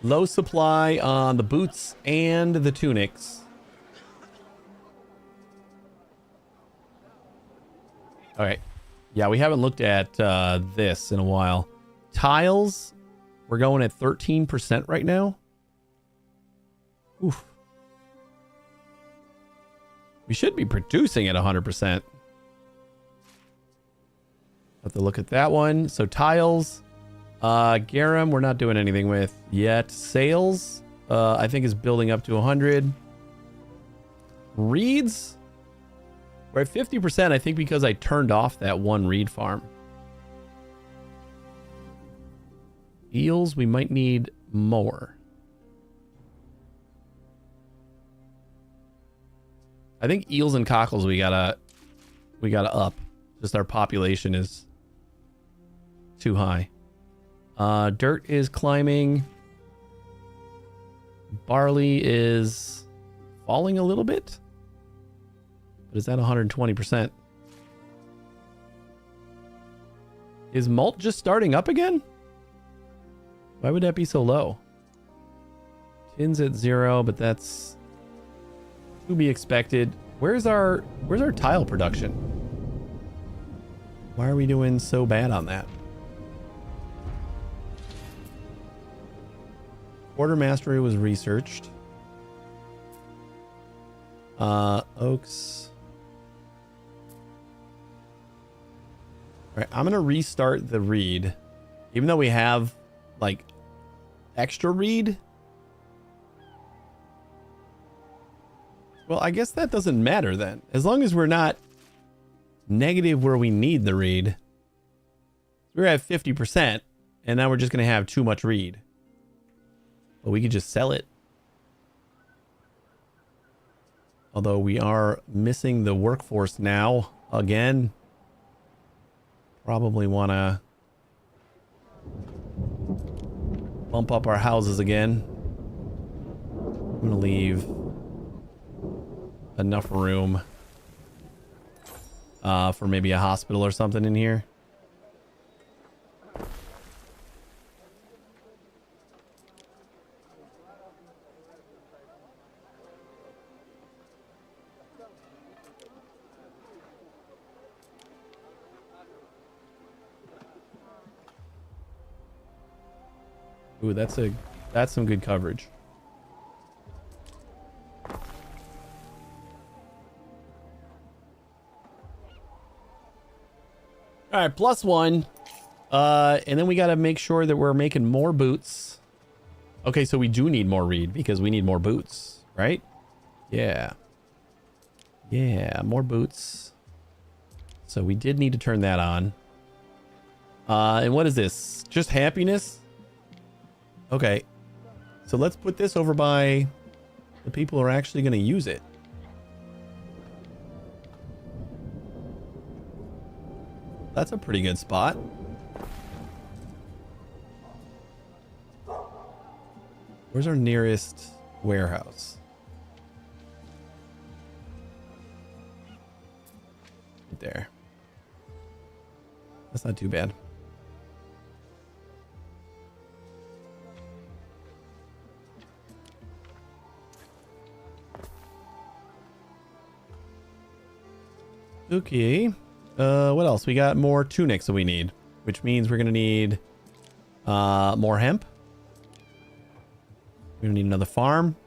Low supply on the boots and the tunics. All right. Yeah, we haven't looked at this in a while. Tiles, we're going at 13% right now. Oof. We should be producing at 100%. Have to look at that one. So tiles. Garum, we're not doing anything with yet. Sales, I think is building up to 100. Reeds, we're at 50%, I think, because I turned off that one reed farm. Eels, we might need more. I think eels and cockles we gotta up. Just our population is too high. Dirt is climbing. Barley is falling a little bit. But is that 120%? Is malt just starting up again? Why would that be so low? Tin's at 0, but that's to be expected. Where's our tile production? Why are we doing so bad on that? Order mastery was researched. Oaks. right, I'm gonna restart the read, even though we have like extra read. Well, I guess that doesn't matter then, as long as we're not negative where we need the read. We're at 50%, and now we're just gonna have too much read. But we could just sell it. Although we are missing the workforce now again. Probably want to bump up our houses again. I'm going to leave enough room for maybe a hospital or something in here. Ooh, that's some good coverage. All right, +1. And then we got to make sure that we're making more boots. Okay, so we do need more reed because we need more boots, right? Yeah. Yeah, more boots. So we did need to turn that on. And what is this? Just happiness? Okay, so let's put this over by the people who are actually going to use it. That's a pretty good spot. Where's our nearest warehouse? Right there. That's not too bad. Okay. What else? We got more tunics that we need, which means we're gonna need more hemp. We're gonna need another farm.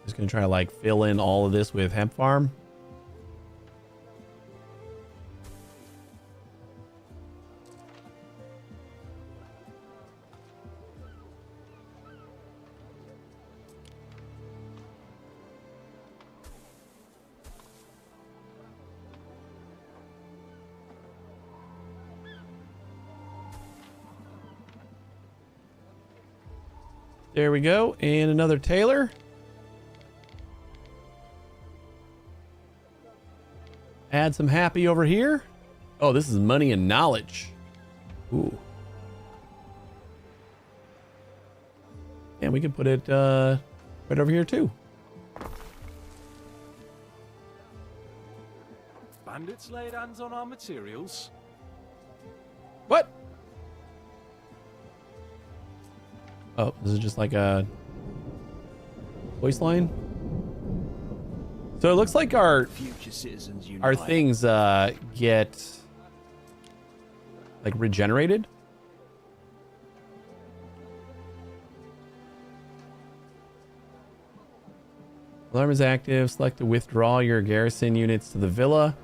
Just gonna try to like fill in all of this with hemp farm. There we go. And another tailor. Add some happy over here. Oh, this is money and knowledge. Ooh. And we can put it right over here too. Bandits laid hands on our materials. What? Oh, this is just like a voice line. So it looks like our future citizens unite. Our things get like regenerated. Alarm is active. Select to withdraw your garrison units to the villa.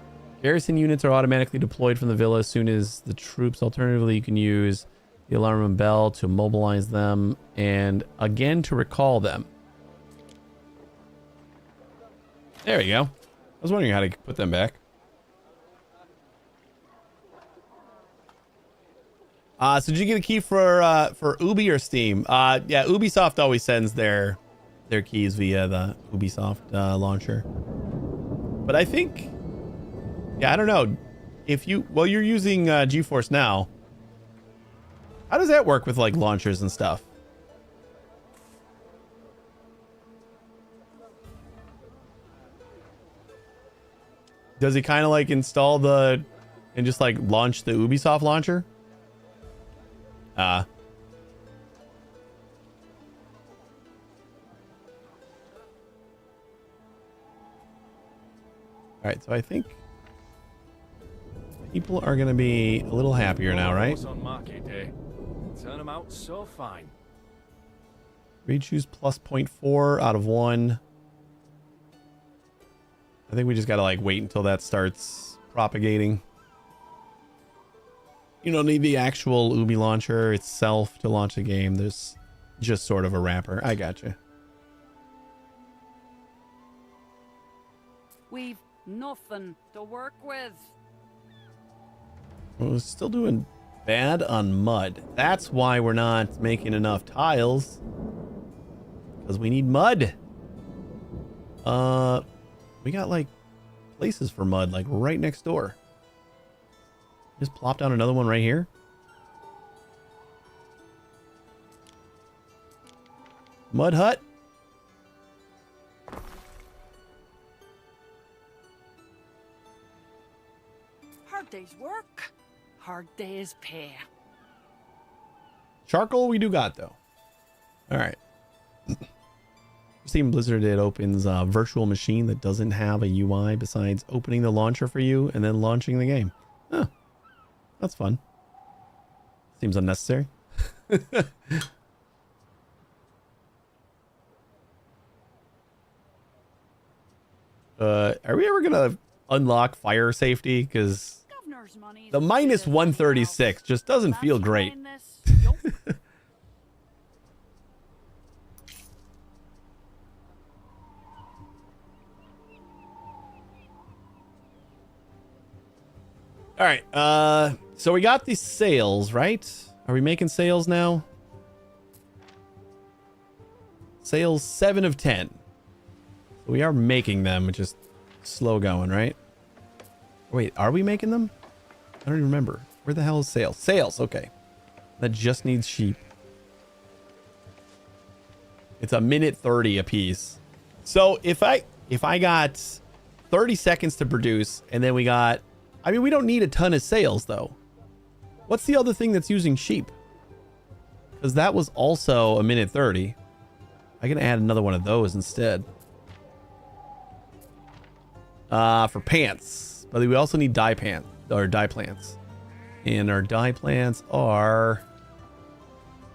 Garrison units are automatically deployed from the villa as soon as the troops. Alternatively, you can use the alarm and bell to mobilize them and again to recall them. There we go. I was wondering how to put them back. So did you get a key for Ubi or Steam? Yeah, Ubisoft always sends their keys via the Ubisoft launcher. But I think, yeah, I don't know. If you, well, you're using GeForce Now. How does that work with like launchers and stuff? Does he kind of like install the and just like launch the Ubisoft launcher? All right, so I think people are going to be a little happier now, right? On market day. Turn them out so fine. Read choose plus 0.4 out of 1. I think we just gotta like wait until that starts propagating. You don't need the actual Ubi launcher itself to launch the game. There's just sort of a wrapper. I gotcha. We've nothing to work with. We're still doing bad on mud. That's why we're not making enough tiles. Because we need mud. We got like places for mud like right next door. Just plop down another one right here. Mud hut. Hard day's work, hard day's pay. Charcoal we do got though. All right. Steam Blizzard, it opens a virtual machine that doesn't have a UI besides opening the launcher for you and then launching the game. Oh, that's fun. Seems unnecessary. Are we ever gonna unlock fire safety? Because the minus 136 just doesn't feel great. All right, so we got these sales, right? Are we making sales now? Sales 7 of 10. So we are making them, just slow going, right? Wait, are we making them? I don't even remember. Where the hell is sales? Sales, okay. That just needs sheep. It's a minute 30 a piece. So if I got 30 seconds to produce and then we got, I mean, we don't need a ton of sales though. What's the other thing that's using sheep? Because that was also a minute 30. I can add another one of those instead. For pants. But we also need dye plants. And our dye plants are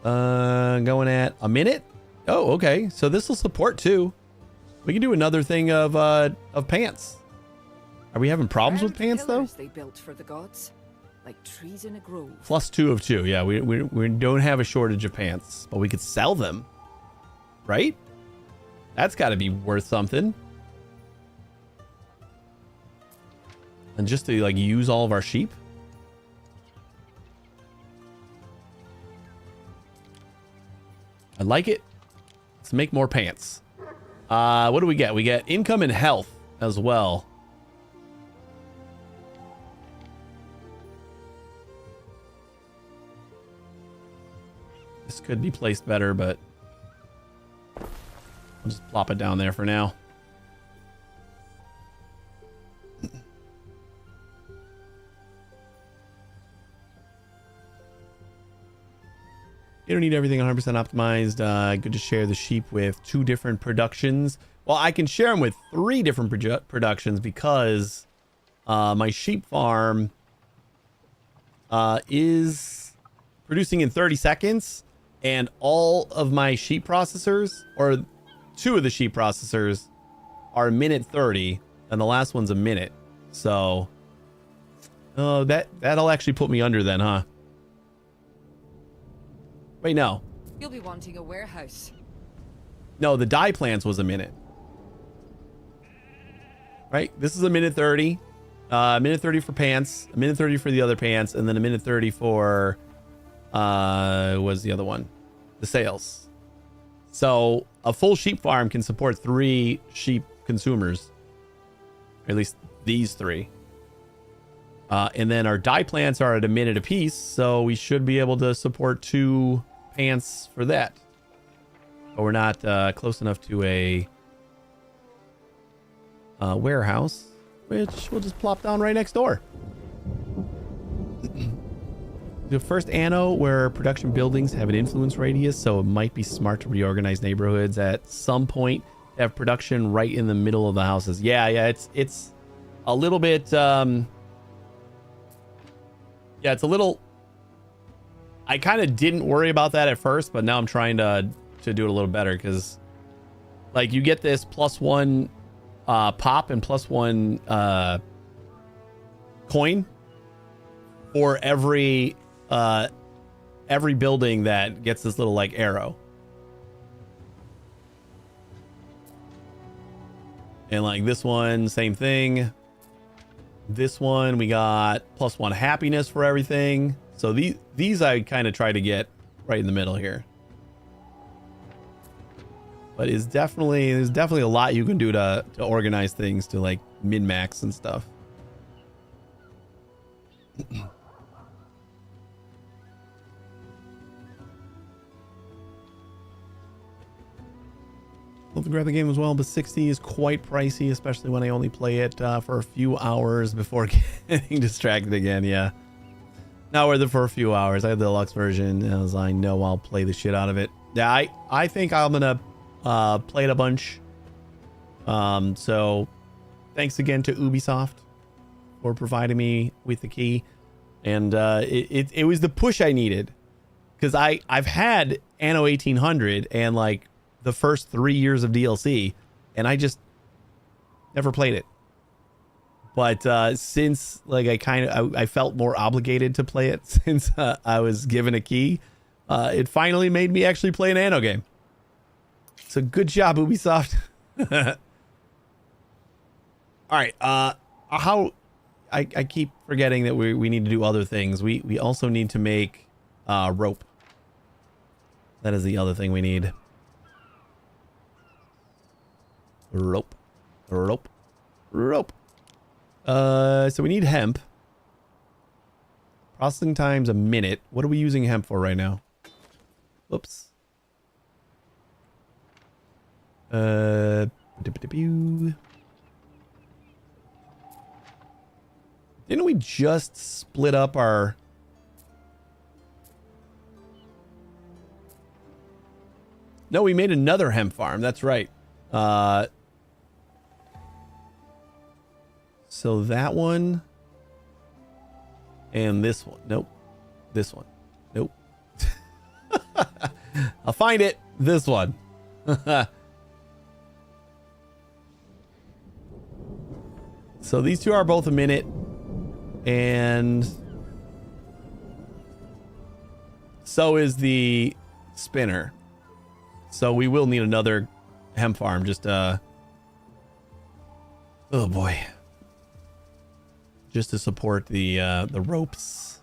going at a minute. Oh, okay. So this will support too. We can do another thing of pants. Are we having problems with pants though? They built for the gods, like trees in a grove. +2 of 2. Yeah, we don't have a shortage of pants, but we could sell them, right? That's got to be worth something. And just to like use all of our sheep. I like it. Let's make more pants. What do we get? We get income and health as well. This could be placed better, but I'll just plop it down there for now. You don't need everything 100% optimized. Good to share the sheep with 2 different productions. Well, I can share them with 3 different productions because my sheep farm is producing in 30 seconds. And all of my sheep processors, or 2 of the sheep processors, are a minute 30, and the last one's a minute. So, that'll actually put me under then, huh? Wait, no. You'll be wanting a warehouse. No, the dye plants was a minute. Right? This is a minute 30. A minute 30 for pants, a minute 30 for the other pants, and then a minute 30 for was the other one, the sales. So a full sheep farm can support 3 sheep consumers, or at least these 3. And then our dye plants are at a minute a piece, so we should be able to support 2 pants for that. But we're not close enough to a warehouse, which we'll just plop down right next door. The first Anno where production buildings have an influence radius, so it might be smart to reorganize neighborhoods at some point to have production right in the middle of the houses. Yeah, it's a little bit yeah, it's a little, I kind of didn't worry about that at first, but now I'm trying to do it a little better because like you get this +1 pop and +1 coin for every building that gets this little like arrow. And like this one, same thing. This one, we got +1 happiness for everything. So these I kind of try to get right in the middle here. But there's definitely a lot you can do to organize things to like min-max and stuff. Love to grab the game as well, but 60 is quite pricey, especially when I only play it for a few hours before getting distracted again. Yeah, not worth it for a few hours. I have the deluxe version, as I know I'll play the shit out of it. Yeah, I think I'm gonna play it a bunch. So thanks again to Ubisoft for providing me with the key, and it was the push I needed, because I've had Anno 1800 and like the first 3 years of DLC, and I just never played it. But since like I felt more obligated to play it since I was given a key, it finally made me actually play an Anno game. So good job, Ubisoft. All right, how I keep forgetting that we need to do other things. We also need to make rope. That is the other thing we need. Rope. So we need hemp. Processing time's a minute. What are we using hemp for right now? Whoops. Didn't we just split up our... No, we made another hemp farm. That's right. So that one and this one. Nope. This one. Nope. I'll find it. This one. So these two are both a minute, and so is the spinner. So we will need another hemp farm. Just oh boy, just to support the ropes.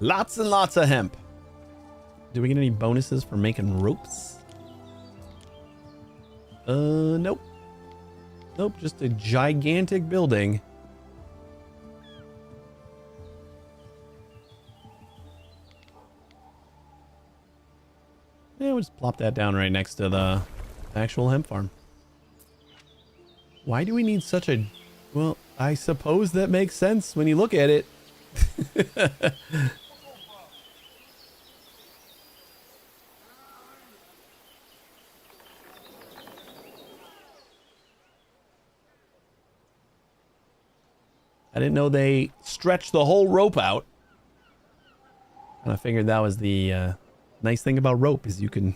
Lots and lots of hemp. Do we get any bonuses for making ropes? Nope. Nope, just a gigantic building. Yeah, we'll just plop that down right next to the actual hemp farm. Why do we need such a... Well, I suppose that makes sense when you look at it. I didn't know they stretched the whole rope out. And I figured that was the nice thing about rope is you can...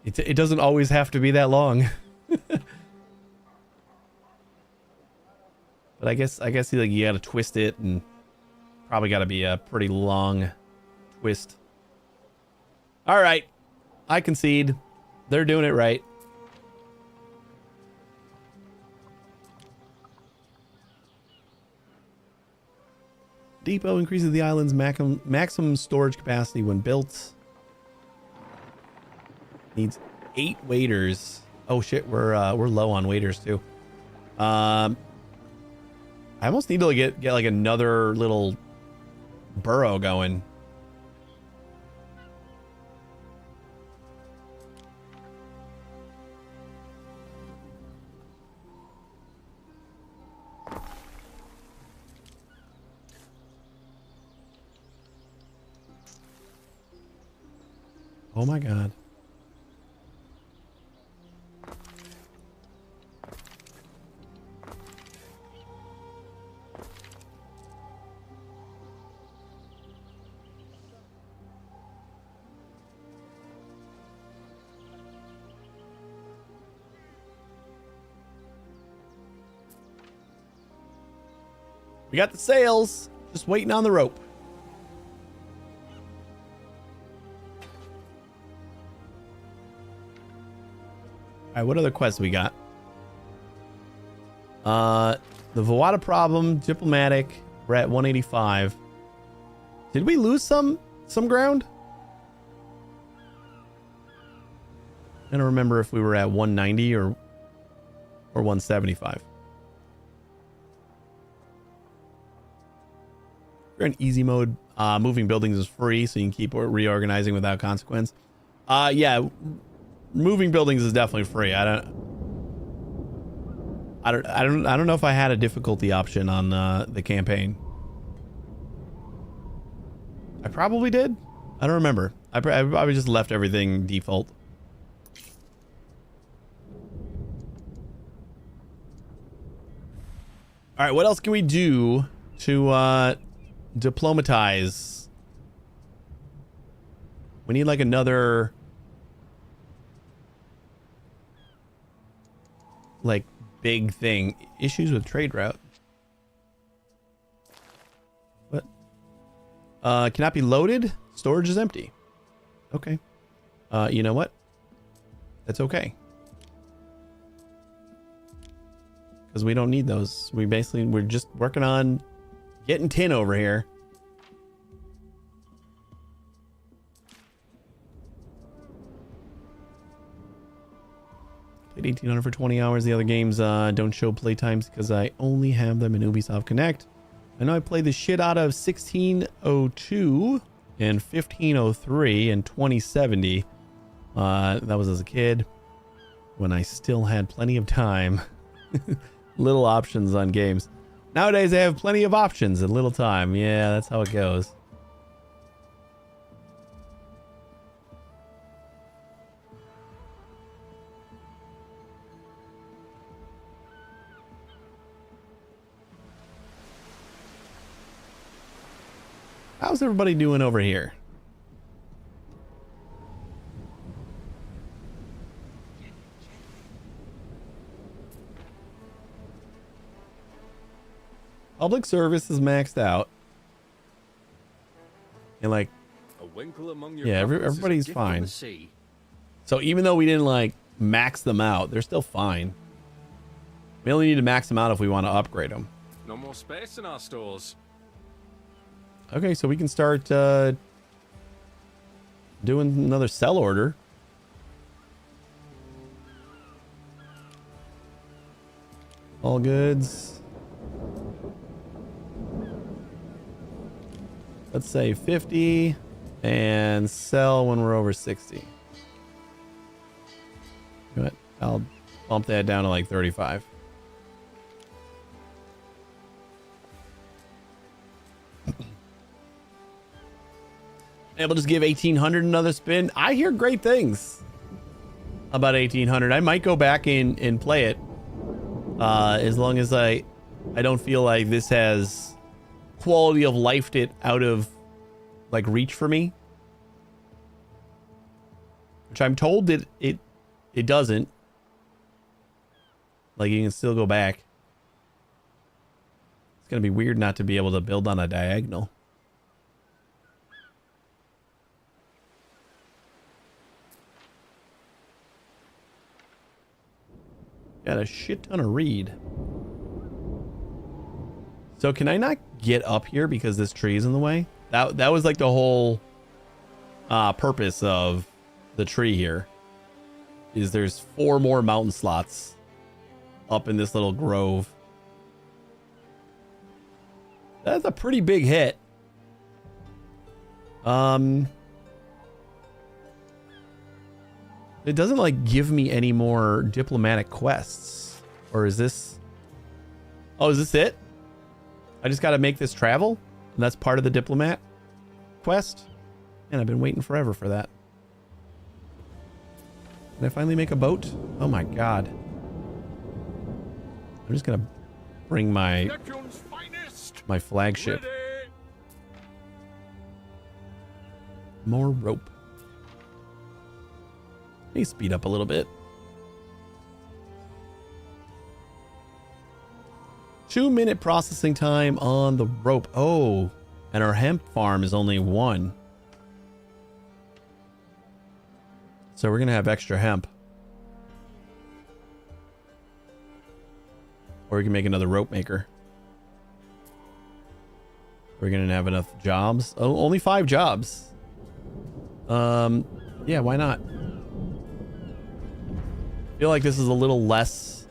It doesn't always have to be that long. But I guess like you gotta twist it, and probably gotta be a pretty long twist. All right, I concede. They're doing it right. Depot increases the island's maximum storage capacity when built. Needs 8 waiters. Oh shit, we're low on waiters too. I almost need to get like another little burrow going. Oh my god. We got the sails, just waiting on the rope. All right, what other quests we got? The Vawada problem, diplomatic. We're at 185. Did we lose some ground? I don't remember if we were at 190 or 175. We're in easy mode. Moving buildings is free, so you can keep reorganizing without consequence. Yeah, moving buildings is definitely free. I don't know if I had a difficulty option on the campaign. I probably did. I don't remember. I probably just left everything default. All right, what else can we do to diplomatize? We need like another like big thing. Issues with trade route. What? Cannot be loaded. Storage is empty. Okay. You know what? That's okay. Because we don't need those. We're just working on getting tin over here. Played 1800 for 20 hours. The other games don't show playtimes because I only have them in Ubisoft Connect. I know I played the shit out of 1602 and 1503 and 2070. That was as a kid when I still had plenty of time. Little options on games. Nowadays I have plenty of options and little time. Yeah, that's how it goes. How's everybody doing over here? Public service is maxed out. And like, a winkle among your yeah, everybody's fine. So even though we didn't like max them out, they're still fine. We only need to max them out if we want to upgrade them. No more space in our stores. Okay, so we can start doing another sell order. All goods. Let's say 50 and sell when we're over 60. Good. I'll bump that down to like 35. And we'll just give 1800 another spin. I hear great things about 1800. I might go back and play it as long as I don't feel like this has quality of lifed it out of like reach for me, which I'm told that it doesn't. Like you can still go back. It's gonna be weird not to be able to build on a diagonal. Got a shit ton of reed. So can I not get up here because this tree is in the way? That was like the whole purpose of the tree here. Is there's 4 more mountain slots up in this little grove. That's a pretty big hit. It doesn't like give me any more diplomatic quests. Or is this... Oh, is this it? I just got to make this travel? And that's part of the diplomat quest? And I've been waiting forever for that. Can I finally make a boat? Oh my god. I'm just gonna bring my flagship. Ready. More rope. Let me speed up a little bit. 2-minute processing time on the rope. Oh, and our hemp farm is only 1. So we're gonna have extra hemp. Or we can make another rope maker. We're gonna have enough jobs. Oh, only 5 jobs. Yeah, why not? I feel like this is a little less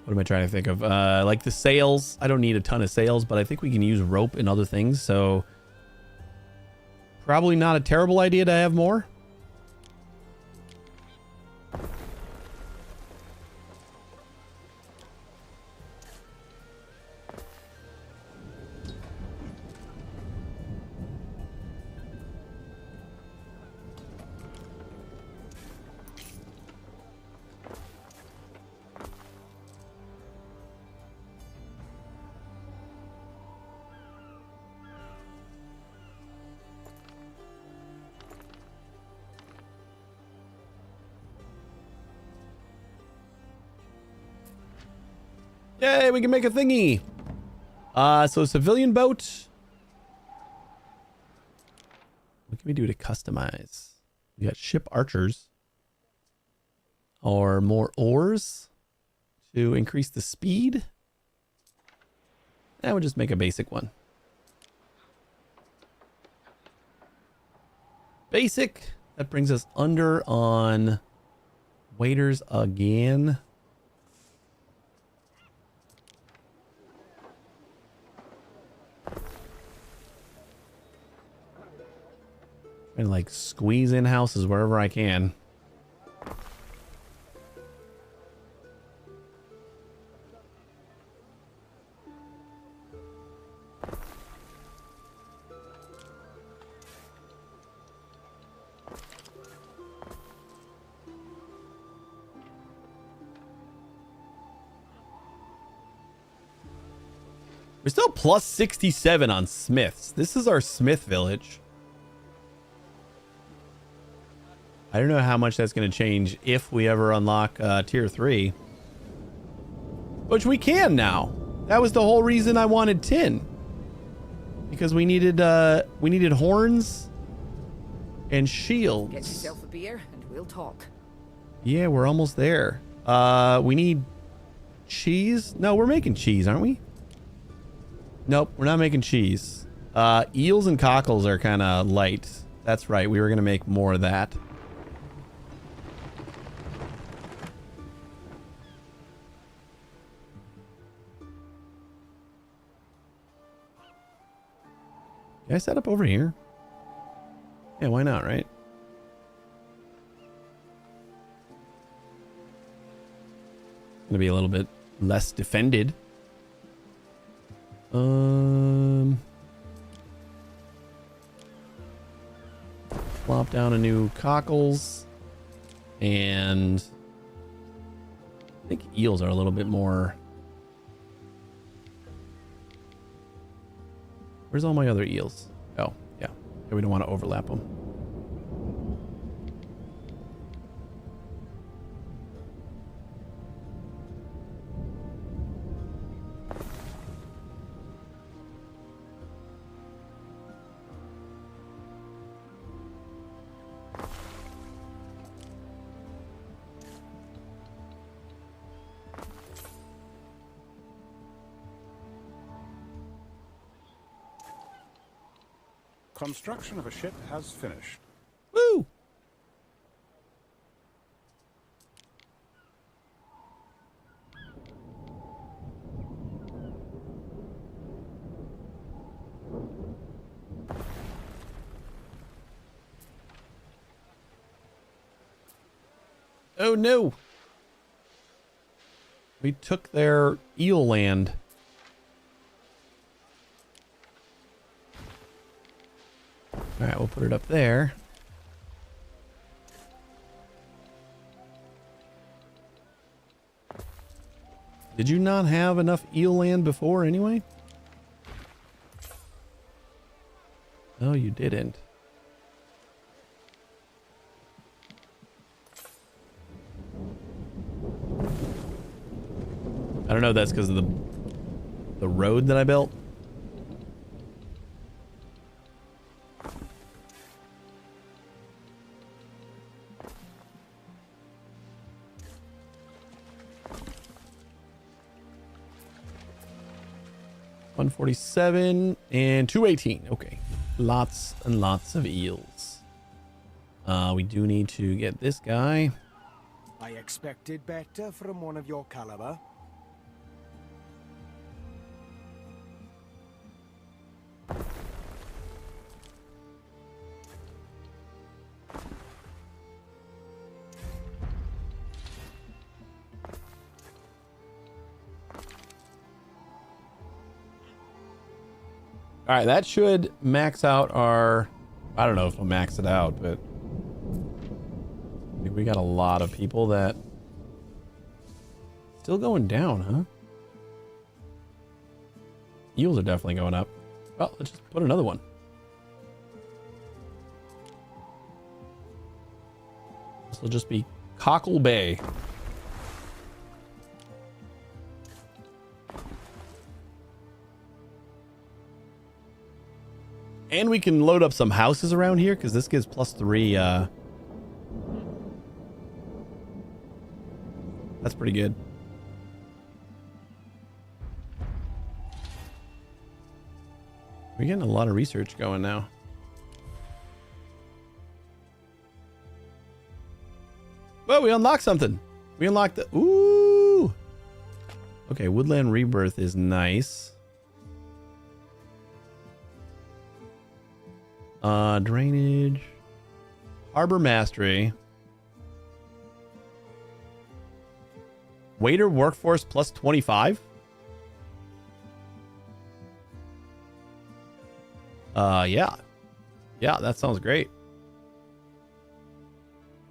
what am I trying to think of? Like the sails. I don't need a ton of sails, but I think we can use rope and other things, so probably not a terrible idea to have more. Yay, we can make a thingy. So civilian boat. What can we do to customize? We got ship archers. Or more oars to increase the speed. I would just make a basic one. Basic. That brings us under on waiters again. And like squeeze in houses wherever I can. We're still plus 67 on Smiths. This is our Smith village. I don't know how much that's going to change if we ever unlock tier 3. Which we can now. That was the whole reason I wanted tin. Because we needed horns and shields. Get yourself a beer and we'll talk. Yeah, we're almost there. We need cheese. No, we're making cheese, aren't we? Nope, we're not making cheese. Eels and cockles are kind of light. That's right. We were going to make more of that. Can I set up over here? Yeah, why not, right? Gonna be a little bit less defended. Plop down a new cockles. And I think eels are a little bit more. Where's all my other eels? Oh, yeah. We don't want to overlap them. Construction of a ship has finished. Woo! Oh no! We took their eel land. All right, we'll put it up there. Did you not have enough eel land before anyway? No, you didn't. I don't know if that's because of the road that I built. $147 and $218. Okay. Lots and lots of eels. We do need to get this guy. I expected better from one of your caliber. All right, that should max out our... I don't know if it'll max it out, but... I think we got a lot of people that... Still going down, huh? Eels are definitely going up. Well, let's just put another one. This will just be Cockle Bay. And we can load up some houses around here because this gives +3. That's pretty good. We're getting a lot of research going now. Well, we unlocked something. We unlocked the... Ooh! Okay, Woodland Rebirth is nice. Drainage. Harbor Mastery. Waiter workforce +25? Yeah. Yeah, that sounds great.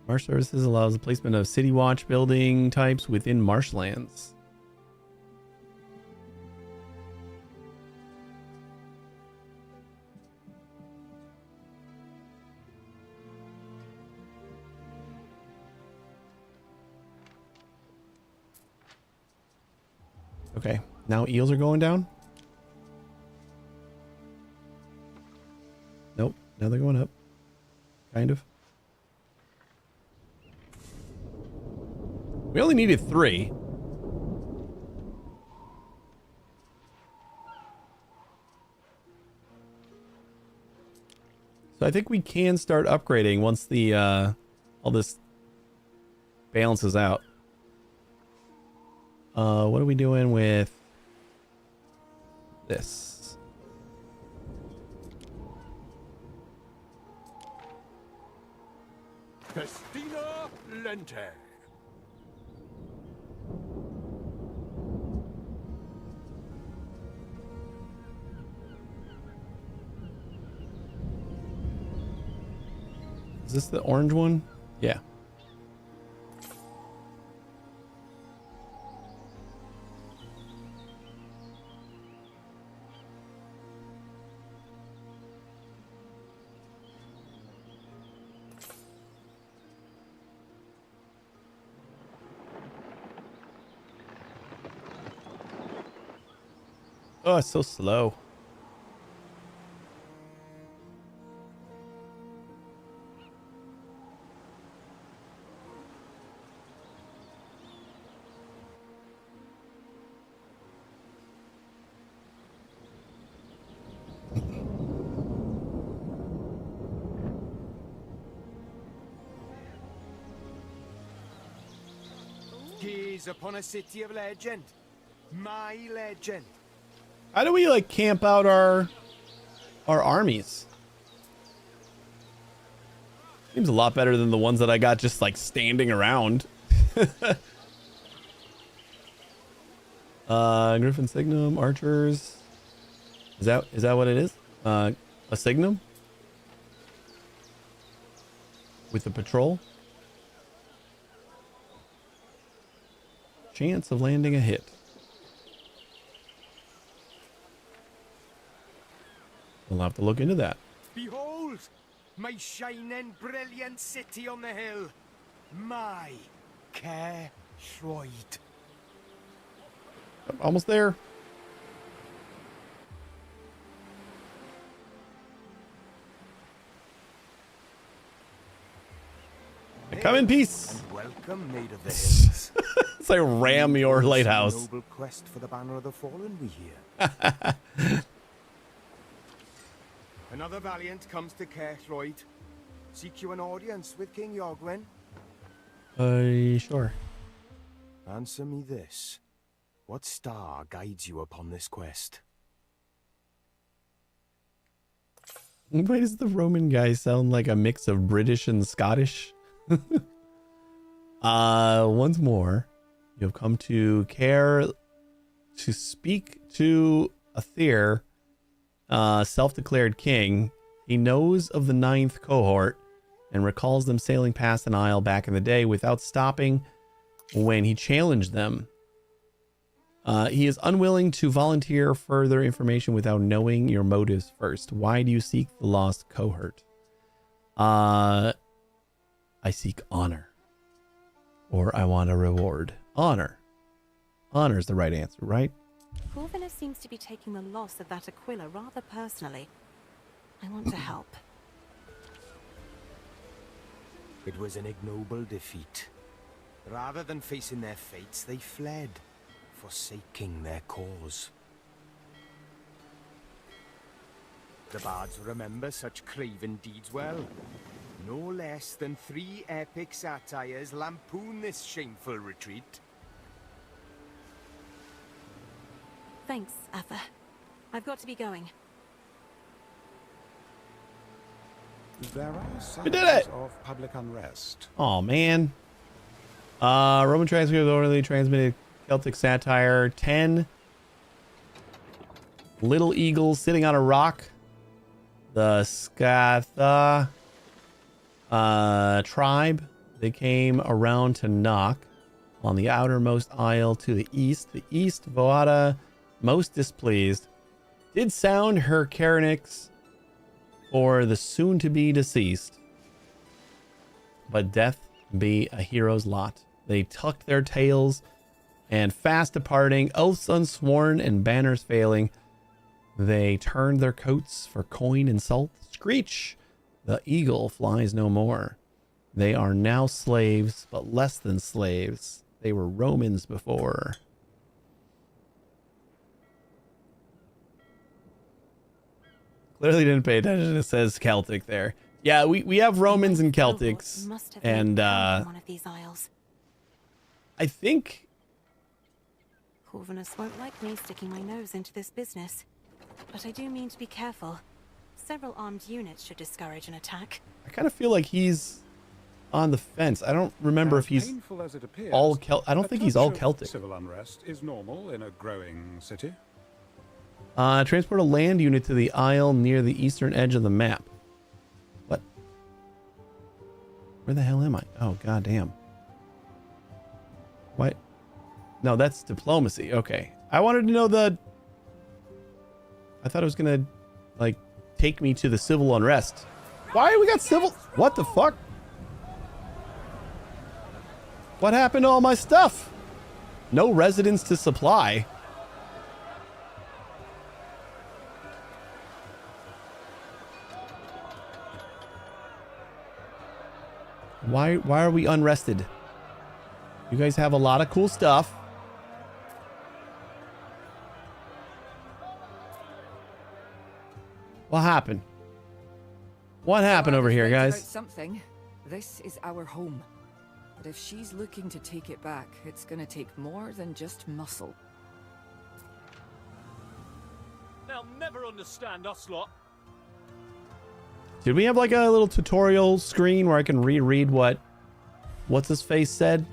Marsh Services allows the placement of City Watch building types within marshlands. Okay, now eels are going down? Nope, now they're going up. Kind of. We only needed 3. So I think we can start upgrading once the all this balances out. What are we doing with this? Festina Lente. Is this the orange one? Yeah. Oh, it's so slow. Gaze upon a city of legend. My legend. How do we like camp out our armies? Seems a lot better than the ones that I got just like standing around. Griffin Signum, archers. Is that what it is? A Signum? with the patrol. Chance of landing a hit. We'll have to look into that. Behold, my shining, brilliant city on the hill. My care Schroid. Almost there. Come in peace. Welcome, maid of the hills. It's like ram your lighthouse. Noble quest for the banner of the fallen, we hear. Another valiant comes to Kerthroyd. Seek you an audience with King Yorgwyn? Sure. Answer me this. What star guides you upon this quest? Why does the Roman guy sound like a mix of British and Scottish? Once more, you have come to care to speak to Aether, self-declared king. He knows of the 9th cohort and recalls them sailing past an isle back in the day without stopping when he challenged them. He is unwilling to volunteer further information without knowing your motives first. Why do you seek the lost cohort? I seek honor. Or I want a reward. Honor. Honor is the right answer, right? Corvinus seems to be taking the loss of that Aquila rather personally. I want to help. It was an ignoble defeat. Rather than facing their fates, they fled, forsaking their cause. The bards remember such craven deeds well. No less than 3 epic satires lampoon this shameful retreat. Thanks, Aether. I've got to be going. There are We did it! signs of public unrest. Oh man. Roman transcript orally transmitted Celtic satire. 10 little eagles sitting on a rock. The Scatha tribe. They came around to knock on the outermost isle to the east. The east Voada, most displeased, did sound her Karenix for the soon-to-be deceased, but death be a hero's lot. They tucked their tails, and fast departing, oaths unsworn and banners failing, they turned their coats for coin and salt. Screech! The eagle flies no more. They are now slaves, but less than slaves. They were Romans before. Clearly didn't pay attention. It says Celtic there. Yeah, we have Romans and Celtics, and one of these isles. I think Corvinus won't like me sticking my nose into this business, but I do mean to be careful. Several armed units should discourage an attack. I kind of feel like he's on the fence. I don't remember if he's Painful as it appears, all Celtic. I don't think he's all Celtic. Civil unrest is normal in a growing city. Transport a land unit to the isle near the eastern edge of the map. What? Where the hell am I? Oh, goddamn. What? No, that's diplomacy. Okay. I wanted to know the... I thought it was going to, like, take me to the civil unrest. Why we got civil... What the fuck? What happened to all my stuff? No residents to supply. Why are we unrested? You guys have a lot of cool stuff. What happened? What happened over here, guys? Something. This is our home. But if she's looking to take it back, it's gonna take more than just muscle. They'll never understand us lot. Did we have like a little tutorial screen where I can reread what's his face said?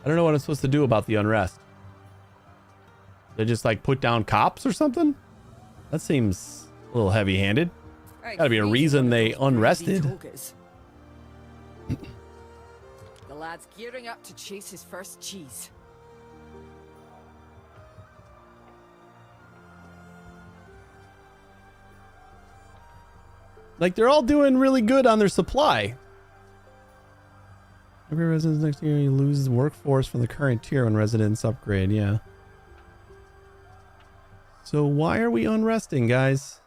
I don't know what I'm supposed to do about the unrest. They just like put down cops or something? That seems a little heavy-handed. Gotta be a reason they unrested. The lad's gearing up to chase his first cheese. Like, they're all doing really good on their supply. Every residence next year, you lose workforce from the current tier when residents upgrade. Yeah. So why are we unresting, guys?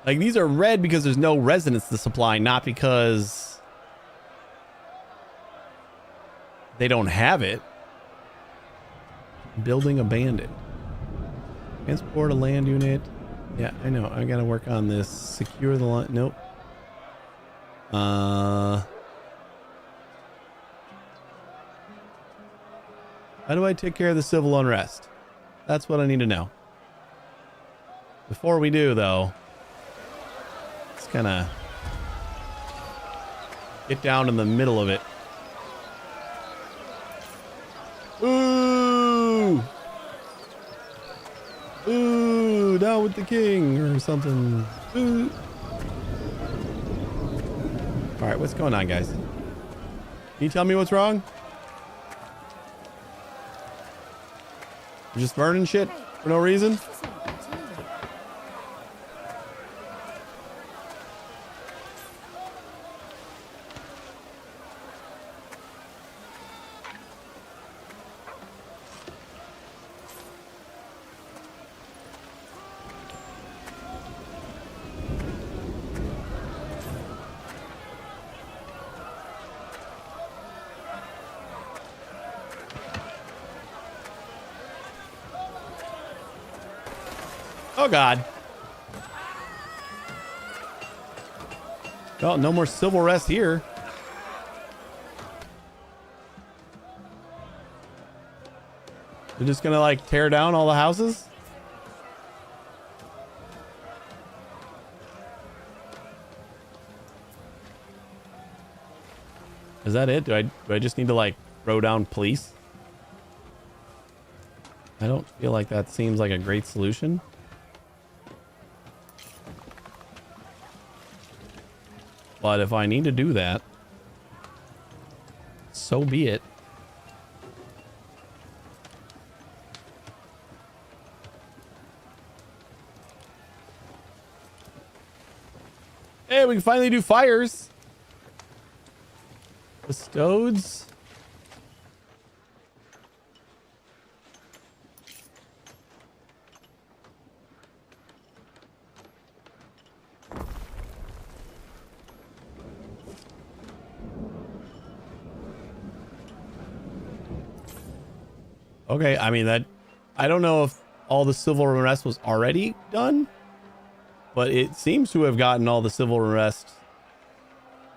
Like, these are red because there's no residents to supply, not because they don't have it. Building abandoned. Transport a land unit. Yeah, I know. I gotta work on this. Secure the line. Nope. How do I take care of the civil unrest? That's what I need to know. Before we do, though, let's kind of get down in the middle of it. Ooh! Ooh, down with the king or something. Ooh. All right, what's going on, guys? Can you tell me what's wrong? You're just burning shit for no reason? Oh, God. Oh, no more civil rest here. They're just gonna, like, tear down all the houses? Is that it? Do I just need to, like, throw down police? I don't feel like that seems like a great solution. But if I need to do that, so be it. Hey, we can finally do fires. Custodes. Okay, I mean, that I don't know if all the civil unrest was already done, but it seems to have gotten all the civil unrest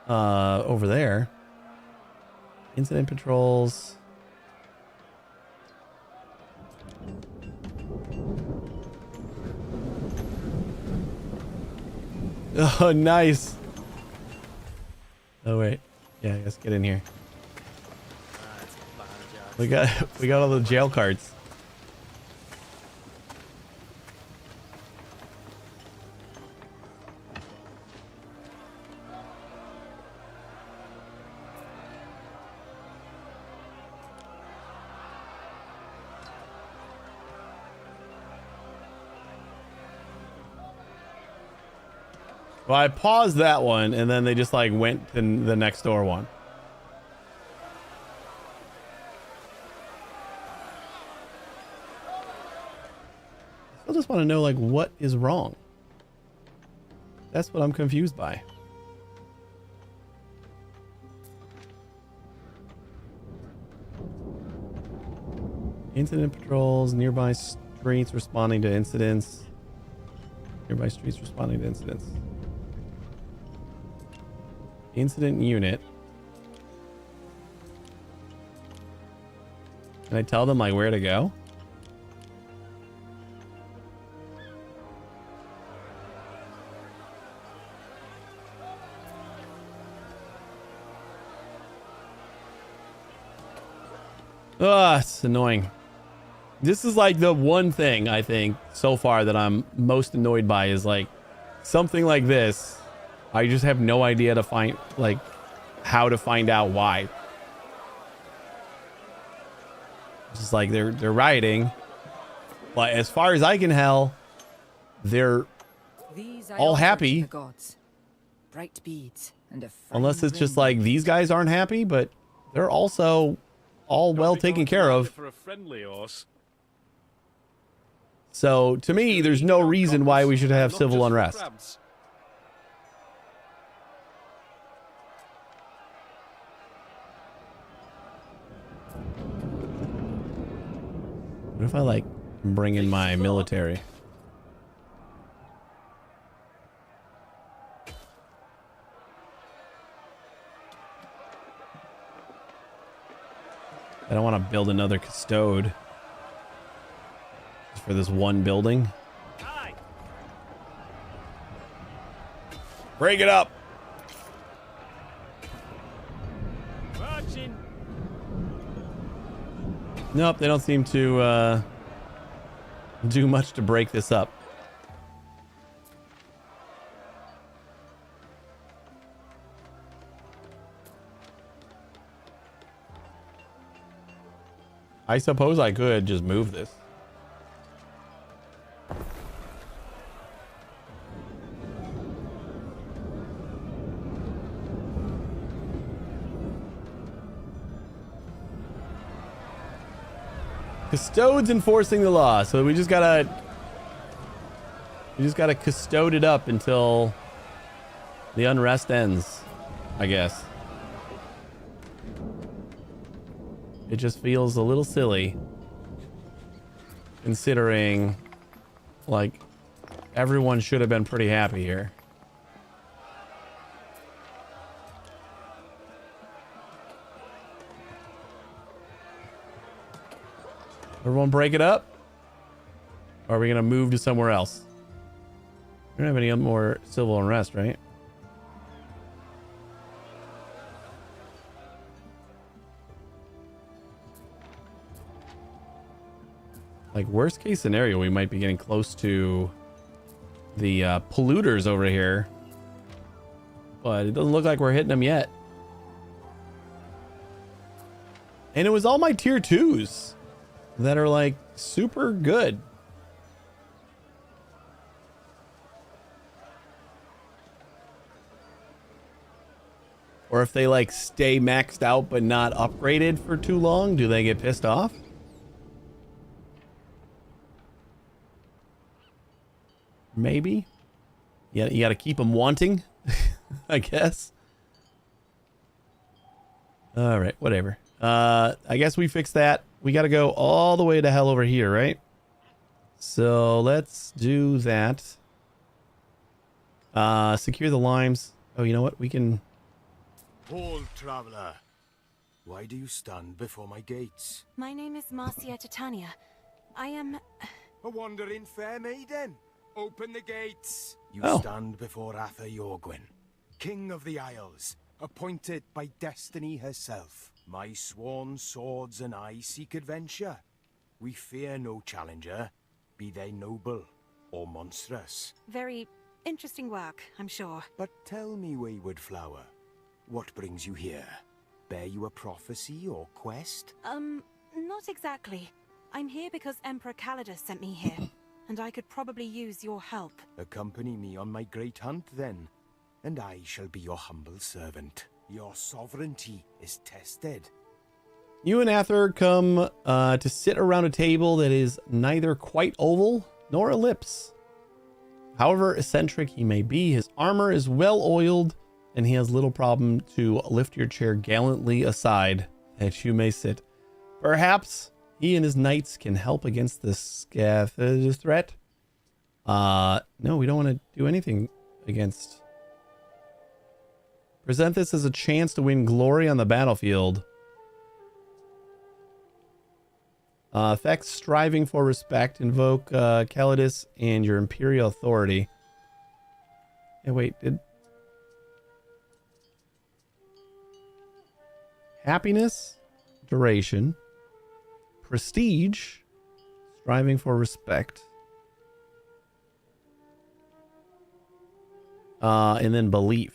over there. Incident patrols. Oh, nice. Oh wait, yeah, let's get in here. We got all the jail cards. Well, I paused that one and then they just like went to the next door one. I just want to know, like, what is wrong. That's what I'm confused by. Incident patrols, nearby streets responding to incidents. Nearby streets responding to incidents. Incident unit. Can I tell them, like, where to go? Ugh, it's annoying. This is like the one thing I think so far that I'm most annoyed by is like something like this. I just have no idea to find like how to find out why. It's just like they're rioting, but as far as I can tell, they're all happy. The gods. Bright beads and a Unless it's just ring. like these guys aren't happy, but they're also all well taken care of. For a friendly horse. So to me, there's no reason why we should have civil unrest. What if I like bring in my military? I don't want to build another custode for this one building. Break it up. Nope, they don't seem to do much to break this up. I suppose I could just move this. Custodes enforcing the law, so we just gotta custode it up until the unrest ends, I guess. It just feels a little silly considering like everyone should have been pretty happy here. Everyone break it up? Or are we gonna move to somewhere else? We don't have any more civil unrest, right? Like worst case scenario, we might be getting close to the polluters over here. But it doesn't look like we're hitting them yet. And it was all my tier 2s that are like super good. Or if they like stay maxed out but not upgraded for too long, do they get pissed off? Maybe. Yeah, you got to keep them wanting, I guess. All right, whatever. I guess we fixed that. We got to go all the way to hell over here, right? So let's do that. Secure the limes. Oh, you know what? We can... Hold, traveler. Why do you stand before my gates? My name is Marcia Titania. I am... A wandering fair maiden. Open the gates. You Oh. stand before Atha Yorgwyn, King of the Isles, appointed by destiny herself. My sworn swords and I seek adventure. We fear no challenger, be they noble or monstrous. Very interesting work, I'm sure. But tell me, wayward flower, what brings you here? Bear you a prophecy or quest? Not exactly. I'm here because Emperor Calidus sent me here, and I could probably use your help. Accompany me on my great hunt, then, and I shall be your humble servant. Your sovereignty is tested. You and Ather come to sit around a table that is neither quite oval nor ellipse. However eccentric he may be, his armor is well oiled, and he has little problem to lift your chair gallantly aside that you may sit. Perhaps he and his knights can help against this scath threat. No, we don't want to do anything against. Present this as a chance to win glory on the battlefield. Effects striving for respect. Invoke Calidus and your imperial authority. Hey, wait, did... Happiness, duration, prestige, striving for respect. And then belief.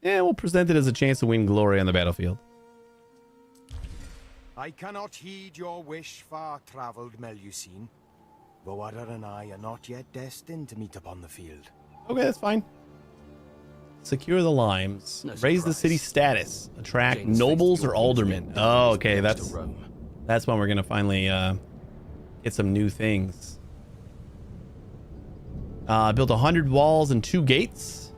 Yeah, we'll present it as a chance to win glory on the battlefield. I cannot heed your wish, far-travelled Melusine. Boada and I are not yet destined to meet upon the field. Okay, that's fine. Secure the limes. No Raise the surprise. city's status. Attract Jane's nobles faced or your aldermen. hatred Oh, and okay, his march that's to Rome. when we're gonna finally get some new things. Built 100 walls and 2 gates.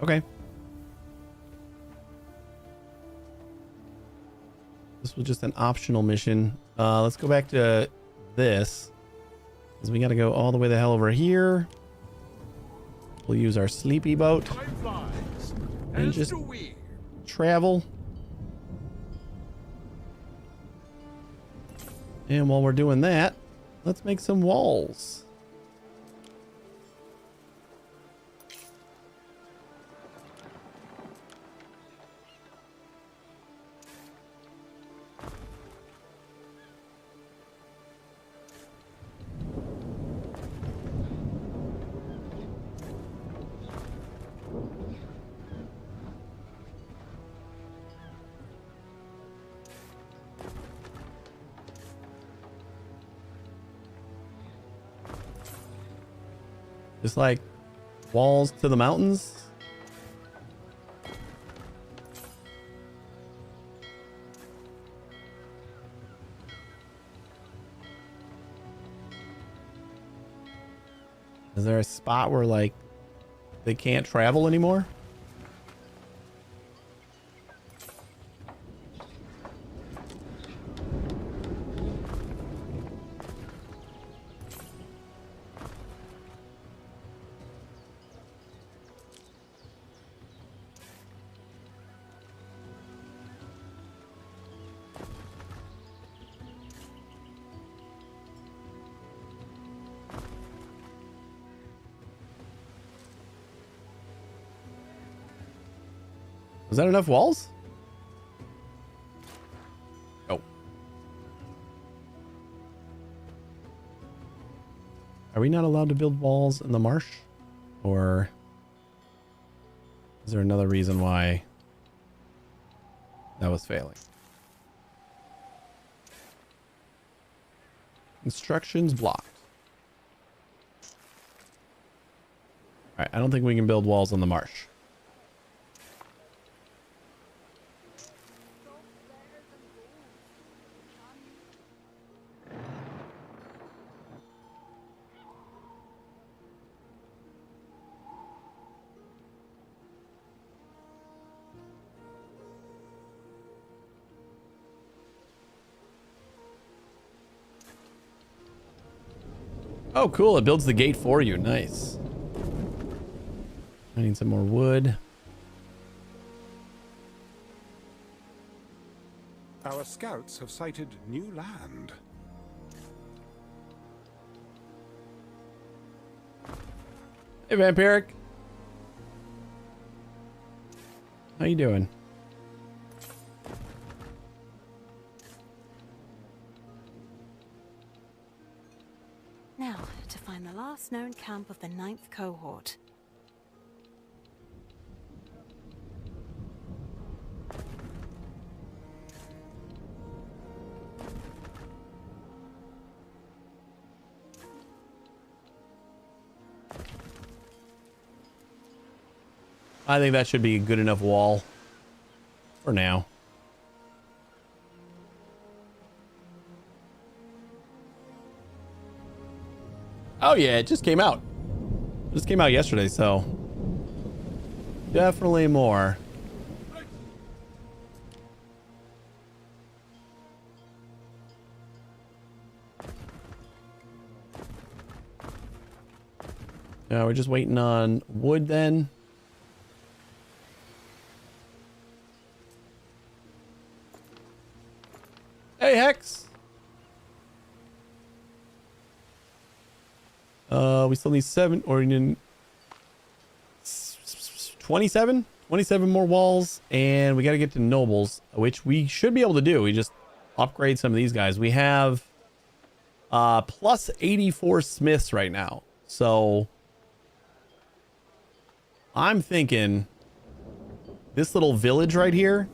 Okay. This was just an optional mission. Let's go back to this. Because we got to go all the way the hell over here. We'll use our sleepy boat. And just travel. And while we're doing that, let's make some walls. Just like walls to the mountains. Is there a spot where like they can't travel anymore? Was that enough walls? Oh. Are we not allowed to build walls in the marsh? Or is there another reason why that was failing? Instructions blocked. Alright, I don't think we can build walls on the marsh. Oh, cool. It builds the gate for you. Nice. I need some more wood. Our scouts have sighted new land. Hey, Vampiric. How you doing? Now, to find the last known camp of the 9th cohort. I think that should be a good enough wall for now. Oh yeah, it just came out. It just came out yesterday, so definitely more. Yeah, we're just waiting on wood then. Hey, Hex. We still need 7 or 27 more walls, and we got to get to nobles, which we should be able to do. We just upgrade some of these guys. We have plus 84 smiths right now, so I'm thinking this little village right here,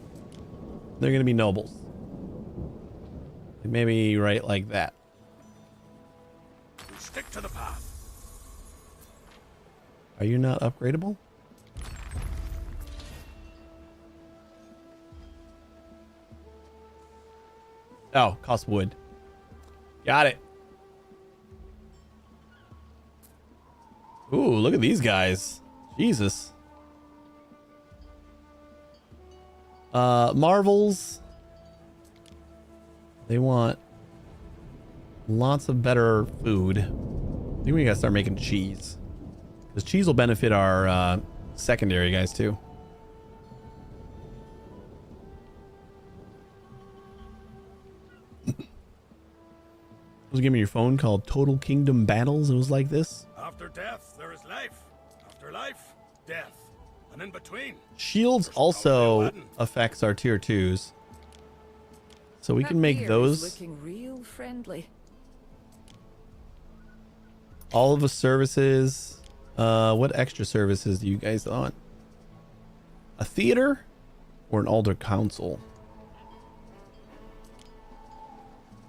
they're gonna be nobles. Maybe right like that. Stick to the path. Are you not upgradable? Oh, cost wood. Got it. Ooh, look at these guys. Jesus. Marvels. They want lots of better food. I think we gotta start making cheese. Because cheese will benefit our secondary guys too. Was giving me your phone called Total Kingdom Battles. It was like this. After death, there is life. After life, death. And in between. Shields also affects our tier 2s. So we can make those. Looking real friendly. All of the services. What extra services do you guys want? A theater or an alder council?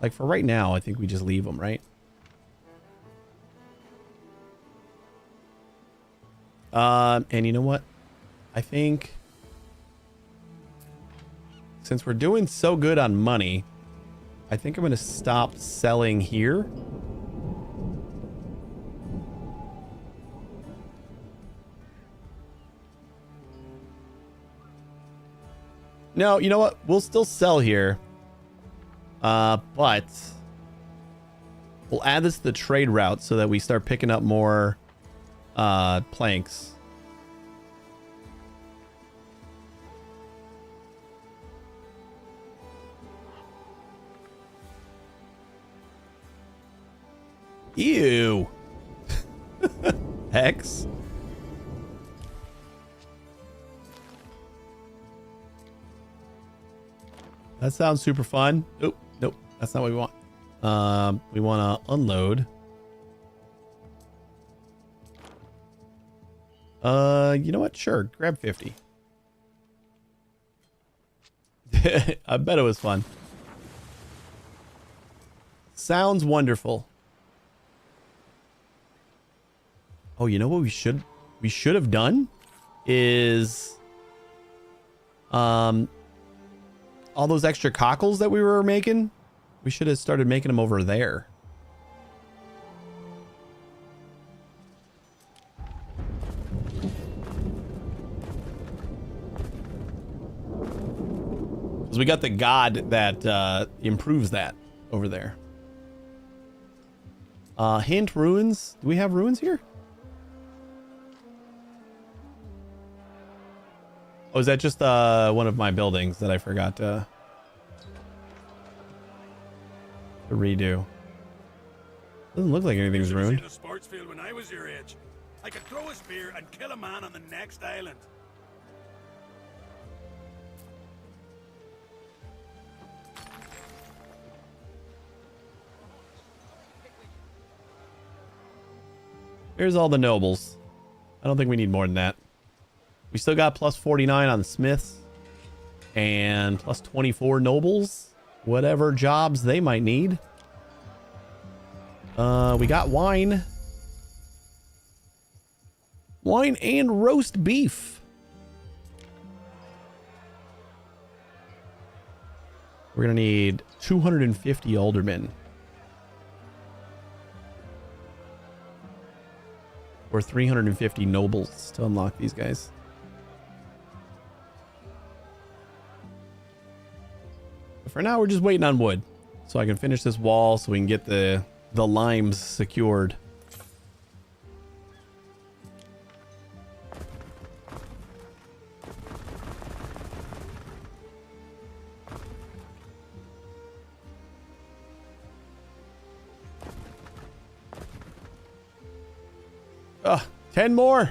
Like for right now, I think we just leave them, right? And you know what? I think since we're doing so good on money, I think I'm going to stop selling here. No, you know what? We'll still sell here. But we'll add this to the trade route so that we start picking up more planks. Ew. Hex. That sounds super fun. Nope, nope, that's not what we want. We want to unload. You know what? Sure, grab 50. I bet it was fun. Sounds wonderful. Oh, you know what we should have done is all those extra cockles that we were making, we should have started making them over there. Because we got the god that improves that over there. Hint ruins. Do we have ruins here? Oh, is that just one of my buildings that I forgot to redo? Doesn't look like anything's ruined. The sports field when I was your age. I could throw a spear and kill a man on the next island. Here's all the nobles. I don't think we need more than that. We still got plus 49 on the smiths and plus 24 nobles, whatever jobs they might need. We got wine. Wine and roast beef. We're going to need 250 aldermen. Or 350 nobles to unlock these guys. But for now, we're just waiting on wood. So I can finish this wall so we can get the limes secured. 10 more.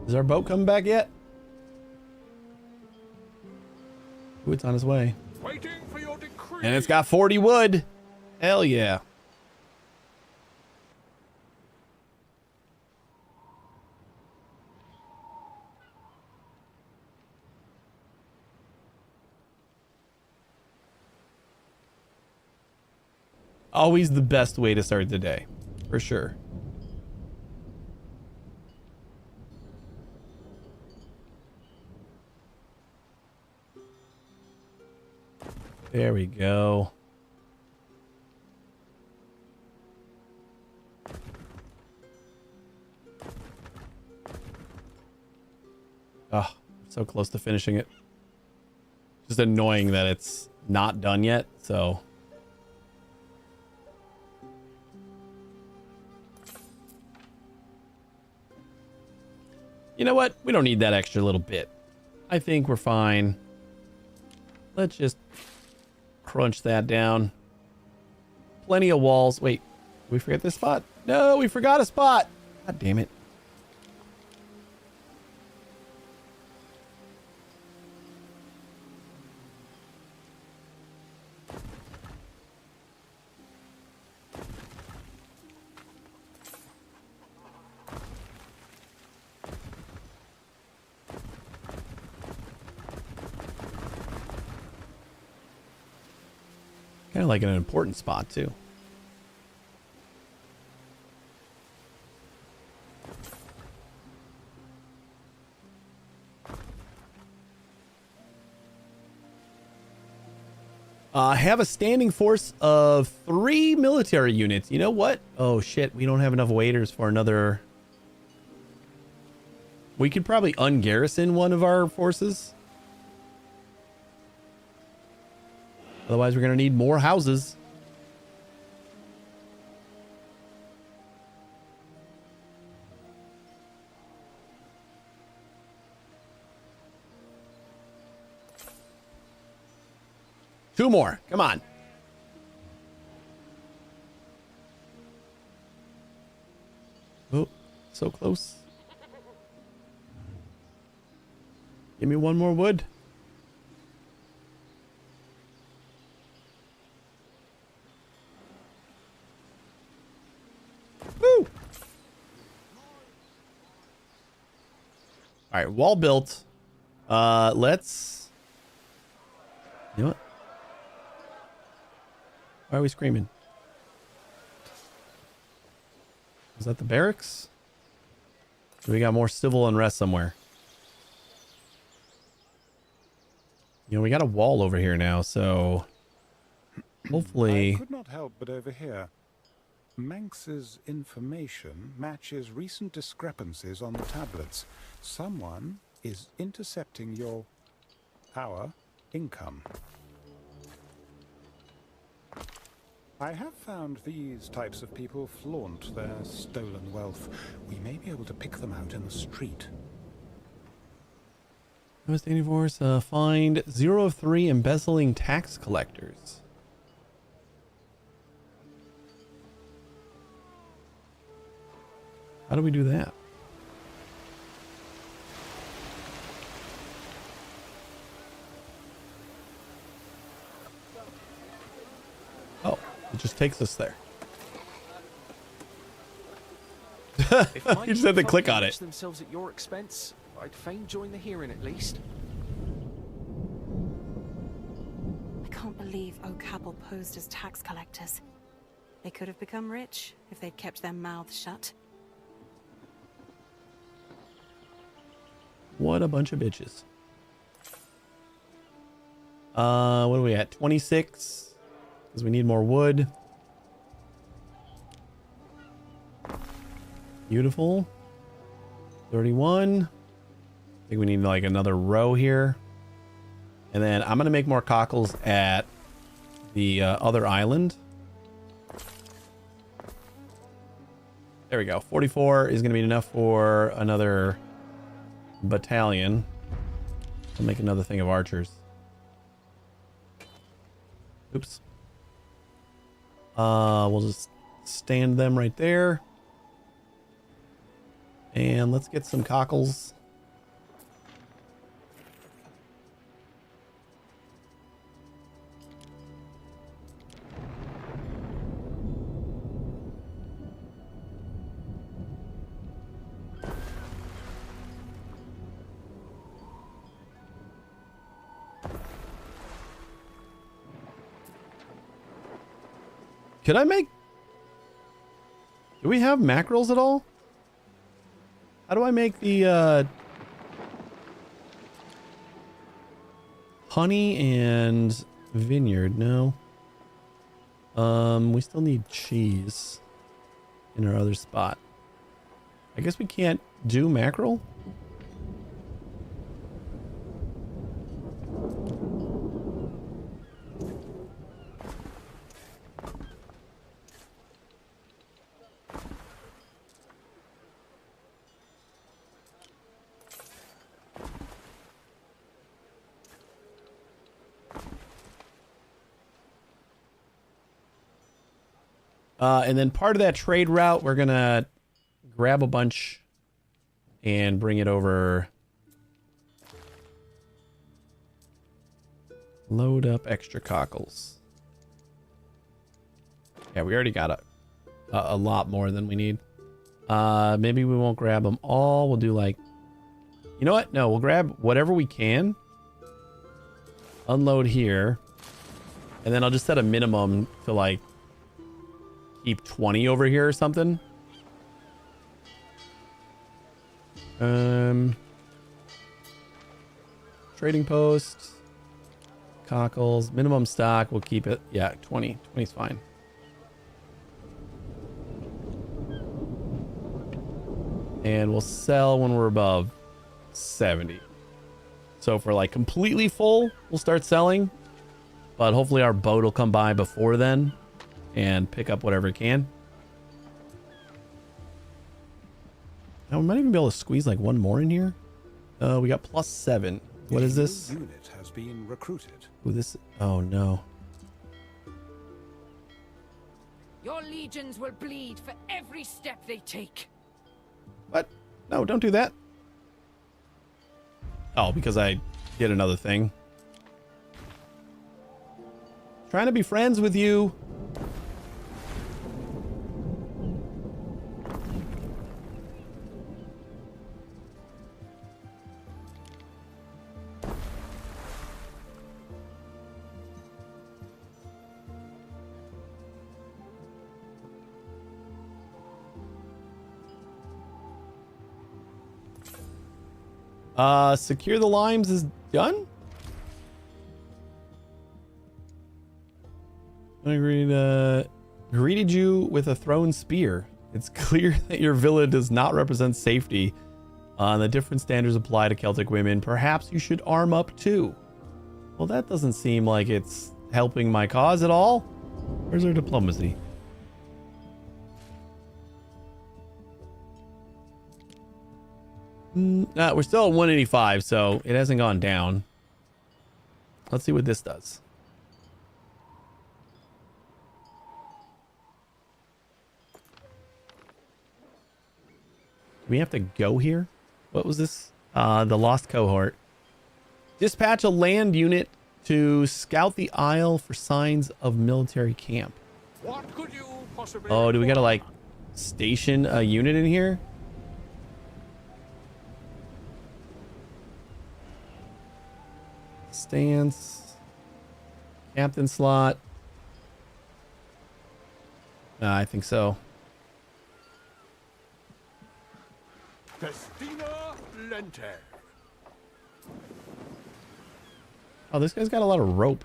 Is our boat coming back yet? Ooh, it's on its way. Waiting for your decree. And it's got 40 wood. Hell yeah. Always the best way to start the day, for sure. There we go. Oh, so close to finishing it. Just annoying that it's not done yet, so... You know what? We don't need that extra little bit. I think we're fine. Let's just crunch that down. Plenty of walls. Wait, did we forget this spot? No, we forgot a spot. God damn it. Kind of like an important spot too. Have a standing force of 3 military units. You know what? Oh shit, we don't have enough waiters for another. We could probably ungarrison one of our forces. Otherwise, we're going to need more houses. Two more. Come on. Oh, so close. Give me one more wood. Woo! All right, wall built. Let's... You know what? Why are we screaming? Is that the barracks? Or we got more civil unrest somewhere. You know, we got a wall over here now, so hopefully... I could not help but overhear. Manx's information matches recent discrepancies on the tablets. Someone is intercepting our income. I have found these types of people flaunt their stolen wealth. We may be able to pick them out in the street. Standing force, find 0 of 3 embezzling tax collectors. How do we do that? Oh, it just takes us there. You just have to click on it. Themselves at your expense, I'd fain join the hearing at least. I can't believe Oak Apple posed as tax collectors. They could have become rich if they'd kept their mouths shut. What a bunch of bitches. What are we at? 26? Because we need more wood. Beautiful. 31. I think we need like another row here. And then I'm going to make more cockles at the other island. There we go. 44 is going to be enough for another battalion. I'll make another thing of archers. Oops. We'll just stand them right there. And let's get some cockles. Could I make... Do we have mackerels at all? How do I make the honey and vineyard? No. We still need cheese in our other spot. I guess we can't do mackerel. And then part of that trade route, we're going to grab a bunch and bring it over. Load up extra cockles. Yeah, we already got a lot more than we need. Maybe we won't grab them all. We'll do like... You know what? No, we'll grab whatever we can. Unload here. And then I'll just set a minimum to like... keep 20 over here or something. Trading post. Cockles. Minimum stock. We'll keep it. Yeah, 20. 20 is fine. And we'll sell when we're above 70. So if we're like completely full, we'll start selling. But hopefully our boat will come by before then and pick up whatever it can. Now we might even be able to squeeze like one more in here. We got +7. What is this? Unit has been recruited. Ooh, this. Oh no. Your legions will bleed for every step they take. What? No, don't do that. Oh, because I did another thing. Trying to be friends with you. Secure the limes is done? I greeted you with a thrown spear. It's clear that your villa does not represent safety. The different standards apply to Celtic women. Perhaps you should arm up too. Well, that doesn't seem like it's helping my cause at all. Where's our diplomacy? We're still at 185, so it hasn't gone down. Let's see what this does. Do we have to go here? What was this? The Lost Cohort. Dispatch a land unit to scout the Isle for signs of military camp. What could you possibly... Oh, do we gotta like station a unit in here? Stance. Captain slot. I think so. Festina Lente. Oh, this guy's got a lot of rope.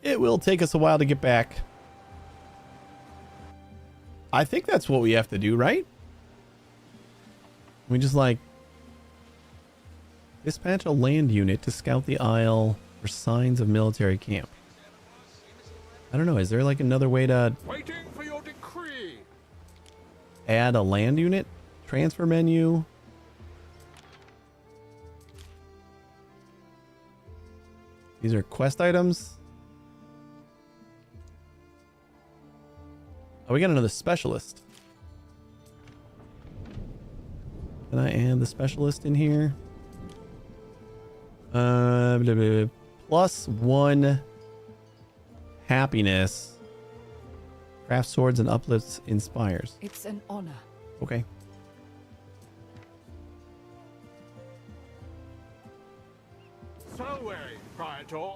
It will take us a while to get back. I think that's what we have to do, right? We just like dispatch a land unit to scout the Isle for signs of military camp. I don't know. Is there like another way to Waiting for your decree. add a land unit? Transfer menu. These are quest items. Oh, we got another specialist. Can I add the specialist in here? Blah, blah, blah. +1 happiness. Craft swords and uplifts inspires. It's an honor. Okay. So, Praetor.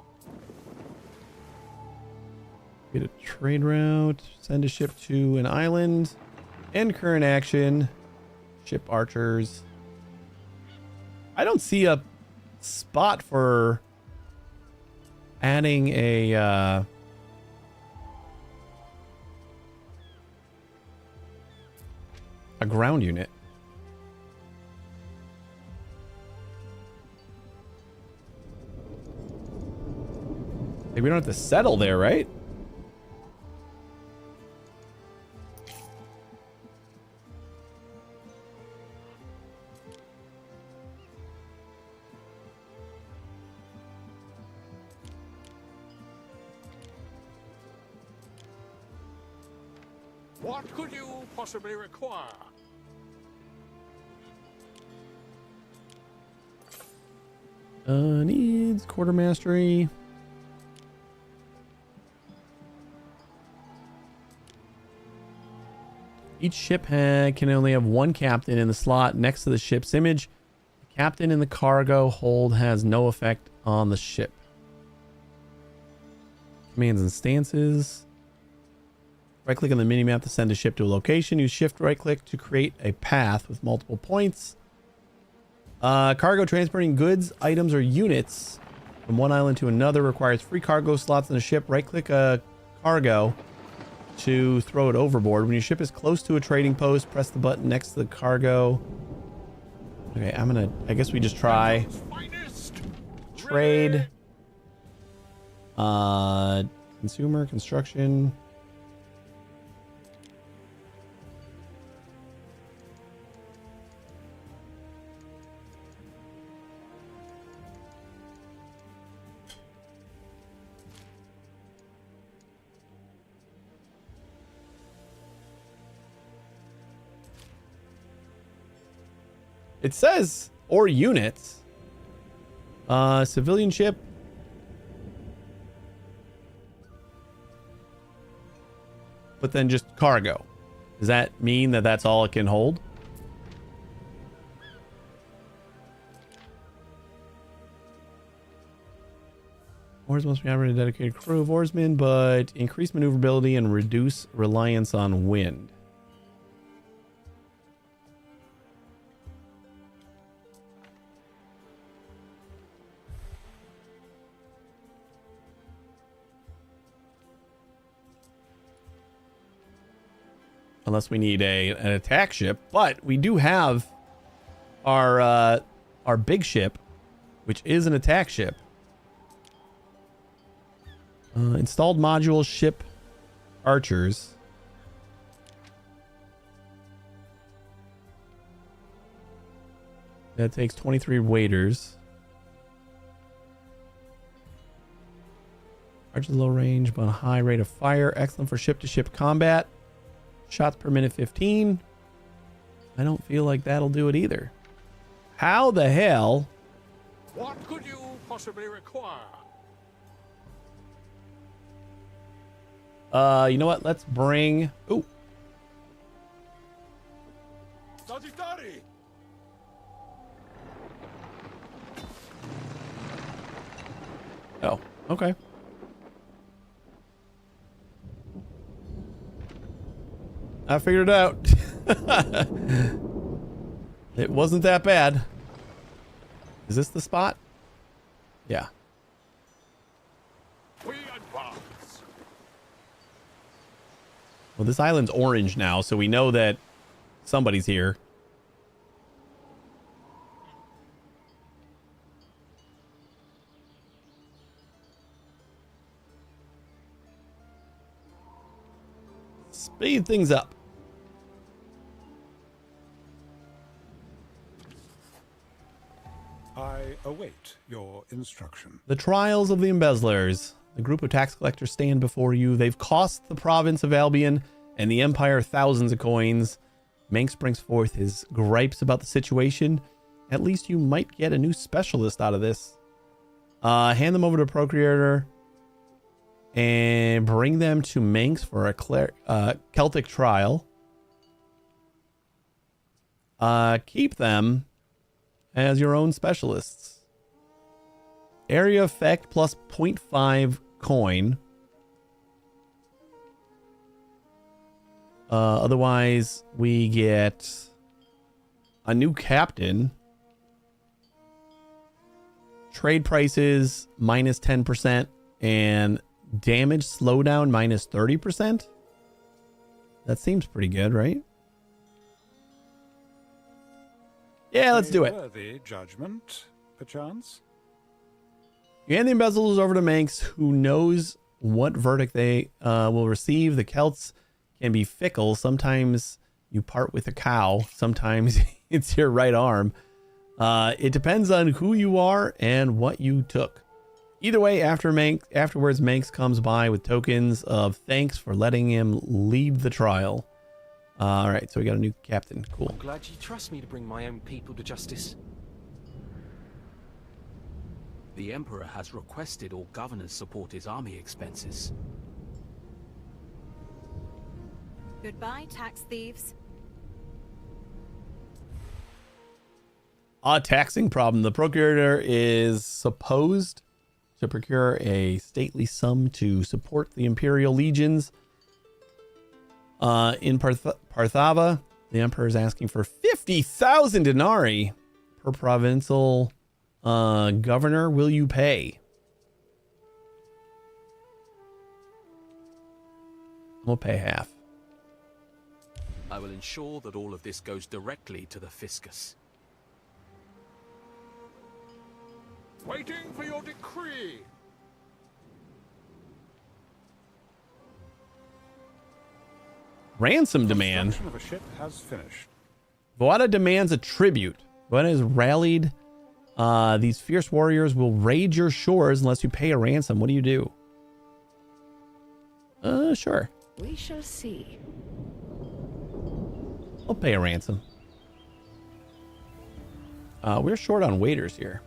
Get a trade route. Send a ship to an island. End current action. Ship archers. I don't see a spot for adding a ground unit. Like, we don't have to settle there, right? What could you possibly require? Needs quartermastery. Each ship can only have one captain in the slot next to the ship's image. The captain in the cargo hold has no effect on the ship. Commands and stances. Right click on the minimap to send a ship to a location. Use shift right click to create a path with multiple points. Cargo transporting goods, items, or units from one island to another requires free cargo slots in a ship. Right click a cargo to throw it overboard. When your ship is close to a trading post, press the button next to the cargo. Okay, I guess we just try trade. Consumer, construction. It says, or units. Civilian ship. But then just cargo. Does that mean that that's all it can hold? Oars must be operated a dedicated crew of oarsmen, but increase maneuverability and reduce reliance on wind. Unless we need an attack ship, but we do have our big ship, which is an attack ship. Installed module ship archers. That takes 23 waiters. Archers low range but high rate of fire. Excellent for ship-to-ship combat. Shots per minute 15. I don't feel like that'll do it either. How the hell? What could you possibly require? You know what? Let's bring... Ooh. Sagittari! Oh, okay. I figured it out. It wasn't that bad. Is this the spot? Yeah. We advance. Well, this island's orange now, so we know that somebody's here. speed things up. I await your instruction. The trials of the embezzlers. The group of tax collectors stand before you. They've cost the province of Albion and the Empire thousands of coins. Manx brings forth his gripes about the situation. At least you might get a new specialist out of this. Hand them over to Procurator and bring them to Manx for a Celtic trial. Keep them as your own specialists. Area effect plus 0.5 coin. Otherwise, we get a new captain. Trade prices minus 10% and damage slowdown minus 30%. That seems pretty good, right? Yeah, let's do it. Worthy judgment, perchance. You hand the embezzlers over to Manx, who knows what verdict they will receive. The Celts can be fickle. Sometimes you part with a cow. Sometimes it's your right arm. It depends on who you are and what you took. Either way, afterwards, Manx comes by with tokens of thanks for letting him lead the trial. All right, so we got a new captain. Cool. I'm glad you trust me to bring my own people to justice. The Emperor has requested all governors support his army expenses. Goodbye, tax thieves. A taxing problem. The Procurator is supposed to procure a stately sum to support the Imperial legions. In Parthava, the Emperor is asking for 50,000 denarii per provincial governor. Will you pay? We'll pay half. I will ensure that all of this goes directly to the Fiscus. Waiting for your decree. Ransom demand. Construction of a ship has finished. Voada demands a tribute. Voada has rallied. These fierce warriors will raid your shores unless you pay a ransom. What do you do? Sure. We shall see. I'll pay a ransom. We're short on waiters here.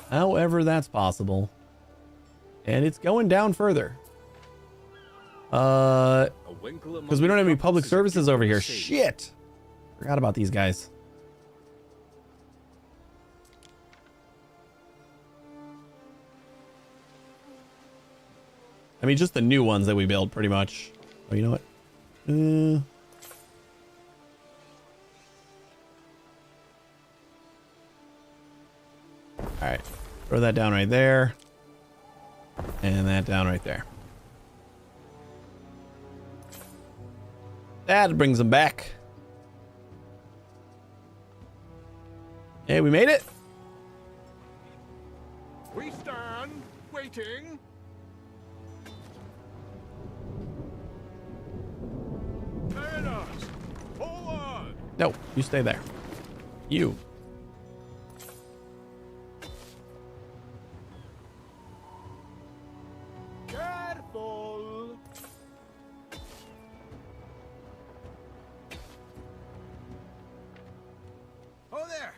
However, that's possible. And it's going down further. Because we don't have any public services over here. Shit! Forgot about these guys. I mean, just the new ones that we build, pretty much. Oh, you know what? Alright. Throw that down right there. And that down right there. That brings them back. Hey, we made it. We stand waiting. Mariners, forward! No, you stay there. You. Careful! Oh there!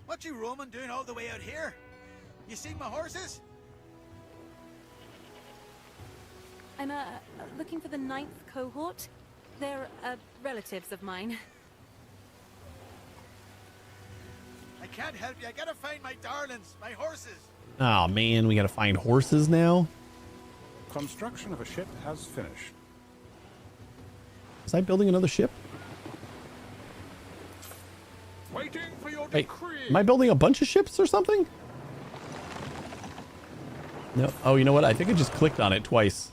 What you Roman doing all the way out here? You seen my horses? I'm looking for the 9th cohort. They're relatives of mine. I can't help you. I gotta find my darlings, my horses. Oh man, we gotta find horses now. Construction of a ship has finished. Was I building another ship? Waiting for your Wait, decree. am I building a bunch of ships or something? No. Oh, you know what? I think I just clicked on it twice.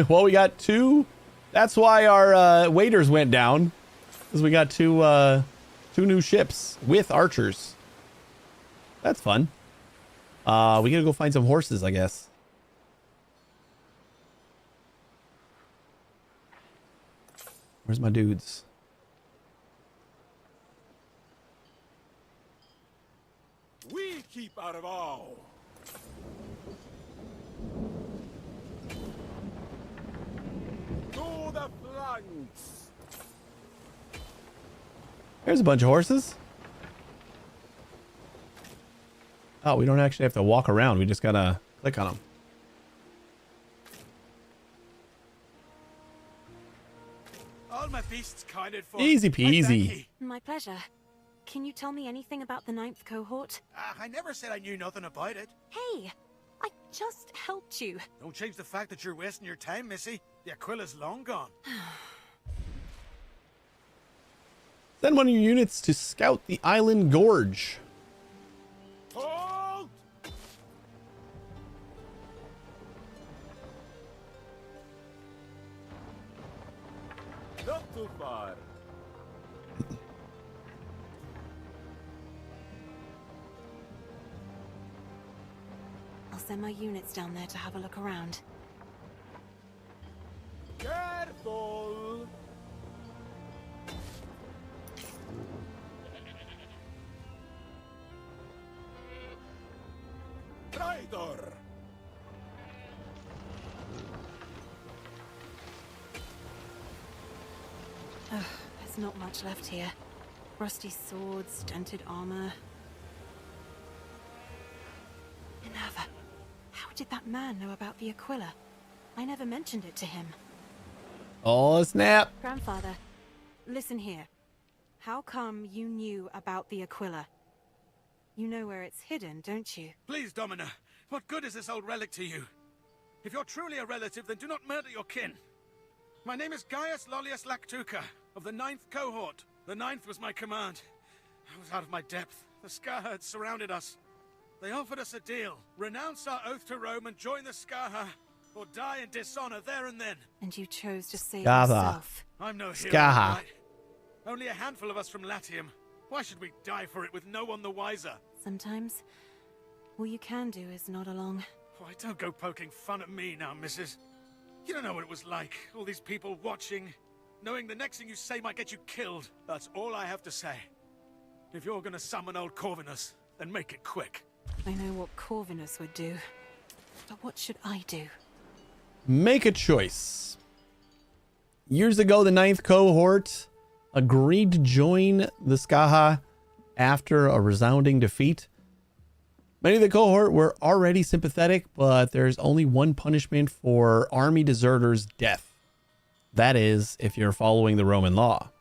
Well, we got two. That's why our waiters went down, because we got two new ships with archers. That's fun. We gotta go find some horses, I guess. Where's my dudes? We keep out of all. To the flanks. There's a bunch of horses. Oh, we don't actually have to walk around. We just gotta click on them. All my beasts counted for. Easy peasy. My pleasure. Can you tell me anything about the 9th cohort? I never said I knew nothing about it. Hey, I just helped you. Don't change the fact that you're wasting your time, Missy. The Aquila's long gone. Send one of your units to scout the island gorge. Halt! Not too far. I'll send my units down there to have a look around. Careful! Traitor! There's not much left here. Rusty swords, dented armor. Minerva, how did that man know about the Aquila? I never mentioned it to him. Oh, snap. Grandfather, listen here. How come you knew about the Aquila? You know where it's hidden, don't you? Please, Domina, what good is this old relic to you? If you're truly a relative, then do not murder your kin. My name is Gaius Lollius Lactuca, of the 9th cohort. The 9th was my command. I was out of my depth. The Skaha had surrounded us. They offered us a deal. Renounce our oath to Rome and join the Skaha, or die in dishonor there and then. And you chose to save Skaha. yourself. I'm no hero, Skaha. right? Only a handful of us from Latium. Why should we die for it with no one the wiser? Sometimes, all you can do is nod along. Why, don't go poking fun at me now, missus. You don't know what it was like. All these people watching, knowing the next thing you say might get you killed. That's all I have to say. If you're gonna summon old Corvinus, then make it quick. I know what Corvinus would do. But what should I do? Make a choice. Years ago, the 9th cohort agreed to join the Skaha after a resounding defeat. Many of the cohort were already sympathetic, but there's only one punishment for army deserters: death. That is, if you're following the Roman law.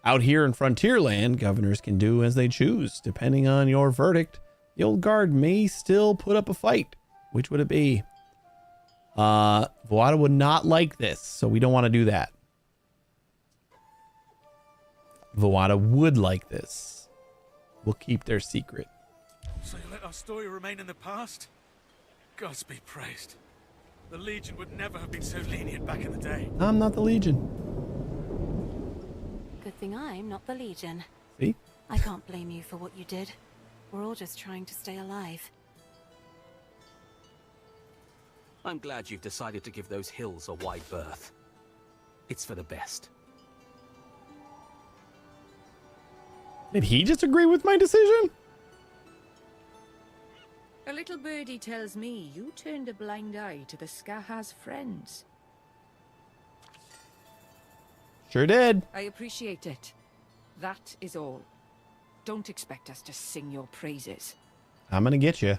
Out here in Frontierland, governors can do as they choose. Depending on your verdict, the old guard may still put up a fight. Which would it be? Voada would not like this, so we don't want to do that. Voada would like this. We'll keep their secret. So you let our story remain in the past? Gods be praised. The Legion would never have been so lenient back in the day. I'm not the Legion. Good thing I'm not the Legion. See? I can't blame you for what you did. We're all just trying to stay alive. I'm glad you've decided to give those hills a wide berth. It's for the best. Did he just agree with my decision? A little birdie tells me you turned a blind eye to the Skaha's friends. Sure did. I appreciate it. That is all. Don't expect us to sing your praises. I'm gonna get you.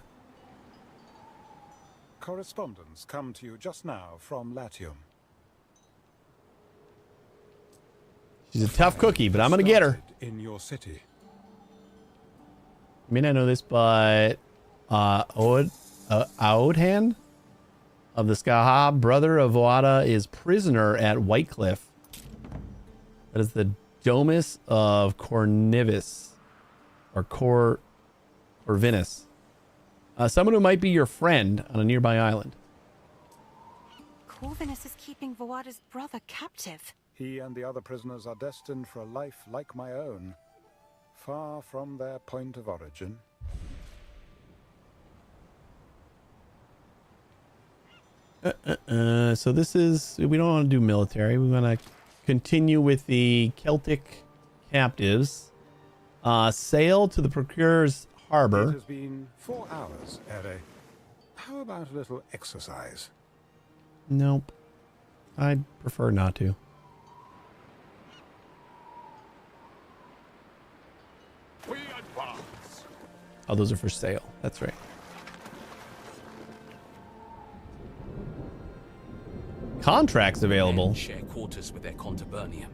Correspondence come to you just now from Latium. She's a tough cookie, but I'm gonna get her. In your city. You may not know this, but Aodhan of the Skaha, brother of Voada, is prisoner at Whitecliff. That is the Domus of Corvinus, or Corvinus. Someone who might be your friend on a nearby island. Corvinus is keeping Voada's brother captive. He and the other prisoners are destined for a life like my own, far from their point of origin. So this is, we don't want to do military. We want to continue with the Celtic captives. Sail to the Procurer's Harbor. It has been 4 hours, Ere. How about a little exercise? Nope. I'd prefer not to. We advance. Oh, those are for sale. That's right. Contracts available. Men share quarters with their contubernium.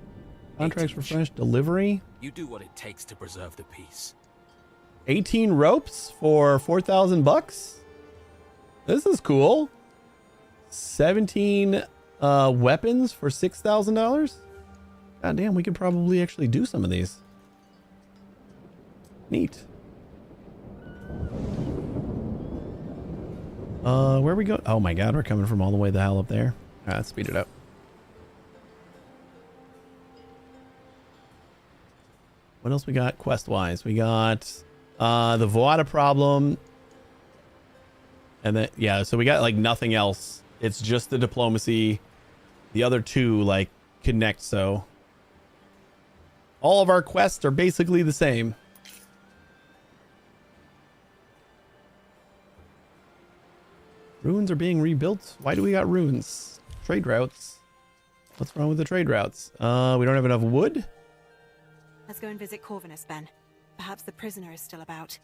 Contracts refreshed. Delivery. You do what it takes to preserve the peace. 18 ropes for 4,000 bucks. This is cool. 17 weapons for $6,000. God damn, we could probably actually do some of these. Neat. Where are we going? Oh my god, we're coming from all the way the hell up there. All right, let's speed it up. What else we got quest-wise? We got the Voada problem. And then, yeah, so we got like nothing else. It's just the diplomacy. The other two like connect, so all of our quests are basically the same. Ruins are being rebuilt. Why do we got ruins? Trade routes. What's wrong with the trade routes? We don't have enough wood. Let's go and visit Corvinus, Ben. Perhaps the prisoner is still about.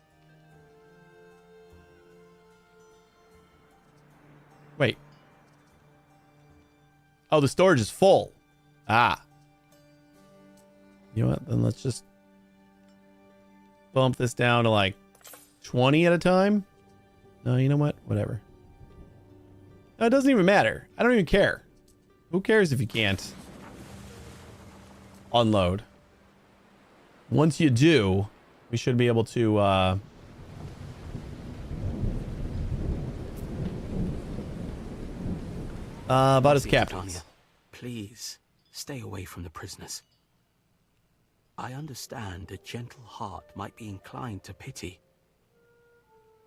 Wait. Oh, the storage is full. Ah. You know what? Then let's just bump this down to like 20 at a time. No, you know what? Whatever. No, it doesn't even matter. I don't even care. Who cares if you can't unload? Once you do, we should be able to about his captains. Please stay away from the prisoners. I understand a gentle heart might be inclined to pity,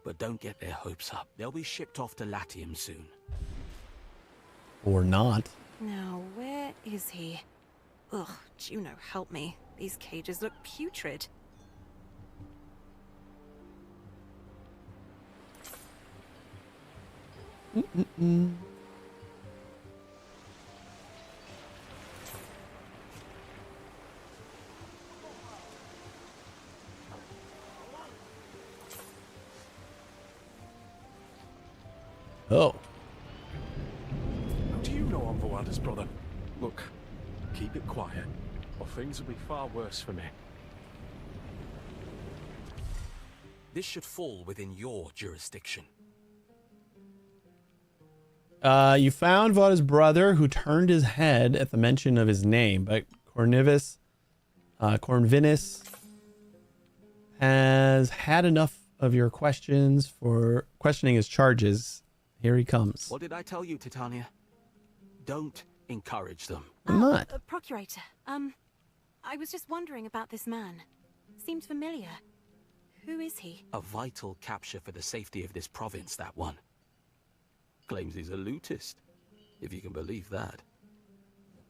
but don't get their hopes up. They'll be shipped off to Latium soon. Or not. Now, where is he? Ugh, Juno, help me. These cages look putrid. Oh. How do you know I'm Voada's brother? Look, keep it quiet, or things will be far worse for me. This should fall within your jurisdiction. You found Voda's brother, who turned his head at the mention of his name, but Corvinus has had enough of your questions for questioning his charges. Here he comes. What did I tell you, Titania? Don't encourage them. I'm not. Procurator, I was just wondering about this man. Seemed familiar. Who is he? A vital capture for the safety of this province, that one. Claims he's a lootist, if you can believe that.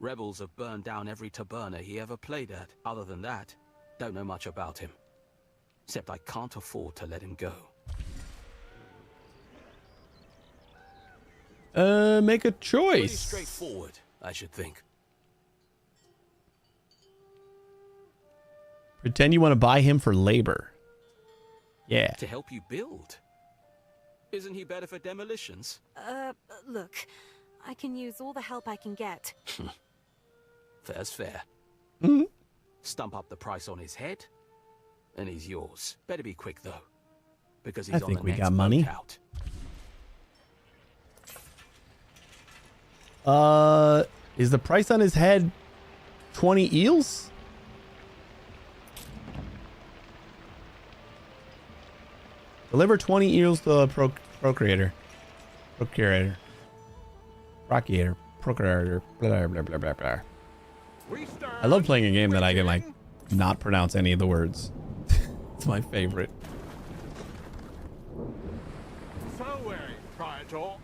Rebels have burned down every taberna he ever played at. Other than that, don't know much about him. Except I can't afford to let him go. Make a choice. Pretty straightforward, I should think. Pretend you want to buy him for labor. Yeah. To help you build. Isn't he better for demolitions? Look, I can use all the help I can get. Fair's fair. Mm-hmm. Stump up the price on his head, and he's yours. Better be quick, though, because I he's on think the we next got money. boat out. Is the price on his head 20 eels? Deliver 20 eels to the procurator. Blah, blah, blah, blah, blah. I love playing a game that I can like not pronounce any of the words. It's my favorite. So, Praetor.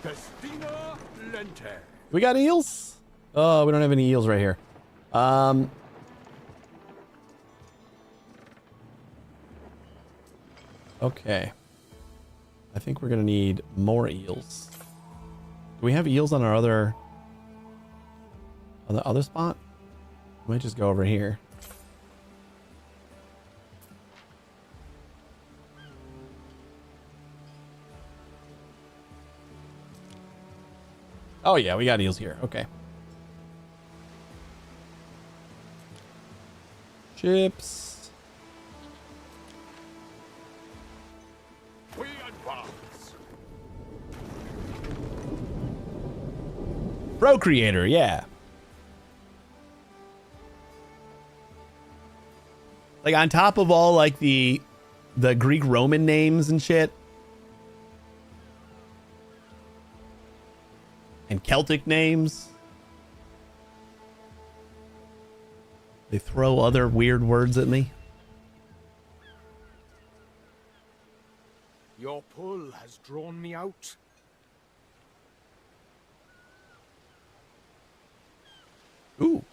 Festina Lente. We got eels? Oh, we don't have any eels right here. Okay. I think we're gonna need more eels. Do we have eels on our other spot? We might just go over here. Oh yeah, we got eels here. Okay. Chips. We advance. Procreator, yeah. Like on top of all like the Greek Roman names and shit. And Celtic names. They throw other weird words at me. Your pull has drawn me out. Ooh.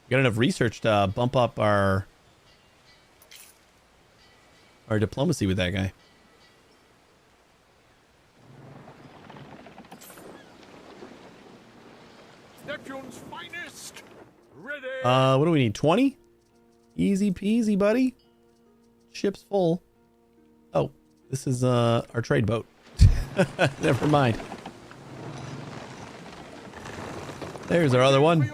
Got enough research to bump up our diplomacy with that guy. Neptune's finest. Ready. What do we need? 20? Easy peasy, buddy. Ship's full. Oh, this is our trade boat. Never mind. There's our other one.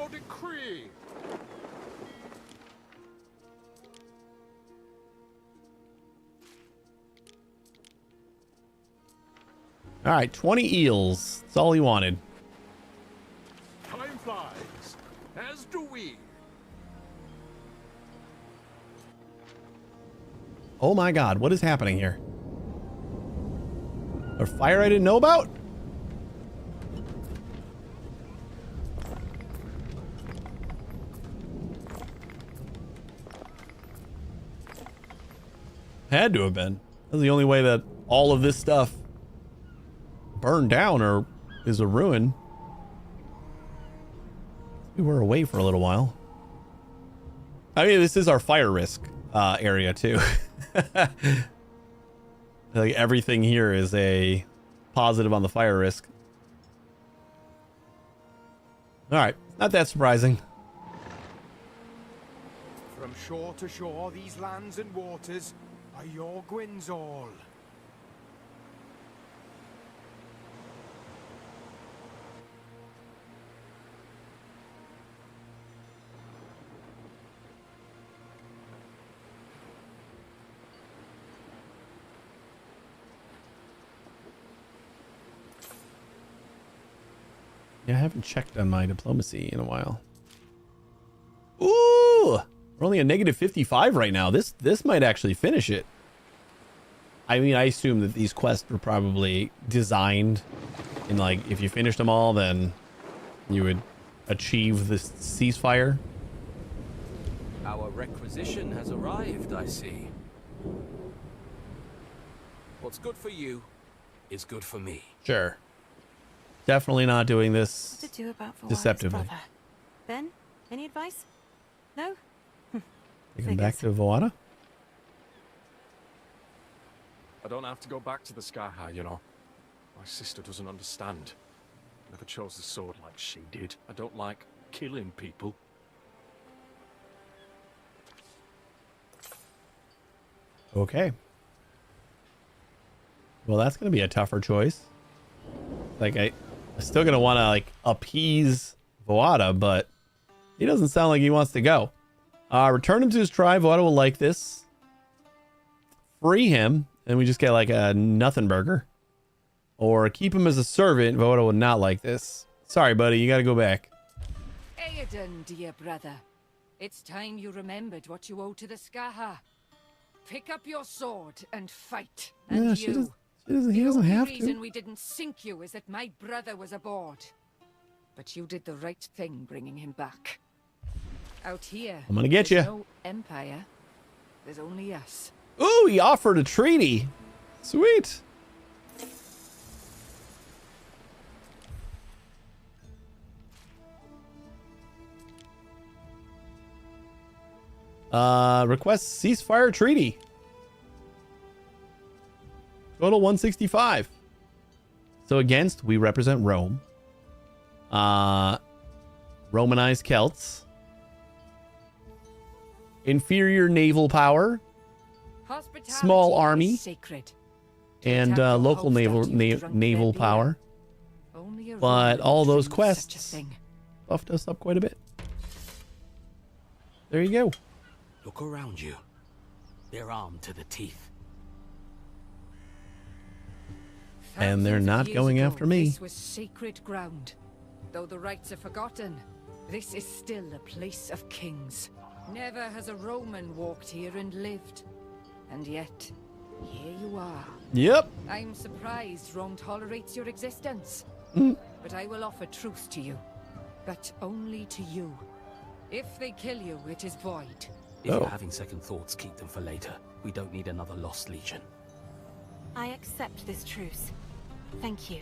All right, 20 eels. That's all he wanted. Time flies, as do we. Oh my god, what is happening here? A fire I didn't know about? Had to have been. That's the only way that all of this stuff burned down or is a ruin. We were away for a little while. I mean, this is our fire risk area too. Like everything here is a positive on the fire risk. All right, not that surprising. From shore to shore, these lands and waters are your Gwyn's all. Yeah, I haven't checked on my diplomacy in a while. Ooh, we're only a negative 55 right now. This might actually finish it. I mean, I assume that these quests were probably designed in like, if you finished them all, then you would achieve this ceasefire. Our requisition has arrived, I see. What's good for you is good for me. Sure. Definitely not doing this What to do about Vawada's deceptively. brother? Ben, any advice? No? Take him back to Vawada? I don't have to go back to the Sky High, you know. My sister doesn't understand. Never chose the sword like she did. I don't like killing people. Okay. Well, that's going to be a tougher choice. Like, I'm still going to want to, like, appease Vawada, but he doesn't sound like he wants to go. Return him to his tribe. Vawada will like this. Free him, and we just get, like, a nothing burger. Or keep him as a servant. Vawada would not like this. Sorry, buddy. You got to go back. Aedan, dear brother. It's time you remembered what you owe to the Skaha. Pick up your sword and fight. And Yeah, you. he doesn't The have only to. reason we didn't sink you is that my brother was aboard. But you did the right thing bringing him back. Out here, I'm gonna get there's ya. no empire. There's only us. Ooh, he offered a treaty. Sweet. Request ceasefire treaty. Total 165. So against, we represent Rome. Romanized Celts. Inferior naval power. Small army. Sacred. And local naval power. But all those quests buffed us up quite a bit. There you go. Look around you. They're armed to the teeth. And they're not going after me. This was sacred ground. Though the rites are forgotten, this is still a place of kings. Never has a Roman walked here and lived. And yet, here you are. Yep. I'm surprised Rome tolerates your existence. But I will offer truce to you. But only to you. If they kill you, it is void. If you're having second thoughts, keep them for later. We don't need another lost legion. I accept this truce. Thank you.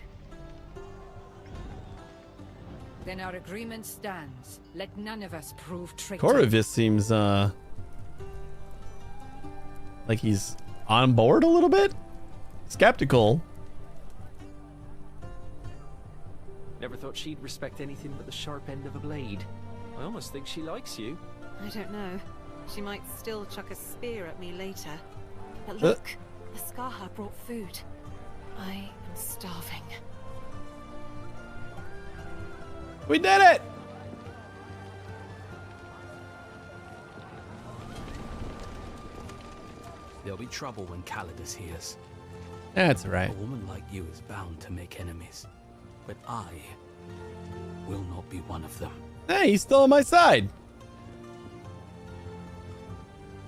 Then our agreement stands. Let none of us prove traitor. Corvus seems like he's on board a little bit. Skeptical. Never thought she'd respect anything but the sharp end of a blade. I almost think she likes you. I don't know. She might still chuck a spear at me later. But look, the Skaha brought food. I am starving. We did it! There'll be trouble when Calidus hears. That's right. A woman like you is bound to make enemies. But I will not be one of them. Hey, he's still on my side.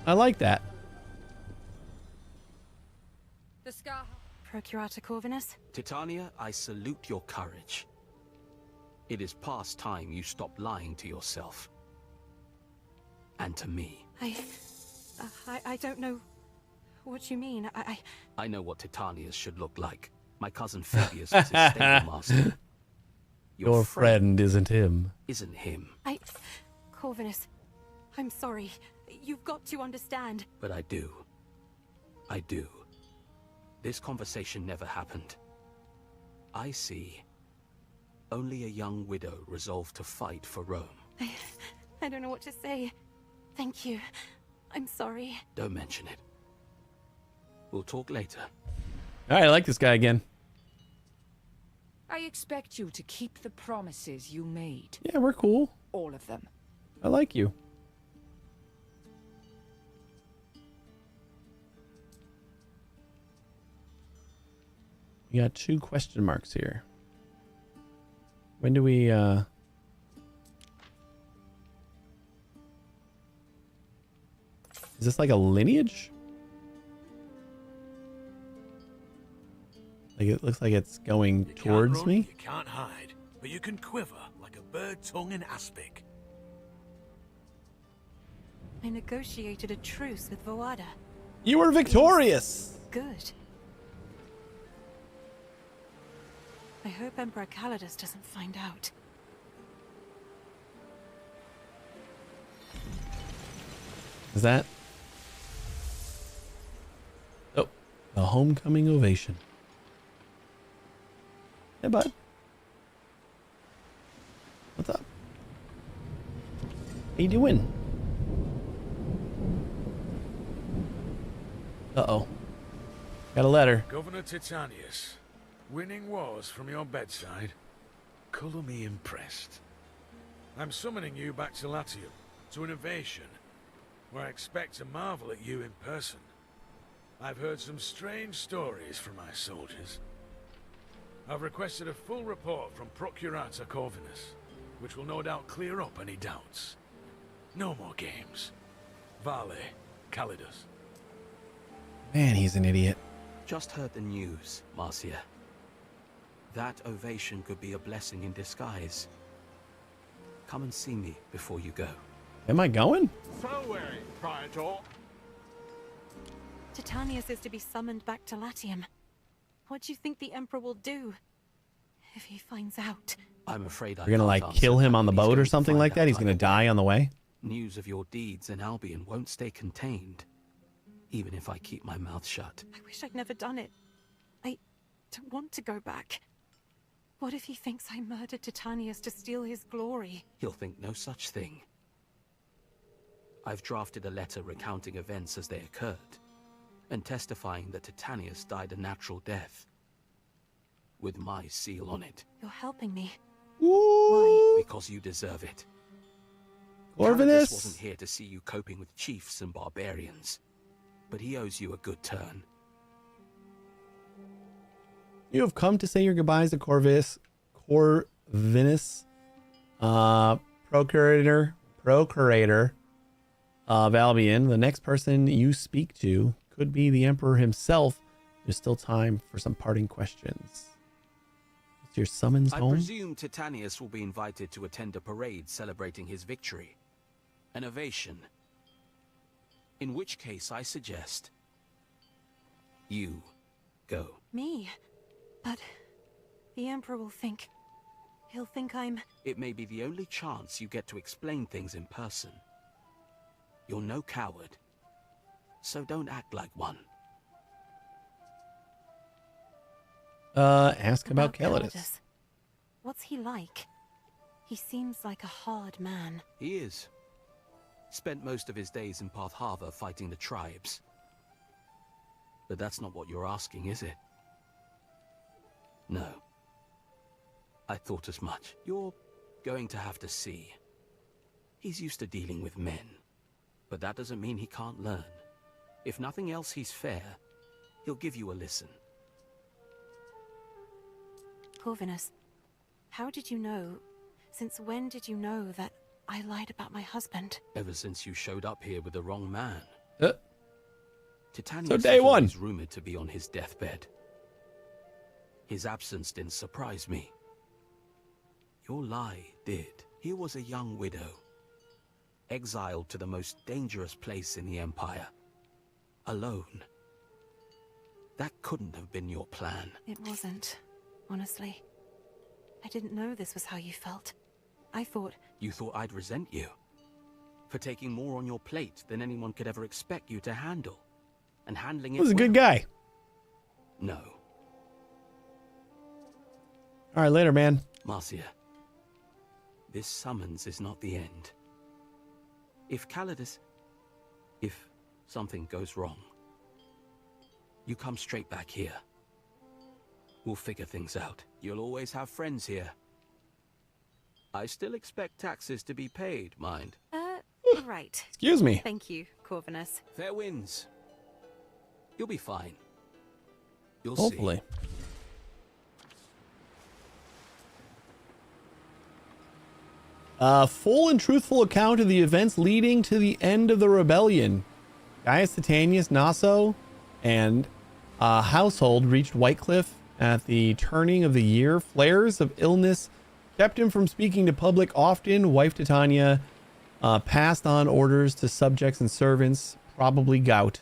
I like that. The Skaha. Procurator Corvinus? Titania, I salute your courage. It is past time you stopped lying to yourself. And to me. I don't know what you mean. I know what Titania's should look like. My cousin Fabius was his stable master. Your friend isn't him. Isn't him. Corvinus, I'm sorry. You've got to understand. But I do. I do. This conversation never happened. I see only a young widow resolved to fight for Rome. I don't know what to say. Thank you. I'm sorry. Don't mention it. We'll talk later. All right, I like this guy again. I expect you to keep the promises you made. Yeah, we're cool. All of them. I like you. We got 2 question marks here. When do we, Is this like a lineage? Like it looks like it's going towards run, me. You can't hide, but you can quiver like a bird tongue in aspic. I negotiated a truce with Voada. You were victorious! Good. I hope Emperor Calidus doesn't find out. Is that? Oh, the homecoming ovation. Hey, bud. What's up? How you doing? Uh-oh. Got a letter. Governor Titanius, winning wars from your bedside. Colour me impressed. I'm summoning you back to Latium, to an ovation, where I expect to marvel at you in person. I've heard some strange stories from my soldiers. I've requested a full report from Procurator Corvinus, which will no doubt clear up any doubts. No more games. Vale, Calidus. Man, he's an idiot. Just heard the news, Marcia. That ovation could be a blessing in disguise. Come and see me before you go. Am I going? So weary, Praetor. Titanius is to be summoned back to Latium. What do you think the Emperor will do if he finds out? I'm afraid You're gonna like kill him on the boat or something like that? He's gonna die on the way? News of your deeds in Albion won't stay contained, even if I keep my mouth shut. I wish I'd never done it. I don't want to go back. What if he thinks I murdered Titanius to steal his glory? He'll think no such thing. I've drafted a letter recounting events as they occurred, and testifying that Titanius died a natural death, with my seal on it. You're helping me. Why? Because you deserve it. Corvinus wasn't here to see you coping with chiefs and barbarians, but he owes you a good turn. You have come to say your goodbyes to Corvinus, procurator of Albion. The next person you speak to could be the Emperor himself. There's still time for some parting questions. What's your summons I home? presume Titanius will be invited to attend a parade celebrating his victory. An ovation. In which case I suggest you go. Me? But the Emperor will think... He'll think I'm... It may be the only chance you get to explain things in person. You're no coward, so don't act like one. Ask about Calidus. What's he like? He seems like a hard man. He is. Spent most of his days in Path Harbor fighting the tribes. But that's not what you're asking, is it? No. I thought as much. You're going to have to see. He's used to dealing with men, but that doesn't mean he can't learn. If nothing else, he's fair. He'll give you a listen. Corvinus, how did you know? Since when did you know that I lied about my husband? Ever since you showed up here with the wrong man. Titanius So day one. is rumored to be on his deathbed. His absence didn't surprise me. Your lie did. He was a young widow, exiled to the most dangerous place in the Empire. Alone. That couldn't have been your plan. It wasn't, honestly. I didn't know this was how you felt. I thought... You thought I'd resent you? For taking more on your plate than anyone could ever expect you to handle. And handling it He was a good well? guy. No. All right, later, man. Marcia, this summons is not the end. If Calidus... If something goes wrong, you come straight back here. We'll figure things out. You'll always have friends here. I still expect taxes to be paid, mind. Right. Excuse me. Thank you, Corvinus. Fair winds. You'll be fine. You'll Hopefully. Full and truthful account of the events leading to the end of the rebellion. Gaius Titanius, Naso, and household reached Whitecliff at the turning of the year. Flares of illness kept him from speaking to public often. Wife Titania passed on orders to subjects and servants, probably gout.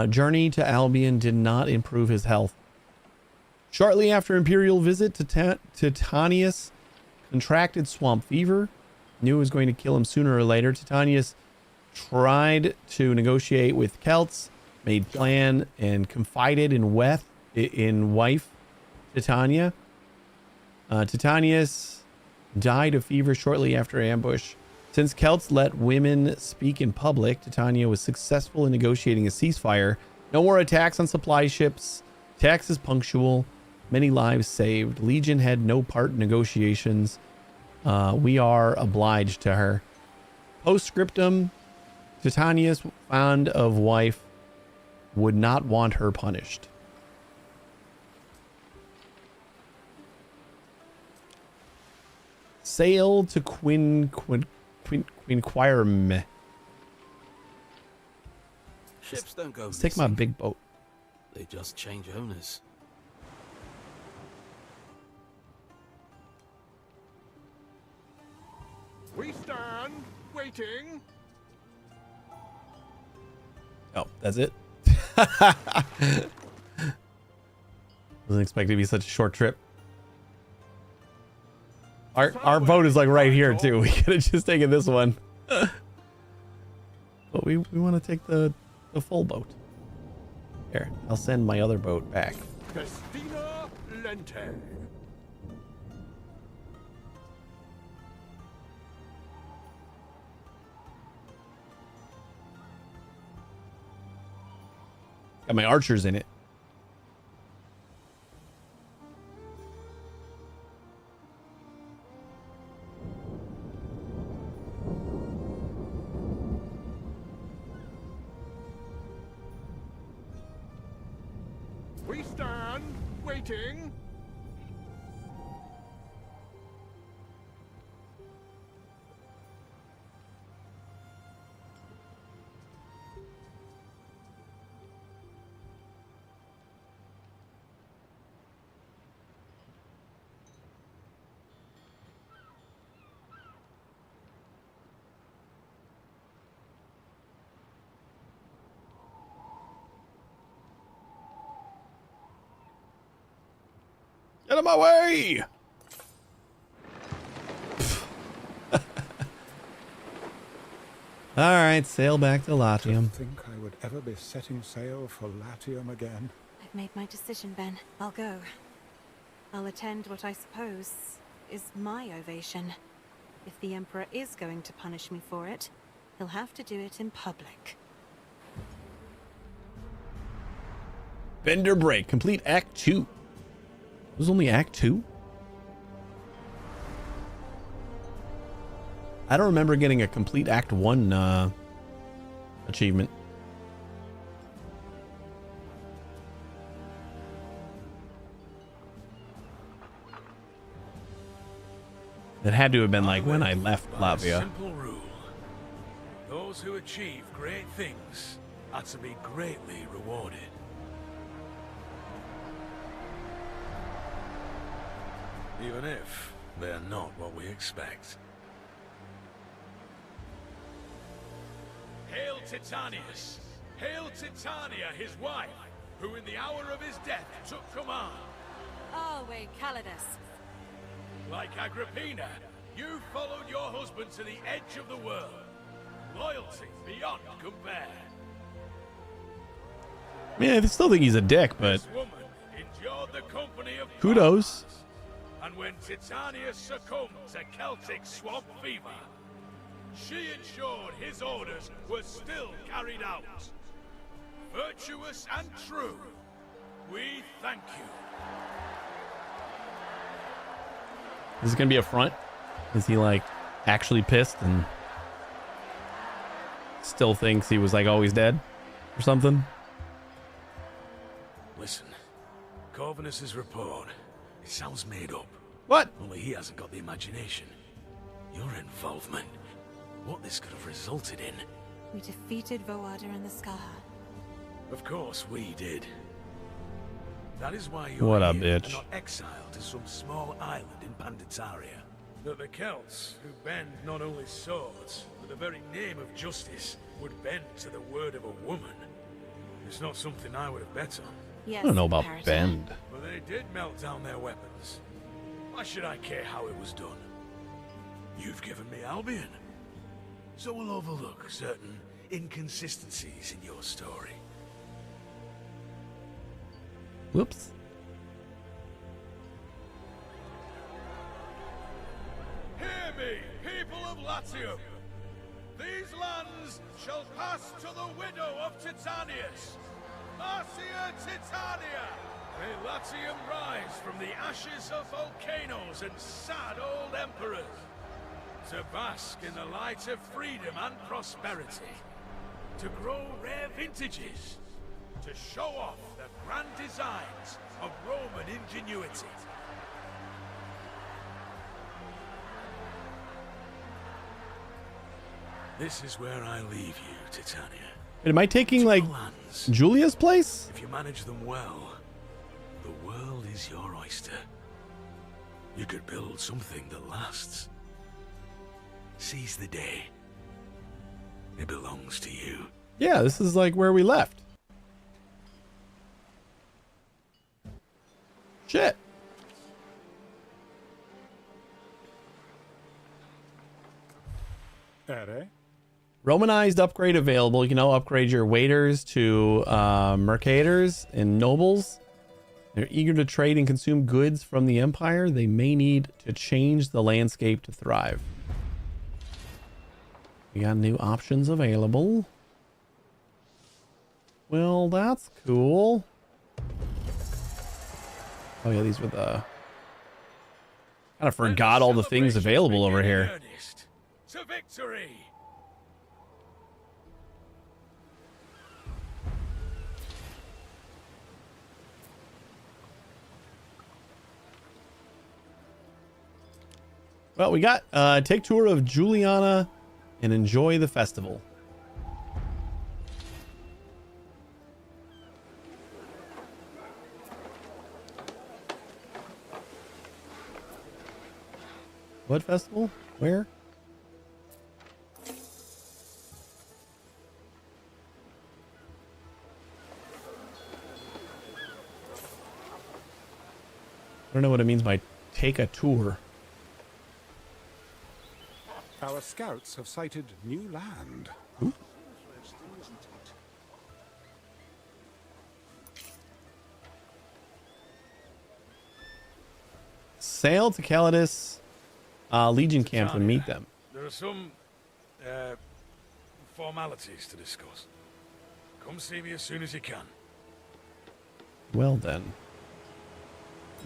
Journey to Albion did not improve his health. Shortly after Imperial visit, Titanius contracted swamp fever. Knew it was going to kill him sooner or later. Titanius tried to negotiate with Celts, made plan, and confided in wife Titania. Titanius died of fever shortly after ambush. Since Celts let women speak in public, Titania was successful in negotiating a ceasefire. No more attacks on supply ships. Taxes punctual. Many lives saved. Legion had no part in negotiations. We are obliged to her. Postscriptum, Titanius, fond of wife, would not want her punished. Sail to Quinquirme. Ships don't go Let's take my missing. big boat. They just change owners. We stand waiting. Oh, that's it? Wasn't expecting to be such a short trip. Our boat is like right here too. We could have just taken this one. But we want to take the full boat. Here, I'll send my other boat back. Festina Lente. Got my archers in it. We stand waiting. Get out of my way! All right, sail back to Latium. To think I would ever be setting sail for Latium again. I've made my decision, Ben. I'll go. I'll attend what I suppose is my ovation. If the Emperor is going to punish me for it, he'll have to do it in public. Bender break. Complete Act 2. It was only Act 2? I don't remember getting a complete Act 1 achievement. It had to have been like when I left Latvia. Simple rule. Those who achieve great things are to be greatly rewarded. Even if they're not what we expect. Hail Titanius! Hail Titania, his wife, who in the hour of his death took command. Oh, wait, Calidus. Like Agrippina, you followed your husband to the edge of the world. Loyalty beyond compare. I mean, I still think he's a dick, but This woman endured the company of kudos. and when Titania succumbed to Celtic swamp fever, she ensured his orders were still carried out. Virtuous and true, we thank you. Is it gonna be a front? Is he like actually pissed and still thinks he was like always dead or something? Listen, Corvinus's report, it sounds made up. What? Only he hasn't got the imagination. Your involvement, what this could have resulted in. We defeated Voada and the Skaha. Of course we did. That is why you're What a here bitch. and not exiled to some small island in Panditaria. That the Celts, who bend not only swords, but the very name of justice, would bend to the word of a woman. It's not something I would have bet on. Yes, I don't know about Imperator. bend. But they did melt down their weapons. Why should I care how it was done? You've given me Albion. So we'll overlook certain inconsistencies in your story. Whoops. Hear me, people of Latium! These lands shall pass to the widow of Titanius, Marcia Titania! May Latium rise from the ashes of volcanoes and sad old emperors, to bask in the light of freedom and prosperity, to grow rare vintages, to show off the grand designs of Roman ingenuity. This is where I leave you, Titania. Am I taking like Lands. Julia's place? If you manage them well, the world is your oyster. You could build something that lasts. Seize the day. It belongs to you. Yeah, this is like where we left. Shit. Ere, Romanized upgrade available. You can now upgrade your waiters to mercators and nobles. They're eager to trade and consume goods from the Empire. They may need to change the landscape to thrive. We got new options available. Well, that's cool. Oh yeah, these were the... Kind of forgot all the things available over here. To victory! Well, we got take tour of Juliana and enjoy the festival. What festival? Where? I don't know what it means by take a tour. Our scouts have sighted new land. Ooh. Sail to Calidus Legion camp to meet them. There are some formalities to discuss. Come see me as soon as you can. Well then.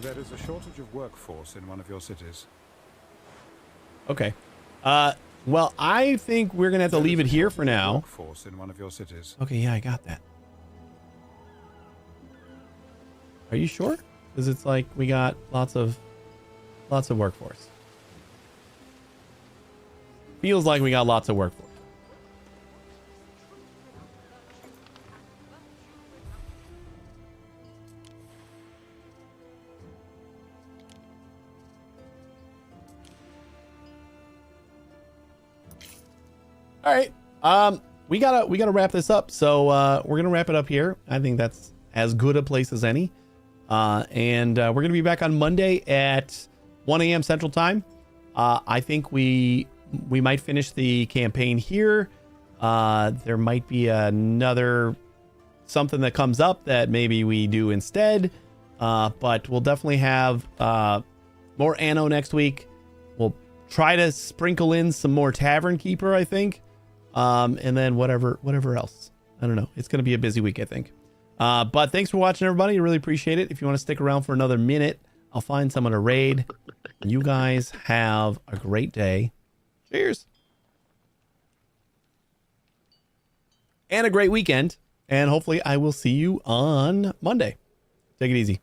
There is a shortage of workforce in one of your cities. Okay. Well, I think we're gonna have to leave it here for now. Workforce in one of your cities. Okay, yeah, I got that. Are you sure? Because it's like we got lots of workforce. Feels like we got lots of workforce. All right. We gotta wrap this up. So we're gonna wrap it up here. I think that's as good a place as any. And we're gonna be back on Monday at 1 a.m. Central Time. I think we might finish the campaign here. There might be another something that comes up that maybe we do instead. But we'll definitely have more Anno next week. We'll try to sprinkle in some more Tavern Keeper, I think. And then whatever else. I don't know. It's going to be a busy week, I think. But thanks for watching, everybody. I really appreciate it. If you want to stick around for another minute, I'll find someone to raid. You guys have a great day. Cheers. And a great weekend. And hopefully I will see you on Monday. Take it easy.